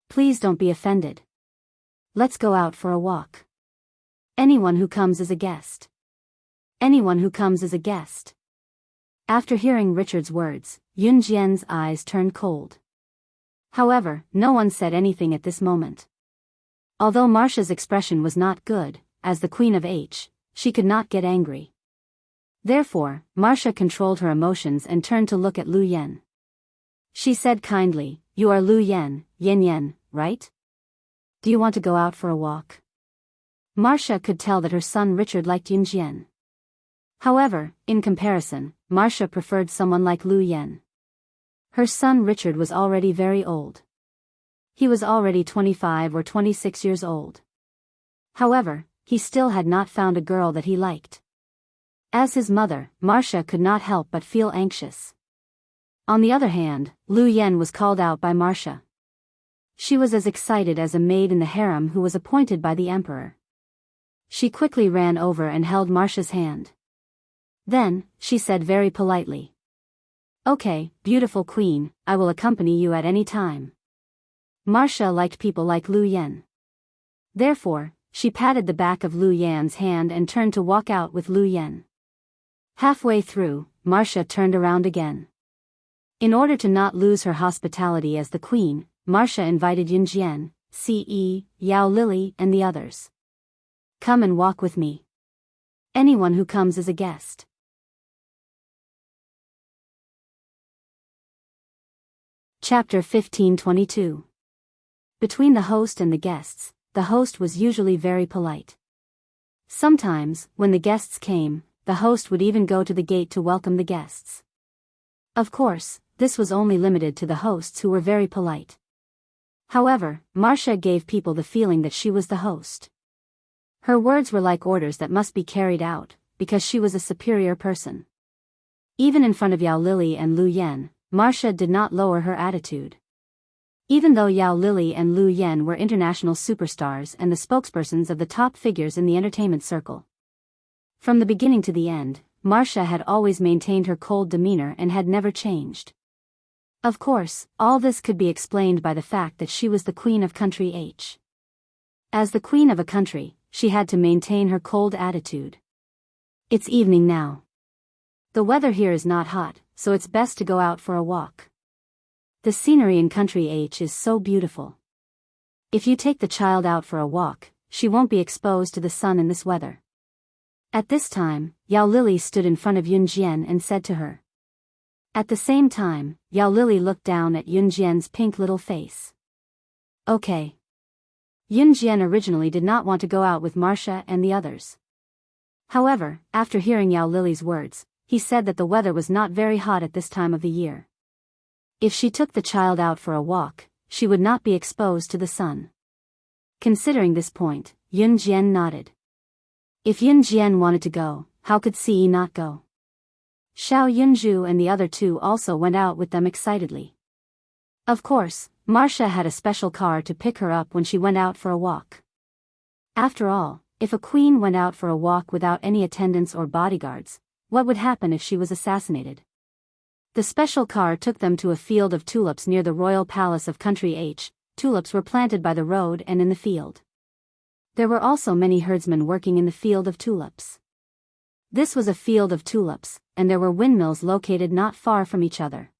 Speaker 1: Please don't be offended. Let's go out for a walk. Anyone who comes is a guest. Anyone who comes is a guest. After hearing Richard's words, Yunjian's eyes turned cold. However, no one said anything at this moment. Although Marcia's expression was not good, as the Queen of H, she could not get angry. Therefore, Marcia controlled her emotions and turned to look at Lu Yen. She said kindly, "You are Lu Yen, Yen, right? Do you want to go out for a walk?" Marcia could tell that her son Richard liked Yunjian. However, in comparison, Marcia preferred someone like Lu Yen. Her son Richard was already very old. He was already 25 or 26 years old. However, he still had not found a girl that he liked. As his mother, Marcia could not help but feel anxious. On the other hand, Lu Yen was called out by Marcia. She was as excited as a maid in the harem who was appointed by the emperor. She quickly ran over and held Marcia's hand. Then, she said very politely, "Okay, beautiful queen, I will accompany you at any time." Marcia liked people like Lu Yen. Therefore, she patted the back of Lu Yan's hand and turned to walk out with Lu Yen. Halfway through, Marcia turned around again. In order to not lose her hospitality as the queen, Marcia invited Yunjian, Ce, Yao Lily and the others. "Come and walk with me. Anyone who comes is a guest." Chapter 15:22. Between the host and the guests, the host was usually very polite. Sometimes, when the guests came, the host would even go to the gate to welcome the guests. Of course, this was only limited to the hosts who were very polite. However, Marcia gave people the feeling that she was the host. Her words were like orders that must be carried out, because she was a superior person. Even in front of Yao Lily and Lu Yen, Marcia did not lower her attitude. Even though Yao Lily and Lu Yen were international superstars and the spokespersons of the top figures in the entertainment circle. From the beginning to the end, Marcia had always maintained her cold demeanor and had never changed. Of course, all this could be explained by the fact that she was the queen of country H. As the queen of a country, she had to maintain her cold attitude. It's evening now. The weather here is not hot, so it's best to go out for a walk. The scenery in country H is so beautiful. If you take the child out for a walk, she won't be exposed to the sun in this weather. At this time, Yao Lily stood in front of Yunjian and said to her. At the same time, Yao Lily looked down at Yunjian's pink little face. Okay. Yunjian originally did not want to go out with Marcia and the others. However, after hearing Yao Lily's words, he said that the weather was not very hot at this time of the year. If she took the child out for a walk, she would not be exposed to the sun. Considering this point, Yunjian nodded. If Yunjian wanted to go, how could Ce not go? Xiao Yunju and the other two also went out with them excitedly. Of course, Marcia had a special car to pick her up when she went out for a walk. After all, if a queen went out for a walk without any attendants or bodyguards, what would happen if she was assassinated? The special car took them to a field of tulips near the royal palace of country H. Tulips were planted by the road and in the field. There were also many herdsmen working in the field of tulips. This was a field of tulips, and there were windmills located not far from each other.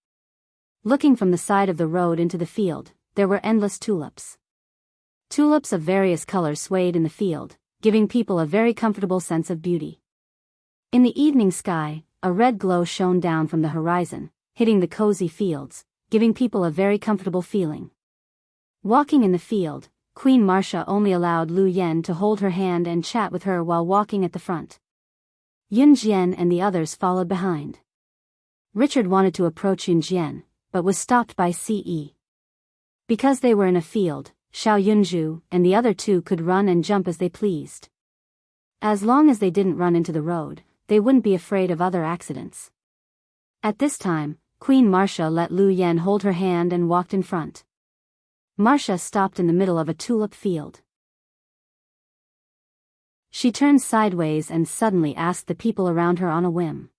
Speaker 1: Looking from the side of the road into the field, there were endless tulips. Tulips of various colors swayed in the field, giving people a very comfortable sense of beauty. In the evening sky, a red glow shone down from the horizon, hitting the cozy fields, giving people a very comfortable feeling. Walking in the field, Queen Marcia only allowed Lu Yen to hold her hand and chat with her while walking at the front. Yunjian and the others followed behind. Richard wanted to approach Yunjian, but was stopped by Ce. Because they were in a field, Xiao Yunju and the other two could run and jump as they pleased. As long as they didn't run into the road, they wouldn't be afraid of other accidents. At this time, Queen Marcia let Lu Yen hold her hand and walked in front. Marcia stopped in the middle of a tulip field. She turned sideways and suddenly asked the people around her on a whim.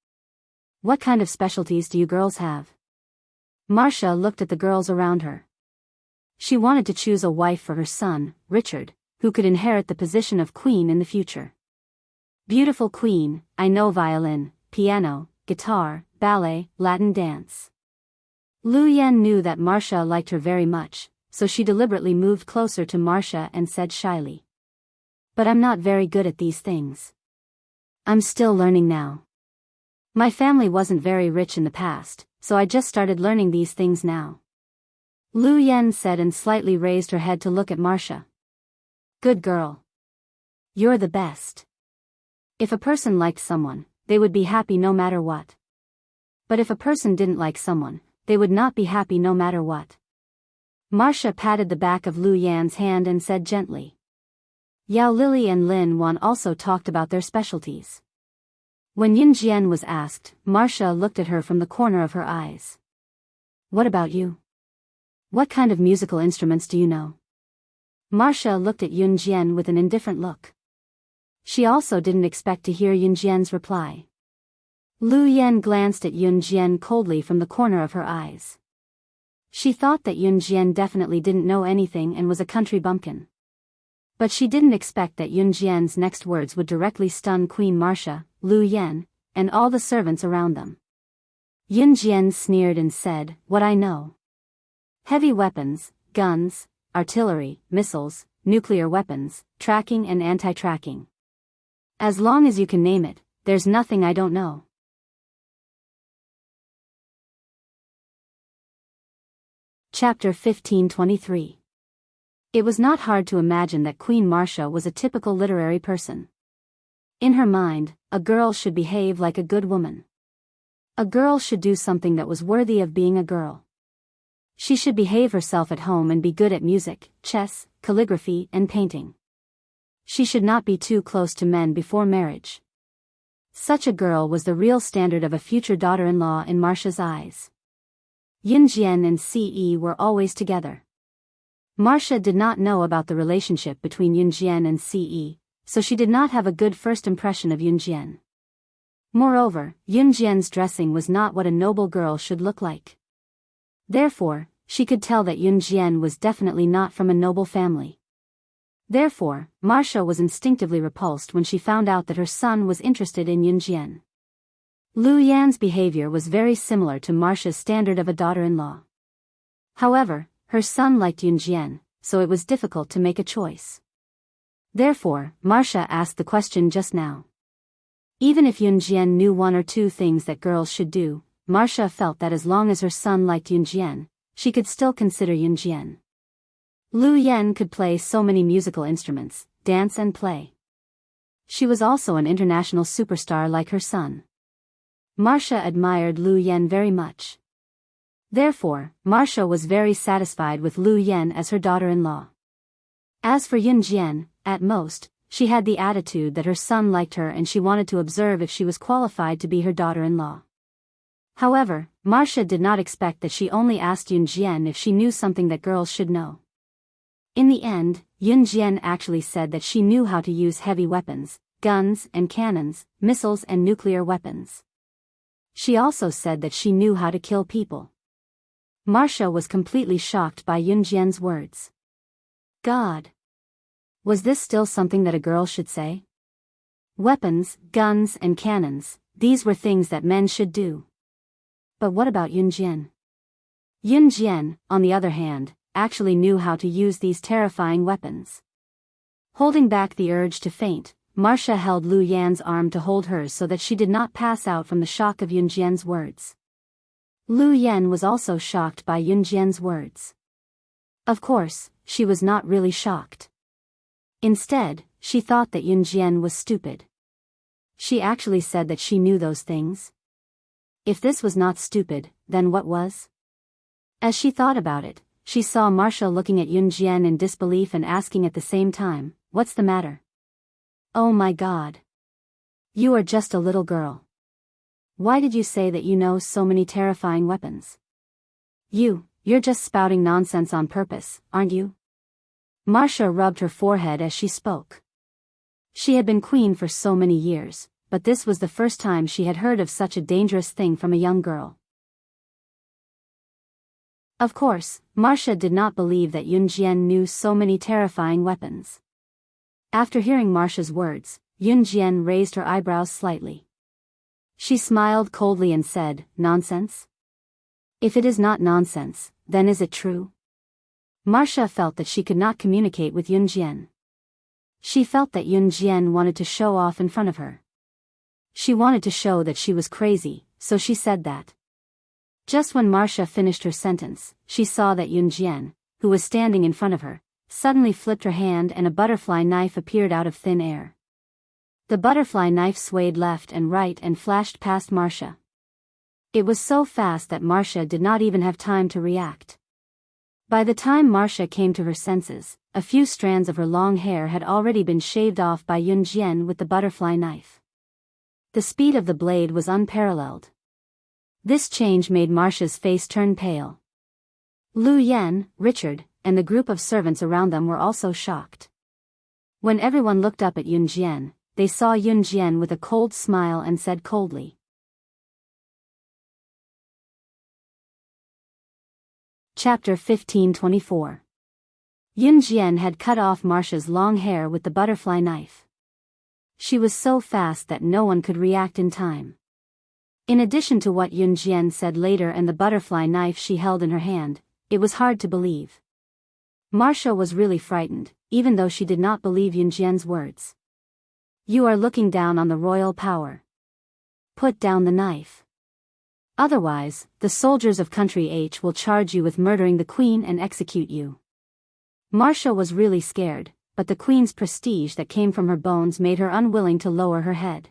Speaker 1: "What kind of specialties do you girls have?" Marcia looked at the girls around her. She wanted to choose a wife for her son, Richard, who could inherit the position of queen in the future. "Beautiful queen, I know violin, piano, guitar, ballet, Latin dance." Lu Yan knew that Marcia liked her very much, so she deliberately moved closer to Marcia and said shyly, "But I'm not very good at these things. I'm still learning now. My family wasn't very rich in the past, so I just started learning these things now." Lu Yan said and slightly raised her head to look at Marcia. "Good girl. You're the best." If a person liked someone, they would be happy no matter what. But if a person didn't like someone, they would not be happy no matter what. Marcia patted the back of Lu Yan's hand and said gently. Yao Lily and Lin Wan also talked about their specialties. When Yin Jian was asked, Marcia looked at her from the corner of her eyes. "What about you? What kind of musical instruments do you know?" Marcia looked at Yun Jian with an indifferent look. She also didn't expect to hear Yun Jian's reply. Lu Yan glanced at Yun Jian coldly from the corner of her eyes. She thought that Yun Jian definitely didn't know anything and was a country bumpkin. But she didn't expect that Yun Jian's next words would directly stun Queen Marcia, Lu Yan, and all the servants around them. Yun Jian sneered and said, "What I know. Heavy weapons, guns, artillery, missiles, nuclear weapons, tracking and anti-tracking. As long as you can name it, there's nothing I don't know." Chapter 1523. It was not hard to imagine that Queen Marcia was a typical literary person. In her mind, a girl should behave like a good woman. A girl should do something that was worthy of being a girl. She should behave herself at home and be good at music, chess, calligraphy, and painting. She should not be too close to men before marriage. Such a girl was the real standard of a future daughter-in-law in Marcia's eyes. Yin Jian and Ce were always together. Marcia did not know about the relationship between Yin Jian and Ce, so she did not have a good first impression of Yin Jian. Moreover, Yin Jian's dressing was not what a noble girl should look like. Therefore, she could tell that Yin Jian was definitely not from a noble family. Therefore, Marcia was instinctively repulsed when she found out that her son was interested in Yin Jian. Lu Yan's behavior was very similar to Marcia's standard of a daughter-in-law. However, her son liked Yin Jian, so it was difficult to make a choice. Therefore, Marcia asked the question just now. Even if Yin Jian knew one or two things that girls should do, Marcia felt that as long as her son liked Yin Jian, she could still consider Yin Jian. Lu Yan could play so many musical instruments, dance and play. She was also an international superstar like her son. Marcia admired Lu Yan very much. Therefore, Marcia was very satisfied with Lu Yan as her daughter-in-law. As for Yin Jian, at most, she had the attitude that her son liked her and she wanted to observe if she was qualified to be her daughter-in-law. However, Marcia did not expect that she only asked Yin Jian if she knew something that girls should know. In the end, Yin Jian actually said that she knew how to use heavy weapons, guns and cannons, missiles and nuclear weapons. She also said that she knew how to kill people. Marcia was completely shocked by Yin Jian's words. God! Was this still something that a girl should say? Weapons, guns and cannons, these were things that men should do. But what about Yin Jian? Yin Jian, on the other hand, actually knew how to use these terrifying weapons. Holding back the urge to faint, Marcia held Lu Yan's arm to hold hers so that she did not pass out from the shock of Yin Jian's words. Lu Yan was also shocked by Yin Jian's words. Of course, she was not really shocked. Instead, she thought that Yin Jian was stupid. She actually said that she knew those things. If this was not stupid, then what was? As she thought about it, she saw Marcia looking at Yin Jian in disbelief and asking at the same time, "What's the matter? Oh my God. You are just a little girl. Why did you say that you know so many terrifying weapons? You're just spouting nonsense on purpose, aren't you?" Marcia rubbed her forehead as she spoke. She had been queen for so many years, but this was the first time she had heard of such a dangerous thing from a young girl. Of course, Marcia did not believe that Yunjian knew so many terrifying weapons. After hearing Marcia's words, Yunjian raised her eyebrows slightly. She smiled coldly and said, "Nonsense? If it is not nonsense, then is it true?" Marcia felt that she could not communicate with Yunjian. She felt that Yunjian wanted to show off in front of her. She wanted to show that she was crazy, so she said that. Just when Marcia finished her sentence, she saw that Yunjian, who was standing in front of her, suddenly flipped her hand and a butterfly knife appeared out of thin air. The butterfly knife swayed left and right and flashed past Marcia. It was so fast that Marcia did not even have time to react. By the time Marcia came to her senses, a few strands of her long hair had already been shaved off by Yunjian with the butterfly knife. The speed of the blade was unparalleled. This change made Marcia's face turn pale. Lu Yan, Richard, and the group of servants around them were also shocked. When everyone looked up at Yunjian, they saw Yunjian with a cold smile and said coldly. Chapter 15:24. Yunjian had cut off Marcia's long hair with the butterfly knife. She was so fast that no one could react in time. In addition to what Yunjian said later and the butterfly knife she held in her hand, it was hard to believe. Marcia was really frightened, even though she did not believe Yunjian's words. "You are looking down on the royal power. Put down the knife. Otherwise, the soldiers of Country H will charge you with murdering the queen and execute you." Marcia was really scared, but the queen's prestige that came from her bones made her unwilling to lower her head.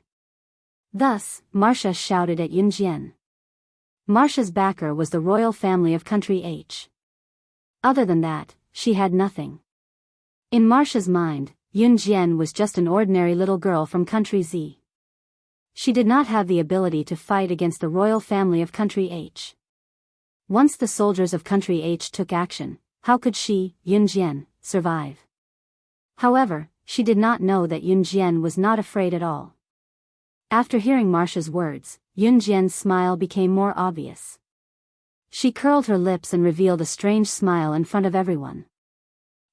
Speaker 1: Thus, Marcia shouted at Yunjian. Marcia's backer was the royal family of Country H. Other than that, she had nothing. In Marcia's mind, Yunjian was just an ordinary little girl from Country Z. She did not have the ability to fight against the royal family of Country H. Once the soldiers of Country H took action, how could she, Yunjian, survive? However, she did not know that Yunjian was not afraid at all. After hearing Marcia's words, Yunjian's smile became more obvious. She curled her lips and revealed a strange smile in front of everyone.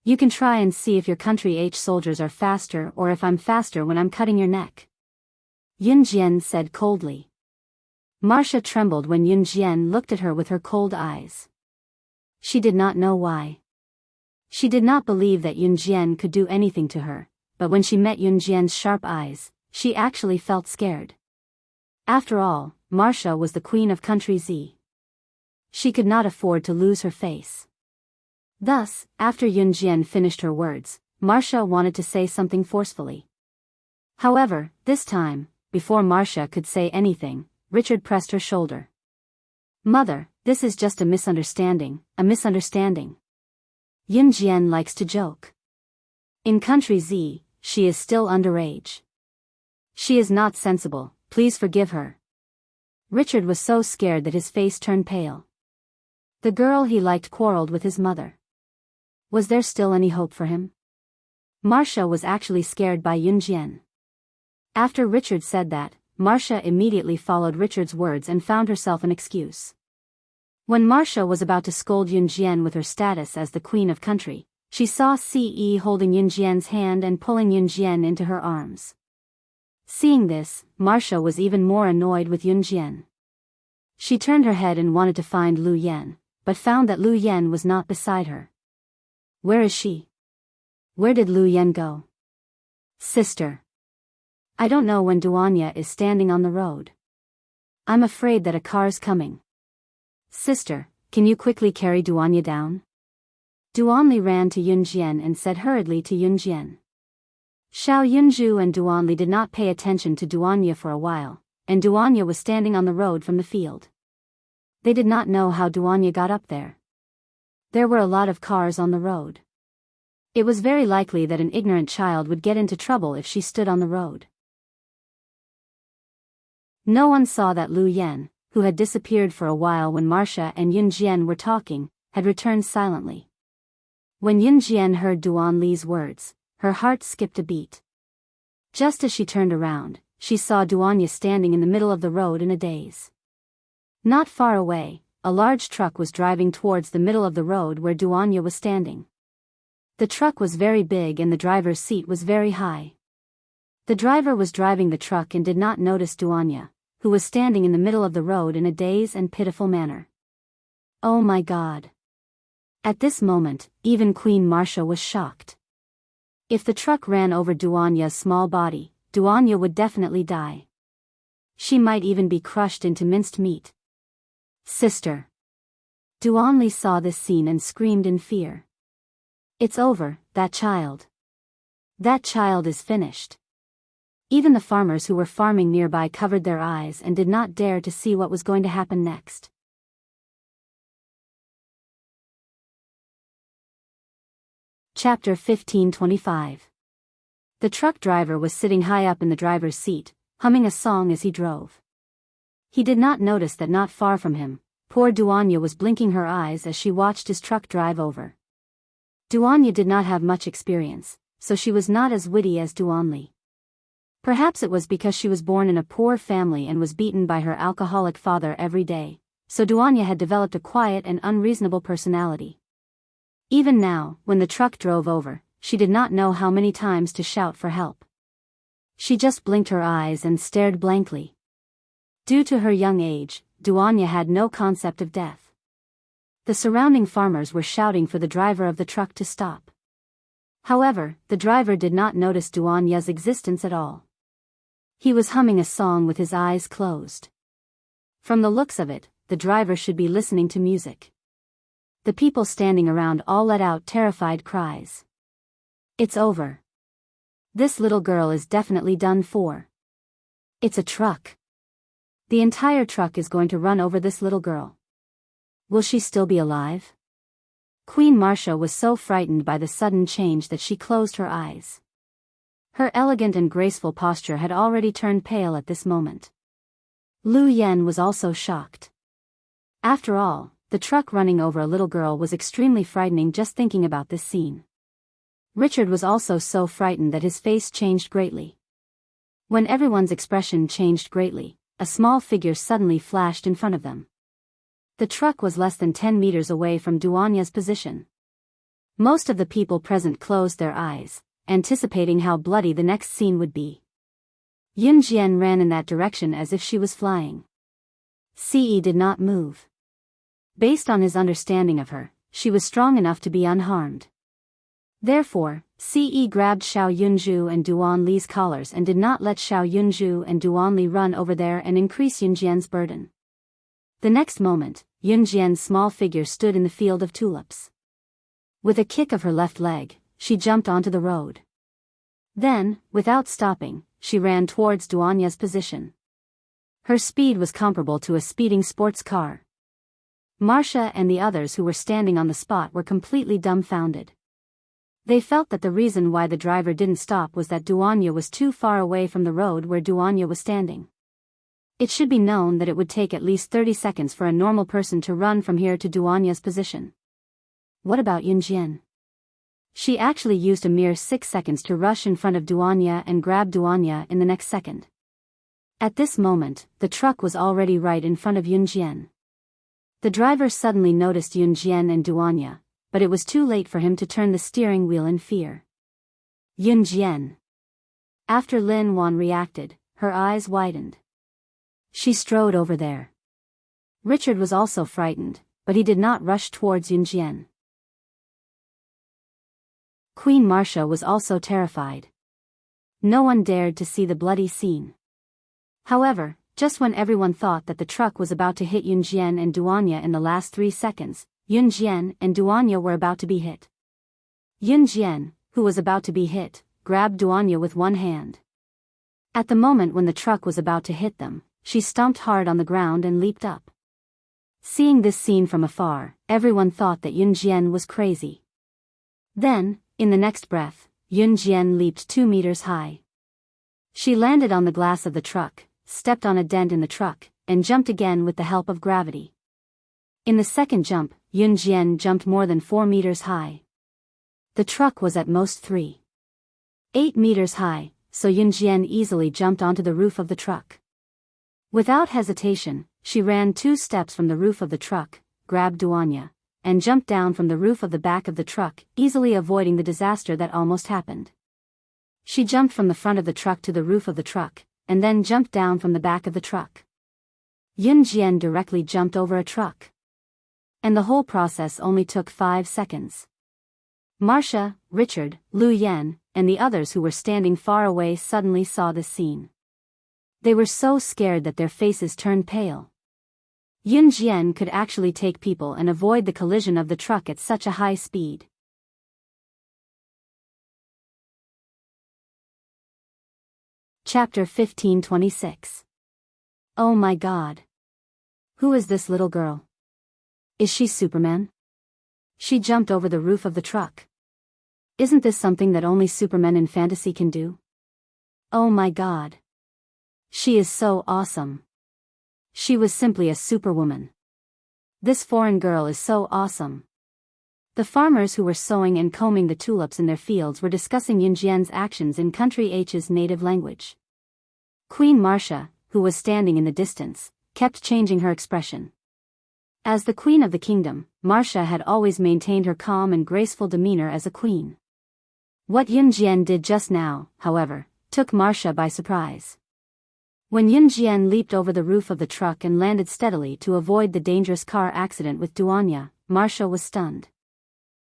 Speaker 1: "You can try and see if your Country H soldiers are faster or if I'm faster when I'm cutting your neck," Yunjian said coldly. Marcia trembled when Yunjian looked at her with her cold eyes. She did not know why. She did not believe that Yunjian could do anything to her, but when she met Yunjian's sharp eyes, she actually felt scared. After all, Marcia was the queen of Country Z. She could not afford to lose her face. Thus, after Yunjian finished her words, Marcia wanted to say something forcefully. However, this time, before Marcia could say anything, Richard pressed her shoulder. "Mother, this is just a misunderstanding, a misunderstanding. Yunjian likes to joke. In Country Z, she is still underage. She is not sensible, please forgive her." Richard was so scared that his face turned pale. The girl he liked quarreled with his mother. Was there still any hope for him? Marcia was actually scared by Yunjian. After Richard said that, Marcia immediately followed Richard's words and found herself an excuse. When Marcia was about to scold Yunjian with her status as the queen of country, she saw Ce holding Yunjian's hand and pulling Yunjian into her arms. Seeing this, Marcia was even more annoyed with Yunjian. She turned her head and wanted to find Lu Yan, but found that Lu Yan was not beside her. "Where is she? Where did Lu Yan go?" "Sister. I don't know when Duanya is standing on the road. I'm afraid that a car's coming. Sister, can you quickly carry Duanya down?" Duanli ran to Yunjian and said hurriedly to Yunjian. Xiao Yunju and Duanli did not pay attention to Duanya for a while, and Duanya was standing on the road from the field. They did not know how Duanya got up there. There were a lot of cars on the road. It was very likely that an ignorant child would get into trouble if she stood on the road. No one saw that Lu Yan, who had disappeared for a while when Marcia and Yunjian were talking, had returned silently. When Yunjian heard Duanli's words, her heart skipped a beat. Just as she turned around, she saw Duanya standing in the middle of the road in a daze. Not far away, a large truck was driving towards the middle of the road where Duanya was standing. The truck was very big and the driver's seat was very high. The driver was driving the truck and did not notice Duanya, who was standing in the middle of the road in a dazed and pitiful manner. Oh my God! At this moment, even Queen Marcia was shocked. If the truck ran over Duanya's small body, Duanya would definitely die. She might even be crushed into minced meat. Sister! Duanli saw this scene and screamed in fear. It's over, that child. That child is finished. Even the farmers who were farming nearby covered their eyes and did not dare to see what was going to happen next. Chapter 1525. The truck driver was sitting high up in the driver's seat, humming a song as he drove. He did not notice that not far from him, poor Duanya was blinking her eyes as she watched his truck drive over. Duanya did not have much experience, so she was not as witty as Duanli. Perhaps it was because she was born in a poor family and was beaten by her alcoholic father every day, so Duanya had developed a quiet and unreasonable personality. Even now, when the truck drove over, she did not know how many times to shout for help. She just blinked her eyes and stared blankly. Due to her young age, Duanya had no concept of death. The surrounding farmers were shouting for the driver of the truck to stop. However, the driver did not notice Duanya's existence at all. He was humming a song with his eyes closed. From the looks of it, the driver should be listening to music. The people standing around all let out terrified cries. It's over. This little girl is definitely done for. It's a truck. The entire truck is going to run over this little girl. Will she still be alive? Queen Marcia was so frightened by the sudden change that she closed her eyes. Her elegant and graceful posture had already turned pale at this moment. Lu Yen was also shocked. After all, the truck running over a little girl was extremely frightening just thinking about this scene. Richard was also so frightened that his face changed greatly. When everyone's expression changed greatly, a small figure suddenly flashed in front of them. The truck was less than 10 meters away from Duanya's position. Most of the people present closed their eyes, anticipating how bloody the next scene would be. Yunjian ran in that direction as if she was flying. Ce did not move. Based on his understanding of her, she was strong enough to be unharmed. Therefore, Ce grabbed Xiao Yunju and Duan Li's collars and did not let Xiao Yunju and Duan Li run over there and increase Yunjian's burden. The next moment, Yunjian's small figure stood in the field of tulips. With a kick of her left leg, she jumped onto the road. Then, without stopping, she ran towards Duanya's position. Her speed was comparable to a speeding sports car. Marcia and the others who were standing on the spot were completely dumbfounded. They felt that the reason why the driver didn't stop was that Duanya was too far away from the road where Duanya was standing. It should be known that it would take at least 30 seconds for a normal person to run from here to Duanya's position. What about Yunjian? She actually used a mere 6 seconds to rush in front of Duanya and grab Duanya in the next second. At this moment, the truck was already right in front of Yunjian. The driver suddenly noticed Yunjian and Duanya, but it was too late for him to turn the steering wheel in fear. Yunjian. After Lin Wan reacted, her eyes widened. She strode over there. Richard was also frightened, but he did not rush towards Yunjian. Queen Marcia was also terrified. No one dared to see the bloody scene. However, just when everyone thought that the truck was about to hit Yunjian and Duanya in the last 3 seconds, Yunjian and Duanya were about to be hit. Yunjian, who was about to be hit, grabbed Duanya with one hand. At the moment when the truck was about to hit them, she stomped hard on the ground and leaped up. Seeing this scene from afar, everyone thought that Yunjian was crazy. Then, in the next breath, Yunjian leaped 2 meters high. She landed on the glass of the truck, stepped on a dent in the truck, and jumped again with the help of gravity. In the second jump, Yunjian jumped more than 4 meters high. The truck was at most 3.8 meters high, so Yunjian easily jumped onto the roof of the truck. Without hesitation, she ran 2 steps from the roof of the truck, grabbed Duanya, and jumped down from the roof of the back of the truck, easily avoiding the disaster that almost happened. She jumped from the front of the truck to the roof of the truck, and then jumped down from the back of the truck. Yunjian directly jumped over a truck. And the whole process only took 5 seconds. Marcia, Richard, Lu Yan, and the others who were standing far away suddenly saw this scene. They were so scared that their faces turned pale. Yunjian could actually take people and avoid the collision of the truck at such a high speed. Chapter 1526. Oh my God. Who is this little girl? Is she Superman? She jumped over the roof of the truck. Isn't this something that only Supermen in fantasy can do? Oh my God. She is so awesome. She was simply a superwoman. This foreign girl is so awesome. The farmers who were sowing and combing the tulips in their fields were discussing Yunjian's actions in Country H's native language. Queen Marcia, who was standing in the distance, kept changing her expression. As the queen of the kingdom, Marcia had always maintained her calm and graceful demeanor as a queen. What Yunjian did just now, however, took Marcia by surprise. When Yunjian leaped over the roof of the truck and landed steadily to avoid the dangerous car accident with Duanya, Marcia was stunned.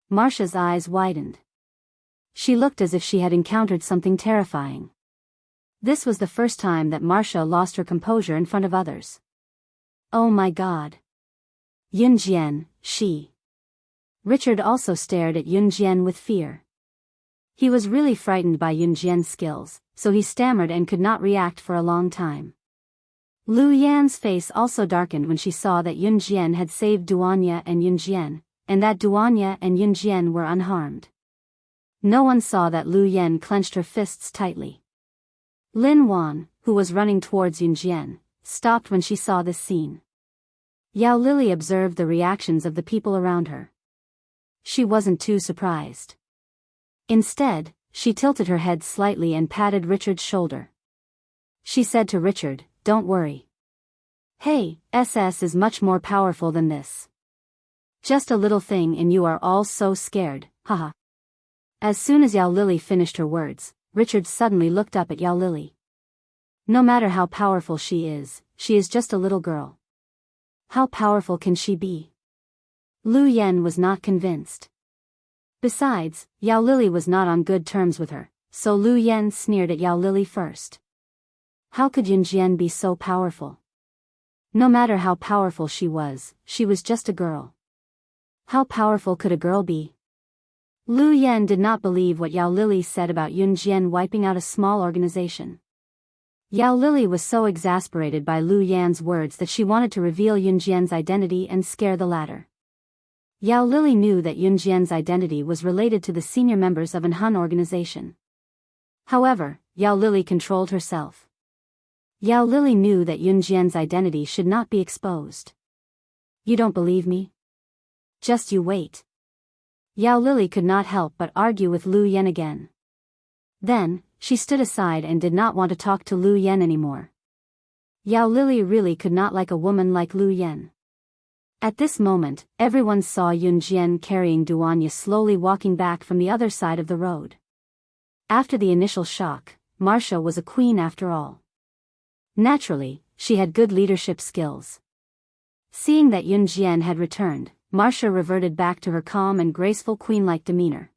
Speaker 1: Marcia's eyes widened. She looked as if she had encountered something terrifying. This was the first time that Marcia lost her composure in front of others. Oh my God. Yunjian, she. Richard also stared at Yunjian with fear. He was really frightened by Yunjian's skills, so he stammered and could not react for a long time. Lu Yan's face also darkened when she saw that Yunjian had saved Duanya and Yunjian, and that Duanya and Yunjian were unharmed. No one saw that Lu Yan clenched her fists tightly. Lin Wan, who was running towards Yunjian, stopped when she saw this scene. Yao Lily observed the reactions of the people around her. She wasn't too surprised. Instead, she tilted her head slightly and patted Richard's shoulder. She said to Richard, "Don't worry. Hey, SS is much more powerful than this. Just a little thing and you are all so scared, haha." As soon as Yao Lily finished her words, Richard suddenly looked up at Yao Lily. No matter how powerful she is just a little girl. How powerful can she be? Lu Yan was not convinced. Besides, Yao Lily was not on good terms with her, so Lu Yan sneered at Yao Lily first. How could Yunjian be so powerful? No matter how powerful she was just a girl. How powerful could a girl be? Lu Yan did not believe what Yao Lily said about Yunjian wiping out a small organization. Yao Lily was so exasperated by Lu Yan's words that she wanted to reveal Yunjian's identity and scare the latter. Yao Lily knew that Yunjian's identity was related to the senior members of an Han organization. However, Yao Lily controlled herself. Yao Lily knew that Yunjian's identity should not be exposed. You don't believe me? Just you wait. Yao Lily could not help but argue with Lu Yan again. Then, she stood aside and did not want to talk to Lu Yan anymore. Yao Lily really could not like a woman like Lu Yan. At this moment, everyone saw Yunjian carrying Duanya slowly walking back from the other side of the road. After the initial shock, Marcia was a queen after all. Naturally, she had good leadership skills. Seeing that Yunjian had returned, Marcia reverted back to her calm and graceful queen-like demeanor.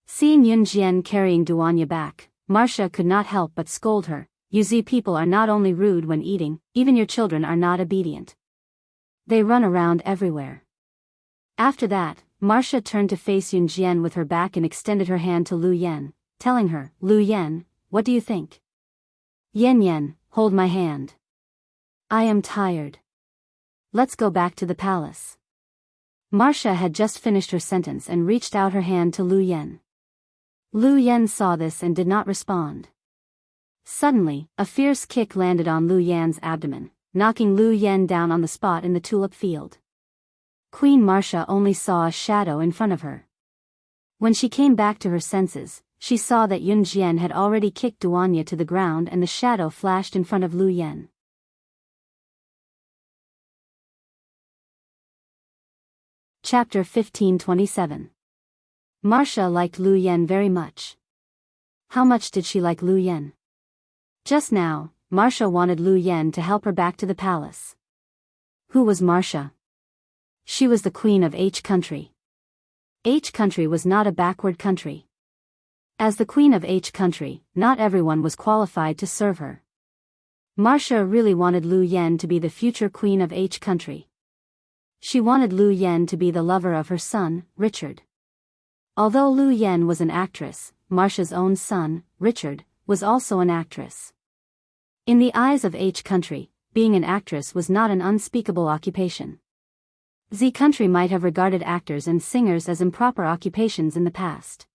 Speaker 1: Seeing Yunjian carrying Duanya back, Marcia could not help but scold her. You see, people are not only rude when eating, even your children are not obedient. They run around everywhere. After that, Marcia turned to face Yunjian with her back and extended her hand to Lu Yan, telling her, "Lu Yan, what do you think? Yan Yan, hold my hand. I am tired. Let's go back to the palace." Marcia had just finished her sentence and reached out her hand to Lu Yan. Lu Yan saw this and did not respond. Suddenly, a fierce kick landed on Lu Yan's abdomen, knocking Lu Yan down on the spot in the tulip field. Queen Marcia only saw a shadow in front of her. When she came back to her senses, she saw that Yun Jian had already kicked Duanya to the ground and the shadow flashed in front of Lu Yan. Chapter 1527. Marcia liked Lu Yan very much. How much did she like Lu Yan? Just now, Marcia wanted Lu Yan to help her back to the palace. Who was Marcia? She was the queen of H country. H country was not a backward country. As the queen of H country, not everyone was qualified to serve her. Marcia really wanted Lu Yan to be the future queen of H country. She wanted Lu Yan to be the lover of her son, Richard. Although Lu Yan was an actress, Marcia's own son, Richard, was also an actress. In the eyes of H country, being an actress was not an unspeakable occupation. Z country might have regarded actors and singers as improper occupations in the past.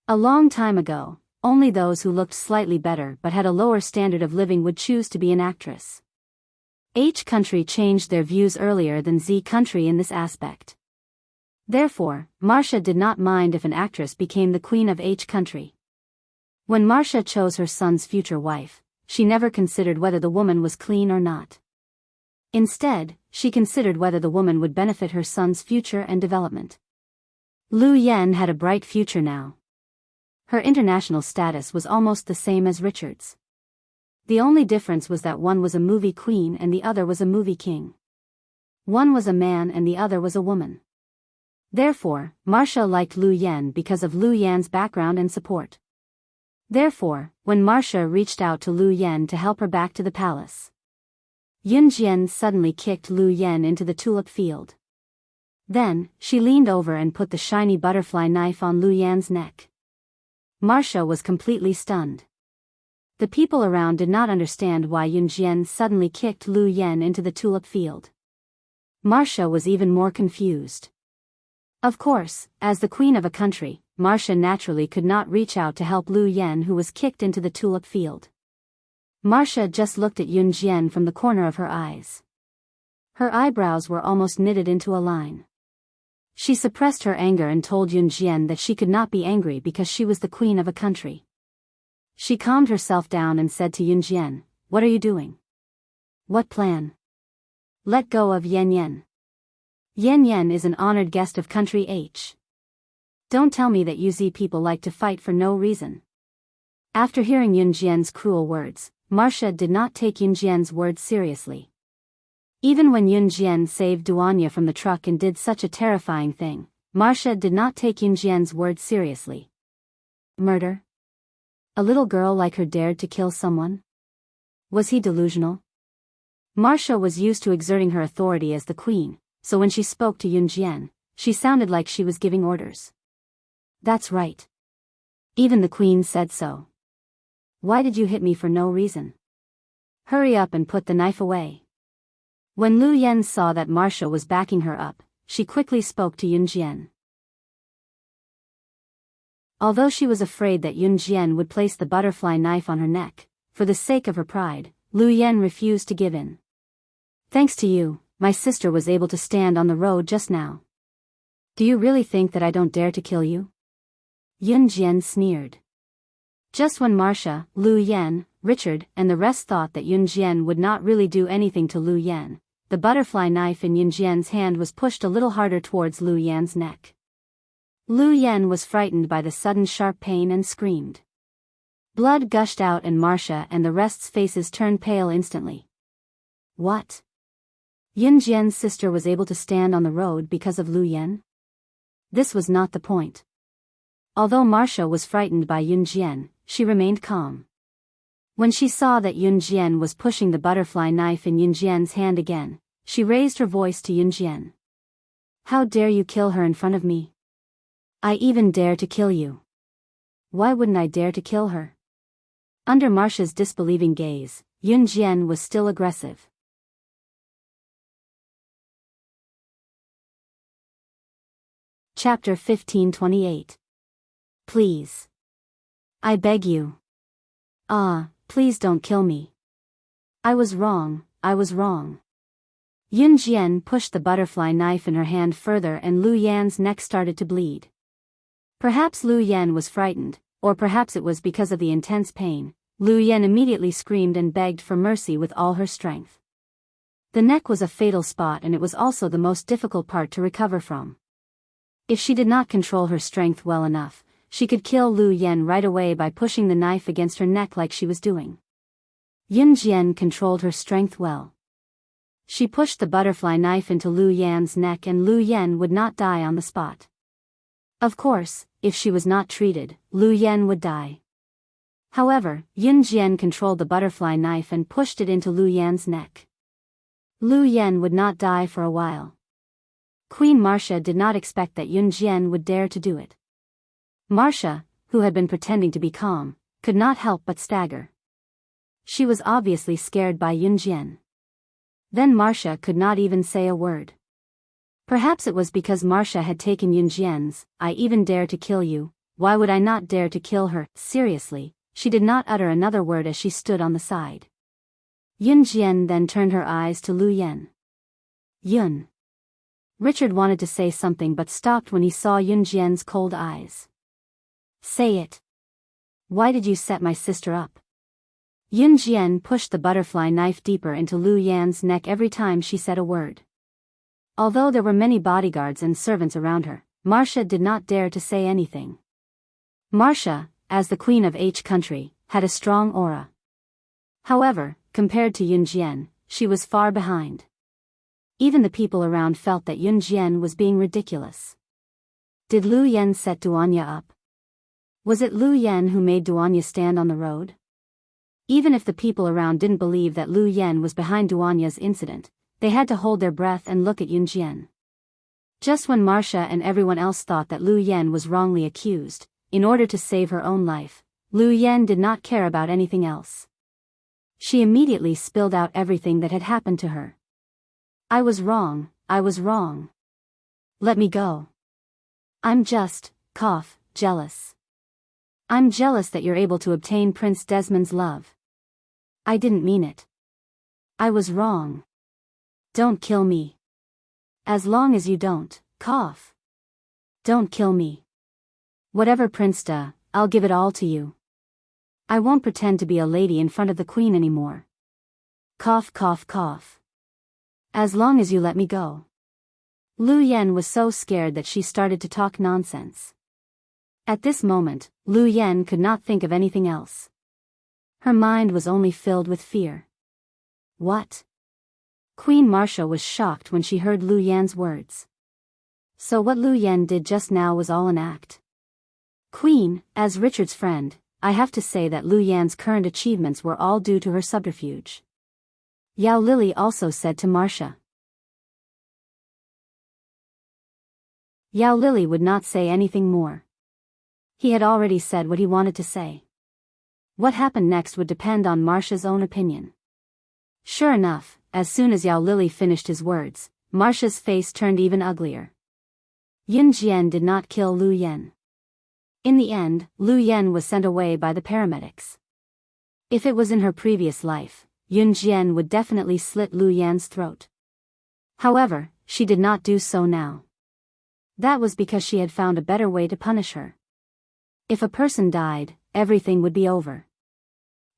Speaker 1: A long time ago, only those who looked slightly better but had a lower standard of living would choose to be an actress. H country changed their views earlier than Z country in this aspect. Therefore, Marcia did not mind if an actress became the queen of H country. When Marcia chose her son's future wife, she never considered whether the woman was clean or not. Instead, she considered whether the woman would benefit her son's future and development. Lu Yan had a bright future now. Her international status was almost the same as Richard's. The only difference was that one was a movie queen and the other was a movie king. One was a man and the other was a woman. Therefore, Marcia liked Lu Yan because of Lu Yan's background and support. Therefore, when Marcia reached out to Lu Yan to help her back to the palace, Yun Jian suddenly kicked Lu Yan into the tulip field. Then, she leaned over and put the shiny butterfly knife on Lu Yan's neck. Marcia was completely stunned. The people around did not understand why Yun Jian suddenly kicked Lu Yan into the tulip field. Marcia was even more confused. Of course, as the queen of a country, Marcia naturally could not reach out to help Lu Yan who was kicked into the tulip field. Marcia just looked at Yun Jian from the corner of her eyes. Her eyebrows were almost knitted into a line. She suppressed her anger and told Yun Jian that she could not be angry because she was the queen of a country. She calmed herself down and said to Yun Jian, "What are you doing? What plan? Let go of Yan Yan. Yan Yan is an honored guest of country H. Don't tell me that you Z people like to fight for no reason." After hearing Yun Jian's cruel words, Marcia did not take Yun Jian's words seriously. Even when Yun Jian saved Duanya from the truck and did such a terrifying thing, Marcia did not take Yun Jian's words seriously. Murder? A little girl like her dared to kill someone? Was he delusional? Marcia was used to exerting her authority as the queen, so when she spoke to Yun Jian, she sounded like she was giving orders. That's right. Even the queen said so. Why did you hit me for no reason? Hurry up and put the knife away. When Lu Yan saw that Marcia was backing her up, she quickly spoke to Yun Jian. Although she was afraid that Yun Jian would place the butterfly knife on her neck, for the sake of her pride, Lu Yan refused to give in. Thanks to you, my sister was able to stand on the road just now. Do you really think that I don't dare to kill you? Yun Jian sneered. Just when Marcia, Lu Yan, Richard, and the rest thought that Yun Jian would not really do anything to Lu Yan, the butterfly knife in Yun Jian's hand was pushed a little harder towards Lu Yan's neck. Lu Yan was frightened by the sudden sharp pain and screamed. Blood gushed out and Marcia and the rest's faces turned pale instantly. What? Yun Jian's sister was able to stand on the road because of Lu Yan? This was not the point. Although Marcia was frightened by Yun Jian, she remained calm. When she saw that Yun Jian was pushing the butterfly knife in Yun Jian's hand again, she raised her voice to Yun Jian. How dare you kill her in front of me? I even dare to kill you. Why wouldn't I dare to kill her? Under Marcia's disbelieving gaze, Yun Jian was still aggressive. Chapter 1528. Please. I beg you. Please don't kill me. I was wrong, I was wrong. Yun Jian pushed the butterfly knife in her hand further and Lu Yan's neck started to bleed. Perhaps Lu Yan was frightened, or perhaps it was because of the intense pain, Lu Yan immediately screamed and begged for mercy with all her strength. The neck was a fatal spot, and it was also the most difficult part to recover from. If she did not control her strength well enough, she could kill Lu Yan right away by pushing the knife against her neck like she was doing. Yunjian controlled her strength well. She pushed the butterfly knife into Lu Yan's neck, and Lu Yan would not die on the spot. Of course, if she was not treated, Lu Yan would die. However, Yunjian controlled the butterfly knife and pushed it into Lu Yan's neck. Lu Yan would not die for a while. Queen Marcia did not expect that Yunjian would dare to do it. Marcia, who had been pretending to be calm, could not help but stagger. She was obviously scared by Yunjian. Then Marcia could not even say a word. Perhaps it was because Marcia had taken Yunjian's, "I even dare to kill you, why would I not dare to kill her?" seriously. She did not utter another word as she stood on the side. Yunjian then turned her eyes to Lu Yan. Yun. Richard wanted to say something but stopped when he saw Yunjian's cold eyes. Say it. Why did you set my sister up? Yunjian pushed the butterfly knife deeper into Lu Yan's neck every time she said a word. Although there were many bodyguards and servants around her, Marcia did not dare to say anything. Marcia, as the queen of H country, had a strong aura. However, compared to Yunjian, she was far behind. Even the people around felt that Yunjian was being ridiculous. Did Lu Yan set Duanya up? Was it Lu Yan who made Duanya stand on the road? Even if the people around didn't believe that Lu Yan was behind Duanya's incident, they had to hold their breath and look at Yunjian. Just when Marcia and everyone else thought that Lu Yan was wrongly accused, in order to save her own life, Lu Yan did not care about anything else. She immediately spilled out everything that had happened to her. I was wrong, I was wrong. Let me go. I'm just, jealous. I'm jealous that you're able to obtain Prince Desmond's love. I didn't mean it. I was wrong. Don't kill me. As long as you don't, Don't kill me. Whatever Prince does, I'll give it all to you. I won't pretend to be a lady in front of the queen anymore. As long as you let me go. Lu Yan was so scared that she started to talk nonsense. At this moment, Lu Yan could not think of anything else. Her mind was only filled with fear. What? Queen Marcia was shocked when she heard Lu Yan's words. So what Lu Yan did just now was all an act. Queen, as Richard's friend, I have to say that Lu Yan's current achievements were all due to her subterfuge. Yao Lily also said to Marcia. Yao Lily would not say anything more. He had already said what he wanted to say. What happened next would depend on Marcia's own opinion. Sure enough, as soon as Yao Lily finished his words, Marcia's face turned even uglier. Yunjian did not kill Lu Yan. In the end, Lu Yan was sent away by the paramedics. If it was in her previous life, Yunjian would definitely slit Lu Yan's throat. However, she did not do so now. That was because she had found a better way to punish her. If a person died, everything would be over.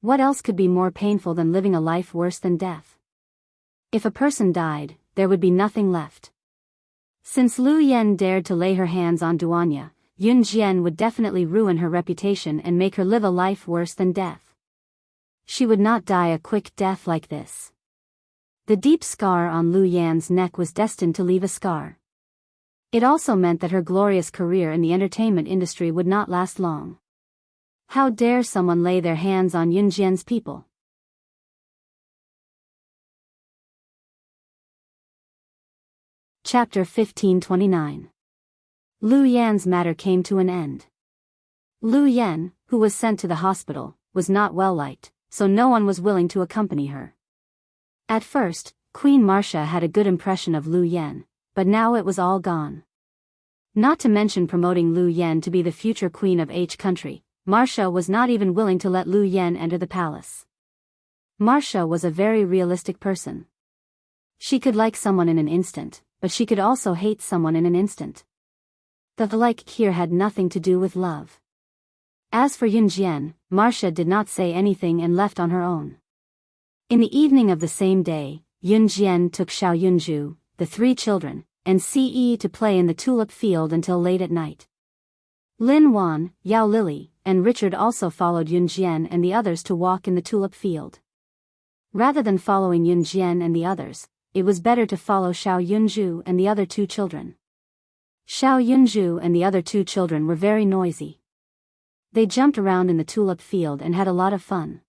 Speaker 1: What else could be more painful than living a life worse than death? If a person died, there would be nothing left. Since Lu Yan dared to lay her hands on Duanya, Yunjian would definitely ruin her reputation and make her live a life worse than death. She would not die a quick death like this. The deep scar on Lu Yan's neck was destined to leave a scar. It also meant that her glorious career in the entertainment industry would not last long. How dare someone lay their hands on Yunjian's people? Chapter 1529. Lu Yan's matter came to an end. Lu Yan, who was sent to the hospital, was not well liked, so no one was willing to accompany her. At first, Queen Marcia had a good impression of Lu Yan, but now it was all gone. Not to mention promoting Lu Yan to be the future queen of H country, Marcia was not even willing to let Lu Yan enter the palace. Marcia was a very realistic person. She could like someone in an instant, but she could also hate someone in an instant. The like here had nothing to do with love. As for Yunjian, Marcia did not say anything and left on her own. In the evening of the same day, Yunjian took Xiao Yunju, the 3 children, and Ce to play in the tulip field until late at night. Lin Wan, Yao Lily, and Richard also followed Yunjian and the others to walk in the tulip field. Rather than following Yunjian and the others, it was better to follow Xiao Yunju and the other 2 children. Xiao Yunju and the other 2 children were very noisy. They jumped around in the tulip field and had a lot of fun.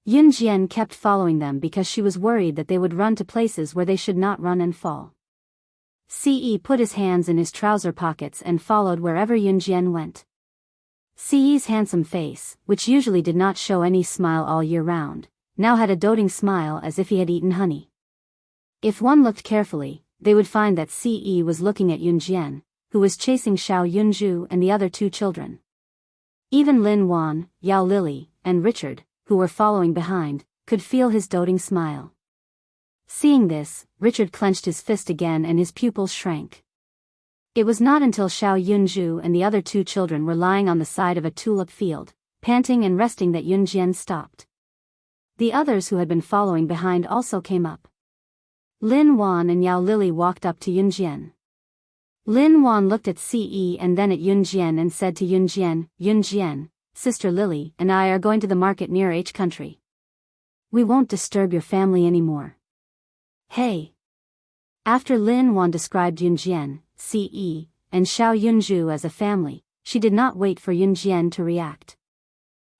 Speaker 1: Yunjian kept following them because she was worried that they would run to places where they should not run and fall. Ce put his hands in his trouser pockets and followed wherever Yunjian went. Ce's handsome face, which usually did not show any smile all year round, now had a doting smile as if he had eaten honey. If one looked carefully, they would find that Ce was looking at Yunjian, who was chasing Xiao Yunju and the other 2 children. Even Lin Wan, Yao Lily, and Richard, who were following behind, could feel his doting smile. Seeing this, Richard clenched his fist again and his pupils shrank. It was not until Xiao Yunju and the other 2 children were lying on the side of a tulip field, panting and resting, that Yunjian stopped. The others who had been following behind also came up. Lin Wan and Yao Lily walked up to Yunjian. Lin Wan looked at Ce and then at Yunjian and said to Yunjian, "Yunjian, Sister Lily and I are going to the market near H country. We won't disturb your family anymore. Hey." After Lin Wan described Yunjian, Ce, and Xiao Yunju as a family, she did not wait for Yunjian to react.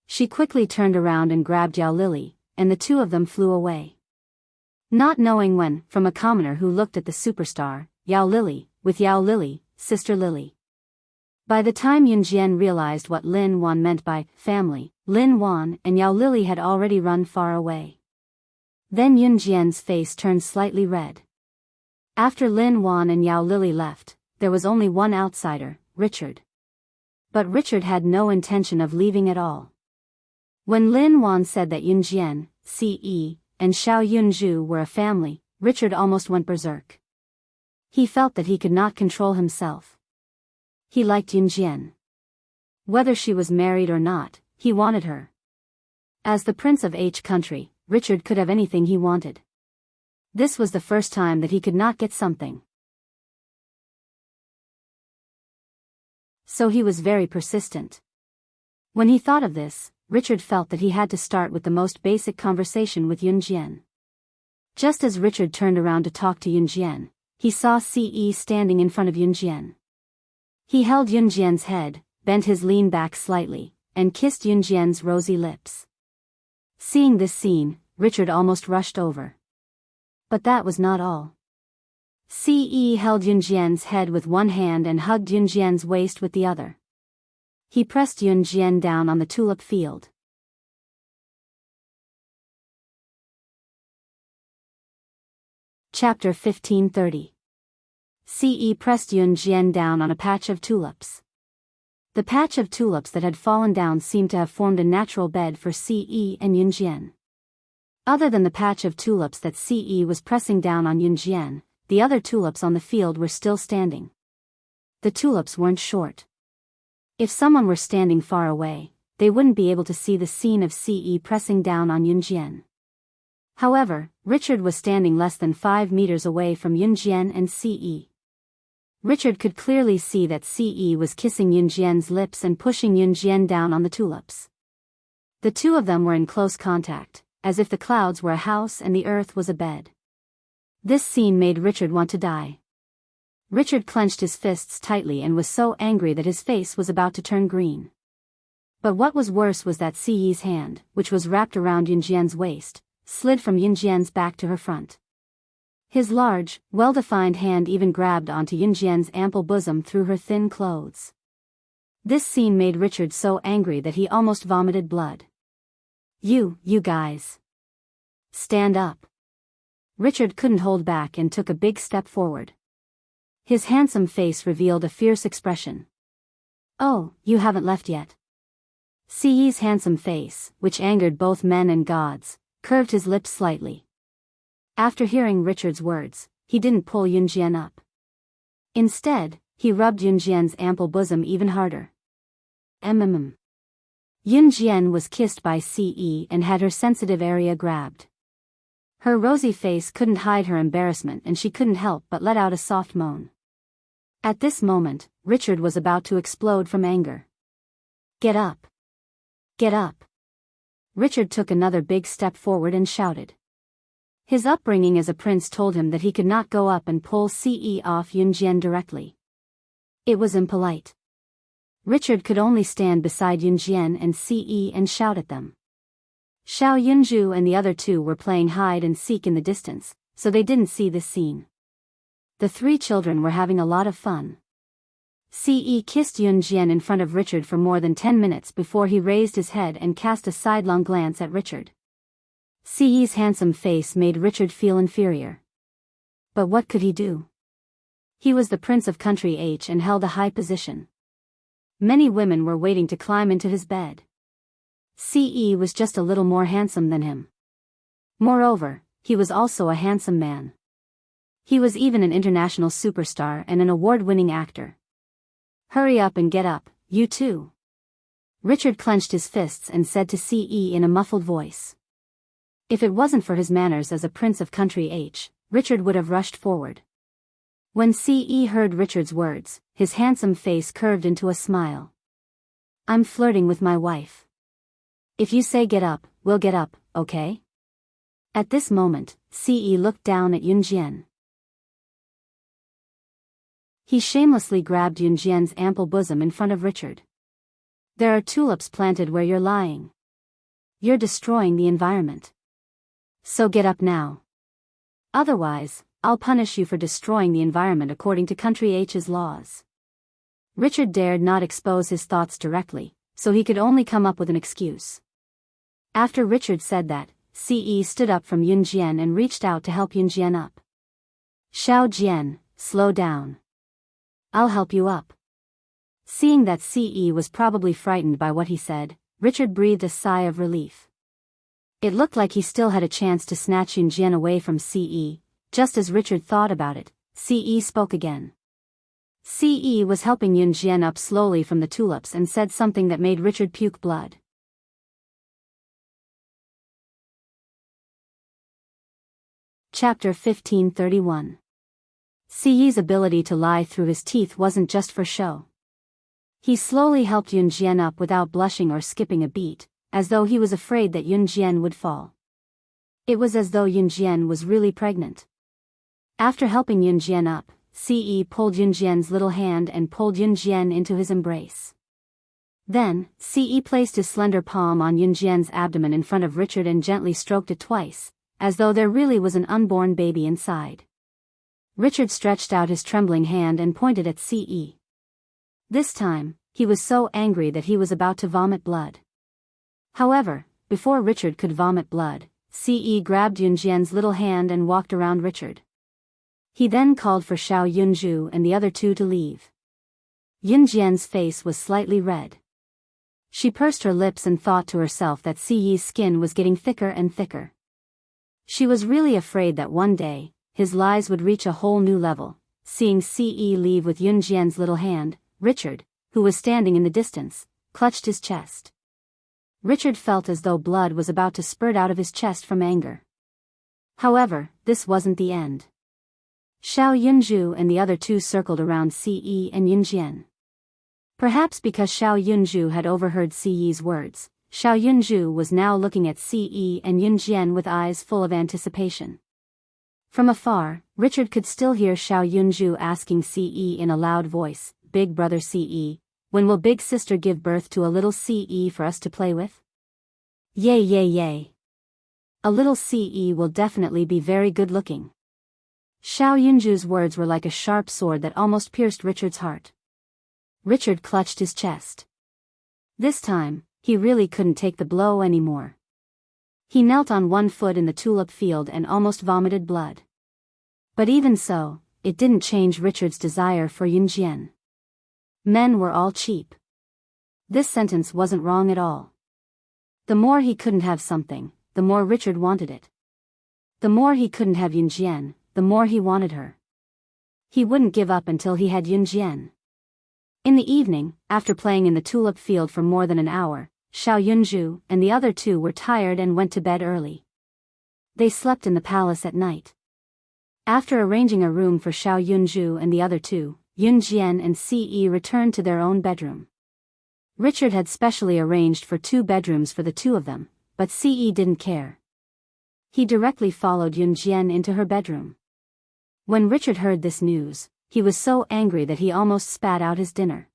Speaker 1: She quickly turned around and grabbed Yao Lily, and the 2 of them flew away. Not knowing when, from a commoner who looked at the superstar, Yao Lily, with Yao Lily, Sister Lily. By the time Yunjian realized what Lin Wan meant by family, Lin Wan and Yao Lily had already run far away. Then Yunjian's face turned slightly red. After Lin Wan and Yao Lily left, there was only one outsider, Richard. But Richard had no intention of leaving at all. When Lin Wan said that Yunjian, Ce, and Xiao Yunju were a family, Richard almost went berserk. He felt that he could not control himself. He liked Yunjian. Whether she was married or not, he wanted her. As the Prince of H country, Richard could have anything he wanted. This was the first time that he could not get something. So he was very persistent. When he thought of this, Richard felt that he had to start with the most basic conversation with Yunjian. Just as Richard turned around to talk to Yunjian, he saw Ce standing in front of Yunjian. He held Yunjian's head, bent his lean back slightly, and kissed Yunjian's rosy lips. Seeing this scene, Richard almost rushed over. But that was not all. Ce held Yunjian's head with one hand and hugged Yunjian's waist with the other. He pressed Yunjian down on the tulip field. Chapter 1530. Ce pressed Yunjian down on a patch of tulips. The patch of tulips that had fallen down seemed to have formed a natural bed for Ce and Yunjian. Other than the patch of tulips that Ce was pressing down on Yunjian, the other tulips on the field were still standing. The tulips weren't short. If someone were standing far away, they wouldn't be able to see the scene of Ce pressing down on Yunjian. However, Richard was standing less than 5 meters away from Yunjian and Ce. Richard could clearly see that Ce was kissing Yunjian's lips and pushing Yunjian down on the tulips. The 2 of them were in close contact, as if the clouds were a house and the earth was a bed. This scene made Richard want to die. Richard clenched his fists tightly and was so angry that his face was about to turn green. But what was worse was that Ce's hand, which was wrapped around Yunjian's waist, slid from Yunjian's back to her front. His large, well-defined hand even grabbed onto Yunjian's ample bosom through her thin clothes. This scene made Richard so angry that he almost vomited blood. You guys. Stand up." Richard couldn't hold back and took a big step forward. His handsome face revealed a fierce expression. "Oh, you haven't left yet." Ce's handsome face, which angered both men and gods, curved his lips slightly. After hearing Richard's words, he didn't pull Yunjian up. Instead, he rubbed Yunjian's ample bosom even harder. Yunjian was kissed by Ce and had her sensitive area grabbed. Her rosy face couldn't hide her embarrassment and she couldn't help but let out a soft moan. At this moment, Richard was about to explode from anger. Get up! Get up! Richard took another big step forward and shouted. His upbringing as a prince told him that he could not go up and pull Ce off Yunjian directly. It was impolite. Richard could only stand beside Yunjian and Ce and shout at them. Xiao Yunju and the other two were playing hide and seek in the distance, so they didn't see this scene. The three children were having a lot of fun. Ce kissed Yunjian in front of Richard for more than 10 minutes before he raised his head and cast a sidelong glance at Richard. Ce's handsome face made Richard feel inferior. But what could he do? He was the Prince of Country H and held a high position. Many women were waiting to climb into his bed. Ce was just a little more handsome than him. Moreover, he was also a handsome man. He was even an international superstar and an award-winning actor. Hurry up and get up, you two. Richard clenched his fists and said to Ce in a muffled voice. If it wasn't for his manners as a Prince of Country H, Richard would have rushed forward. When Ce heard Richard's words, his handsome face curved into a smile. I'm flirting with my wife. If you say get up, we'll get up, okay? At this moment, Ce looked down at Yunjian. He shamelessly grabbed Yunjian's ample bosom in front of Richard. There are tulips planted where you're lying. You're destroying the environment. So get up now. Otherwise, I'll punish you for destroying the environment according to Country H's laws. Richard dared not expose his thoughts directly, so he could only come up with an excuse. After Richard said that, Ce stood up from Yunjian and reached out to help Yunjian up. Xiao Jian, slow down. I'll help you up. Seeing that Ce was probably frightened by what he said, Richard breathed a sigh of relief. It looked like he still had a chance to snatch Yunjian away from Ce. Just as Richard thought about it, Ce spoke again. Ce was helping Yunjian up slowly from the tulips and said something that made Richard puke blood. Chapter 1531. Ce's ability to lie through his teeth wasn't just for show. He slowly helped Yunjian up without blushing or skipping a beat, as though he was afraid that Yunjian would fall. It was as though Yunjian was really pregnant. After helping Yunjian up, Ce pulled Yunjian's little hand and pulled Yunjian into his embrace. Then, Ce placed his slender palm on Yunjian's abdomen in front of Richard and gently stroked it twice, as though there really was an unborn baby inside. Richard stretched out his trembling hand and pointed at Ce. This time, he was so angry that he was about to vomit blood. However, before Richard could vomit blood, Ce grabbed Yunjian's little hand and walked around Richard. He then called for Xiao Yunju and the other two to leave. Yunjian's face was slightly red. She pursed her lips and thought to herself that Ce's skin was getting thicker and thicker. She was really afraid that one day, his lies would reach a whole new level. Seeing Ce leave with Yunjian's little hand, Richard, who was standing in the distance, clutched his chest. Richard felt as though blood was about to spurt out of his chest from anger. However, this wasn't the end. Xiao Yunju and the other two circled around Ce and Yunjian. Perhaps because Xiao Yunju had overheard Ce's words, Xiao Yunju was now looking at Ce and Yunjian with eyes full of anticipation. From afar, Richard could still hear Xiao Yunju asking Ce in a loud voice, "Big brother Ce, when will big sister give birth to a little Ce for us to play with?" Yay yay yay. A little Ce will definitely be very good looking. Xiao Yunju's words were like a sharp sword that almost pierced Richard's heart. Richard clutched his chest. This time, he really couldn't take the blow anymore. He knelt on one foot in the tulip field and almost vomited blood. But even so, it didn't change Richard's desire for Yunjian. Men were all cheap. This sentence wasn't wrong at all. The more he couldn't have something, the more Richard wanted it. The more he couldn't have Yunjian, the more he wanted her. He wouldn't give up until he had Yunjian. In the evening, after playing in the tulip field for more than an hour, Xiao Yunzhu and the other two were tired and went to bed early. They slept in the palace at night. After arranging a room for Xiao Yunzhu and the other two, Yunjian and Ce returned to their own bedroom. Richard had specially arranged for 2 bedrooms for the two of them, but Ce didn't care. He directly followed Yunjian into her bedroom. When Richard heard this news, he was so angry that he almost spat out his dinner.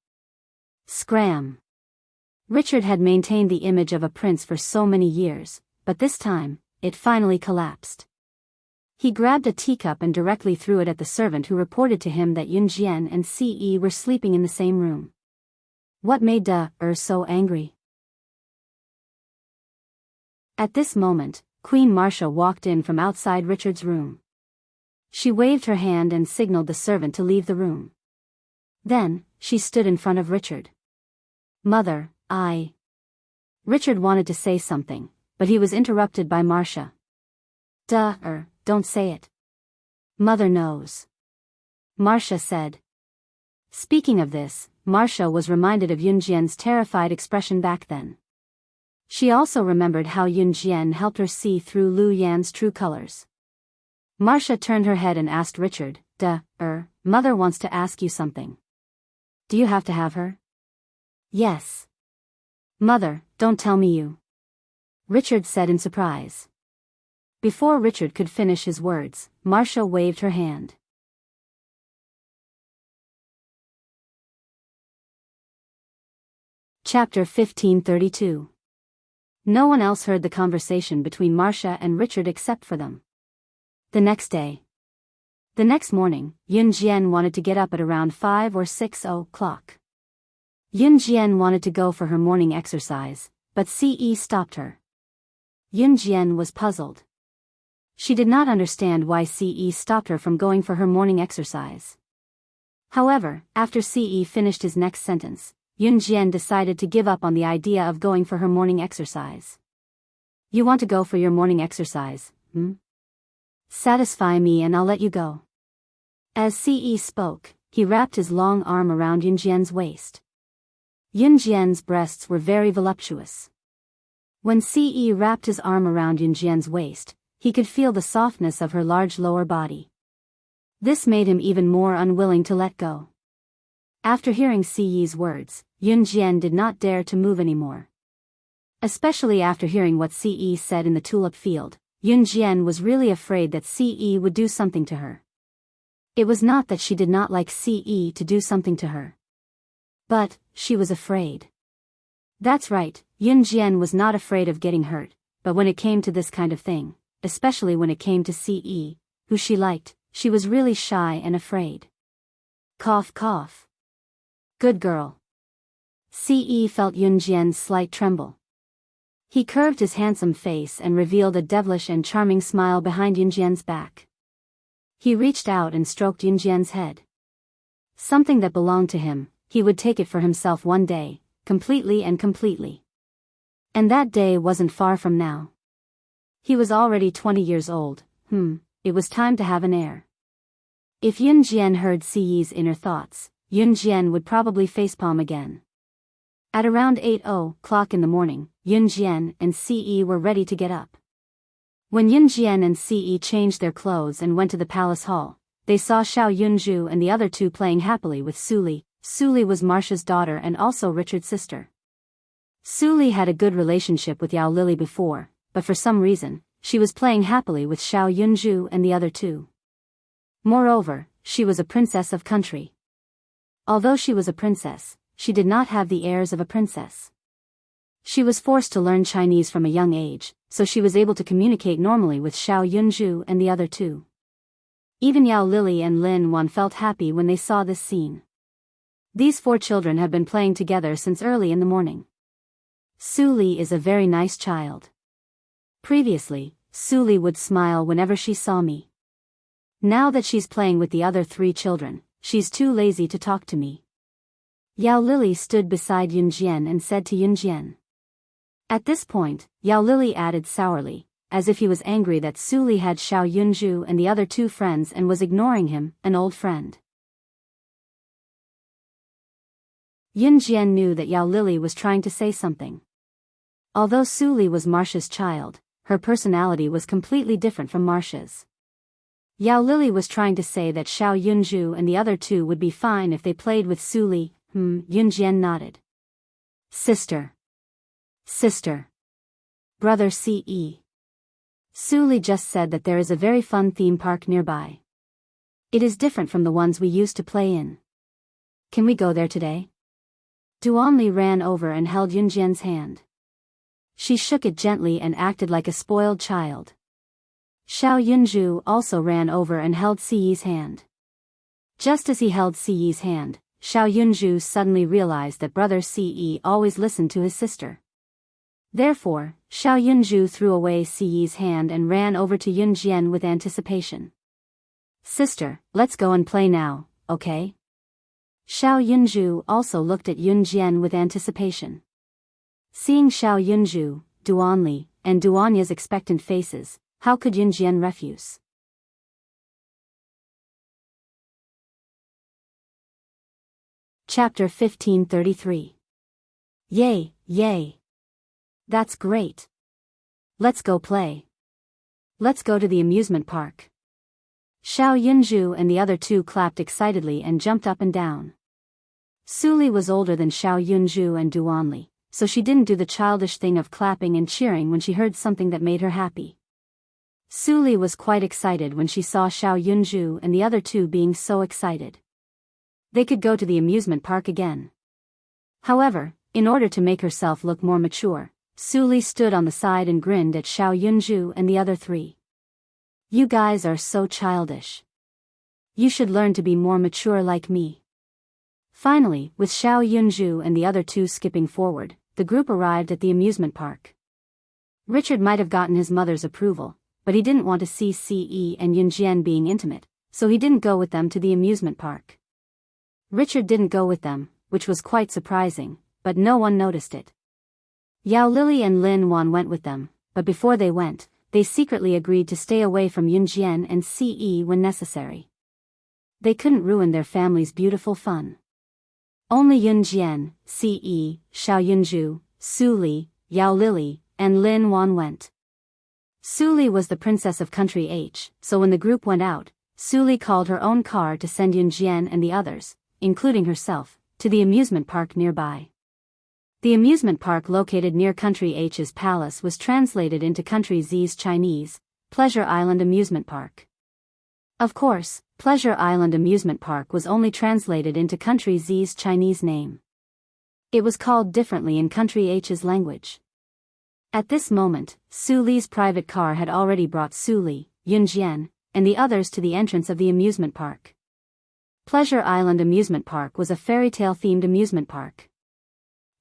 Speaker 1: Scram! Richard had maintained the image of a prince for so many years, but this time, it finally collapsed. He grabbed a teacup and directly threw it at the servant, who reported to him that Yunjian and Ce were sleeping in the same room. What made so angry? At this moment, Queen Marcia walked in from outside Richard's room. She waved her hand and signaled the servant to leave the room. Then, she stood in front of Richard. Mother, Richard wanted to say something, but he was interrupted by Marcia. Don't say it. Mother knows. Marcia said. Speaking of this, Marcia was reminded of Yunjian's terrified expression back then. She also remembered how Yunjian helped her see through Lu Yan's true colors. Marcia turned her head and asked Richard, Mother wants to ask you something. Do you have to have her? Yes. Mother, don't tell me you. Richard said in surprise. Before Richard could finish his words, Marcia waved her hand. Chapter 1532. No one else heard the conversation between Marcia and Richard except for them. The next day. The next morning, Yunjian wanted to get up at around 5 or 6 o'clock. Yunjian wanted to go for her morning exercise, but Ce stopped her. Yunjian was puzzled. She did not understand why Ce stopped her from going for her morning exercise. However, after Ce finished his next sentence, Yunjian decided to give up on the idea of going for her morning exercise. You want to go for your morning exercise, Satisfy me and I'll let you go. As Ce spoke, he wrapped his long arm around Yunjian's waist. Yunjian's breasts were very voluptuous. When Ce wrapped his arm around Yunjian's waist, he could feel the softness of her large lower body. This made him even more unwilling to let go. After hearing Ce's words, Yunjian did not dare to move anymore. Especially after hearing what Ce said in the tulip field, Yunjian was really afraid that Ce would do something to her. It was not that she did not like Ce to do something to her. But, she was afraid. That's right, Yunjian was not afraid of getting hurt, but when it came to this kind of thing, especially when it came to Ce, who she liked, she was really shy and afraid. Cough cough. Good girl. Ce felt Yunjian's slight tremble. He curved his handsome face and revealed a devilish and charming smile behind Yunjian's back. He reached out and stroked Yunjian's head. Something that belonged to him, he would take it for himself one day, completely and completely. And that day wasn't far from now. He was already 20 years old, it was time to have an heir. If Yunjian heard Ce's inner thoughts, Yunjian would probably facepalm again. At around 8 o'clock in the morning, Yunjian and Ce were ready to get up. When Yunjian and Ce changed their clothes and went to the palace hall, they saw Xiao Yunzhu and the other two playing happily with Suli. Suli was Marcia's daughter and also Richard's sister. Suli had a good relationship with Yao Lily before, but for some reason, she was playing happily with Xiao Yunzhu and the other two. Moreover, she was a princess of country. Although she was a princess, she did not have the airs of a princess. She was forced to learn Chinese from a young age, so she was able to communicate normally with Xiao Yunzhu and the other two. Even Yao Lily and Lin Wan felt happy when they saw this scene. These 4 children have been playing together since early in the morning. Suli is a very nice child. Previously, Suli would smile whenever she saw me. Now that she's playing with the other 3 children, she's too lazy to talk to me. Yao Lily stood beside Yunjian and said to Yunjian. At this point, Yao Lily added sourly, as if he was angry that Suli had Xiao Yunzhu and the other 2 friends and was ignoring him, an old friend. Yunjian knew that Yao Lily was trying to say something. Although Su Li was Marcia's child, her personality was completely different from Marcia's. Yao Lily was trying to say that Xiao Yunju and the other two would be fine if they played with Su Li. Yunjian nodded. Sister. Sister. Brother Ce. Su Li just said that there is a very fun theme park nearby. It is different from the ones we used to play in. Can we go there today? Duanli ran over and held Yunjian's hand. She shook it gently and acted like a spoiled child. Xiao Yunju also ran over and held Siyi's hand. Just as he held Siyi's hand, Xiao Yunju suddenly realized that brother Ce always listened to his sister. Therefore, Xiao Yunju threw away Siyi's hand and ran over to Yunjian with anticipation. Sister, let's go and play now, okay? Xiao Yunju also looked at Yunjian with anticipation. Seeing Xiao Yunju, Duanli, and Duanya's expectant faces, how could Yunjian refuse? Chapter 1533. Yay, yay. That's great. Let's go play. Let's go to the amusement park. Xiao Yunju and the other two clapped excitedly and jumped up and down. Su Li was older than Xiao Yunju and Duanli, so she didn't do the childish thing of clapping and cheering when she heard something that made her happy. Su Li was quite excited when she saw Xiao Yunju and the other two being so excited. They could go to the amusement park again. However, in order to make herself look more mature, Su Li stood on the side and grinned at Xiao Yunju and the other three. You guys are so childish. You should learn to be more mature like me. Finally, with Xiao Yunju and the other two skipping forward, the group arrived at the amusement park. Richard might have gotten his mother's approval, but he didn't want to see Ce and Yunjian being intimate, so he didn't go with them to the amusement park. Richard didn't go with them, which was quite surprising, but no one noticed it. Yao Lily and Lin Wan went with them, but before they went, they secretly agreed to stay away from Yunjian and Ce when necessary. They couldn't ruin their family's beautiful fun. Only Yunjian, Ce, Xiao Yunju, Su Li, Yao Lily, and Lin Wan went. Su Li was the princess of country H, so when the group went out, Su Li called her own car to send Yunjian and the others, including herself, to the amusement park nearby. The amusement park located near Country H's palace was translated into Country Z's Chinese, Pleasure Island Amusement Park. Of course, Pleasure Island Amusement Park was only translated into Country Z's Chinese name. It was called differently in Country H's language. At this moment, Su Li's private car had already brought Su Li, Yunjian, and the others to the entrance of the amusement park. Pleasure Island Amusement Park was a fairy tale themed amusement park.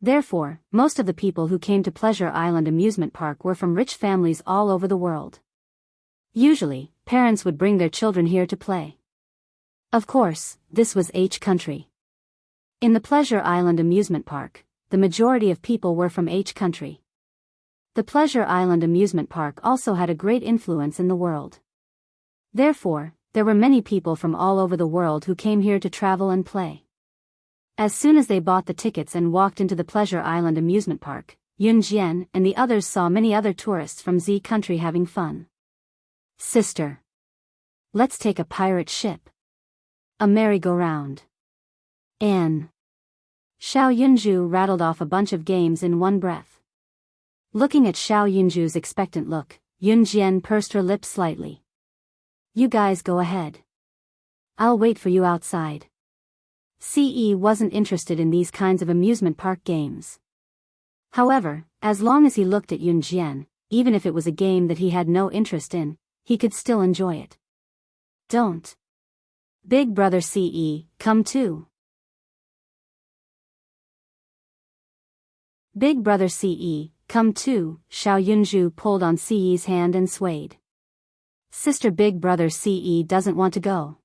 Speaker 1: Therefore, most of the people who came to Pleasure Island Amusement Park were from rich families all over the world. Usually, parents would bring their children here to play. Of course, this was H country. In the Pleasure Island Amusement Park, the majority of people were from H country. The Pleasure Island Amusement Park also had a great influence in the world. Therefore, there were many people from all over the world who came here to travel and play. As soon as they bought the tickets and walked into the Pleasure Island Amusement Park, Yunjian and the others saw many other tourists from Z country having fun. Sister. Let's take a pirate ship. A merry-go-round. Xiao Yunju rattled off a bunch of games in one breath. Looking at Xiao Yunju's expectant look, Yunjian pursed her lips slightly. You guys go ahead. I'll wait for you outside. Ce wasn't interested in these kinds of amusement park games. However, as long as he looked at Yunjian, even if it was a game that he had no interest in, he could still enjoy it. Don't. Big brother Ce, come too. Big brother Ce, come too, Xiao Yunju pulled on Ce's hand and swayed. Sister big brother Ce doesn't want to go.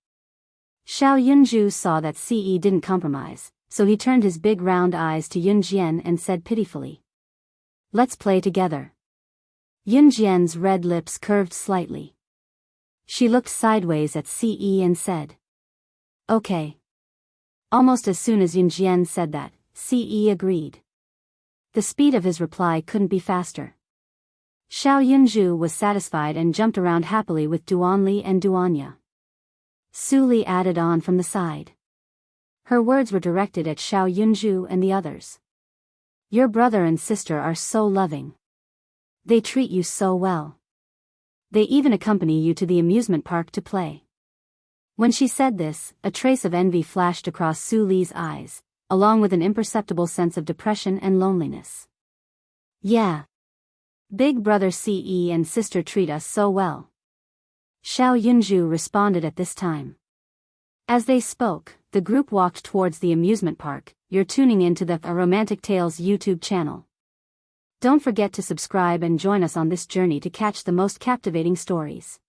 Speaker 1: Xiao Yunju saw that Ce didn't compromise, so he turned his big round eyes to Yunjian and said pitifully. Let's play together. Yunjian's red lips curved slightly. She looked sideways at Ce and said. Okay. Almost as soon as Yunjian said that, Ce agreed. The speed of his reply couldn't be faster. Xiao Yunju was satisfied and jumped around happily with Duanli and Duanya. Su Li added on from the side. Her words were directed at Xiao Yunju and the others. Your brother and sister are so loving. They treat you so well. They even accompany you to the amusement park to play. When she said this, a trace of envy flashed across Su Li's eyes, along with an imperceptible sense of depression and loneliness. Yeah. Big brother Ce and sister treat us so well. Xiao Yunju responded at this time. As they spoke, the group walked towards the amusement park. You're tuning into the A Romantic Tales YouTube channel. Don't forget to subscribe and join us on this journey to catch the most captivating stories.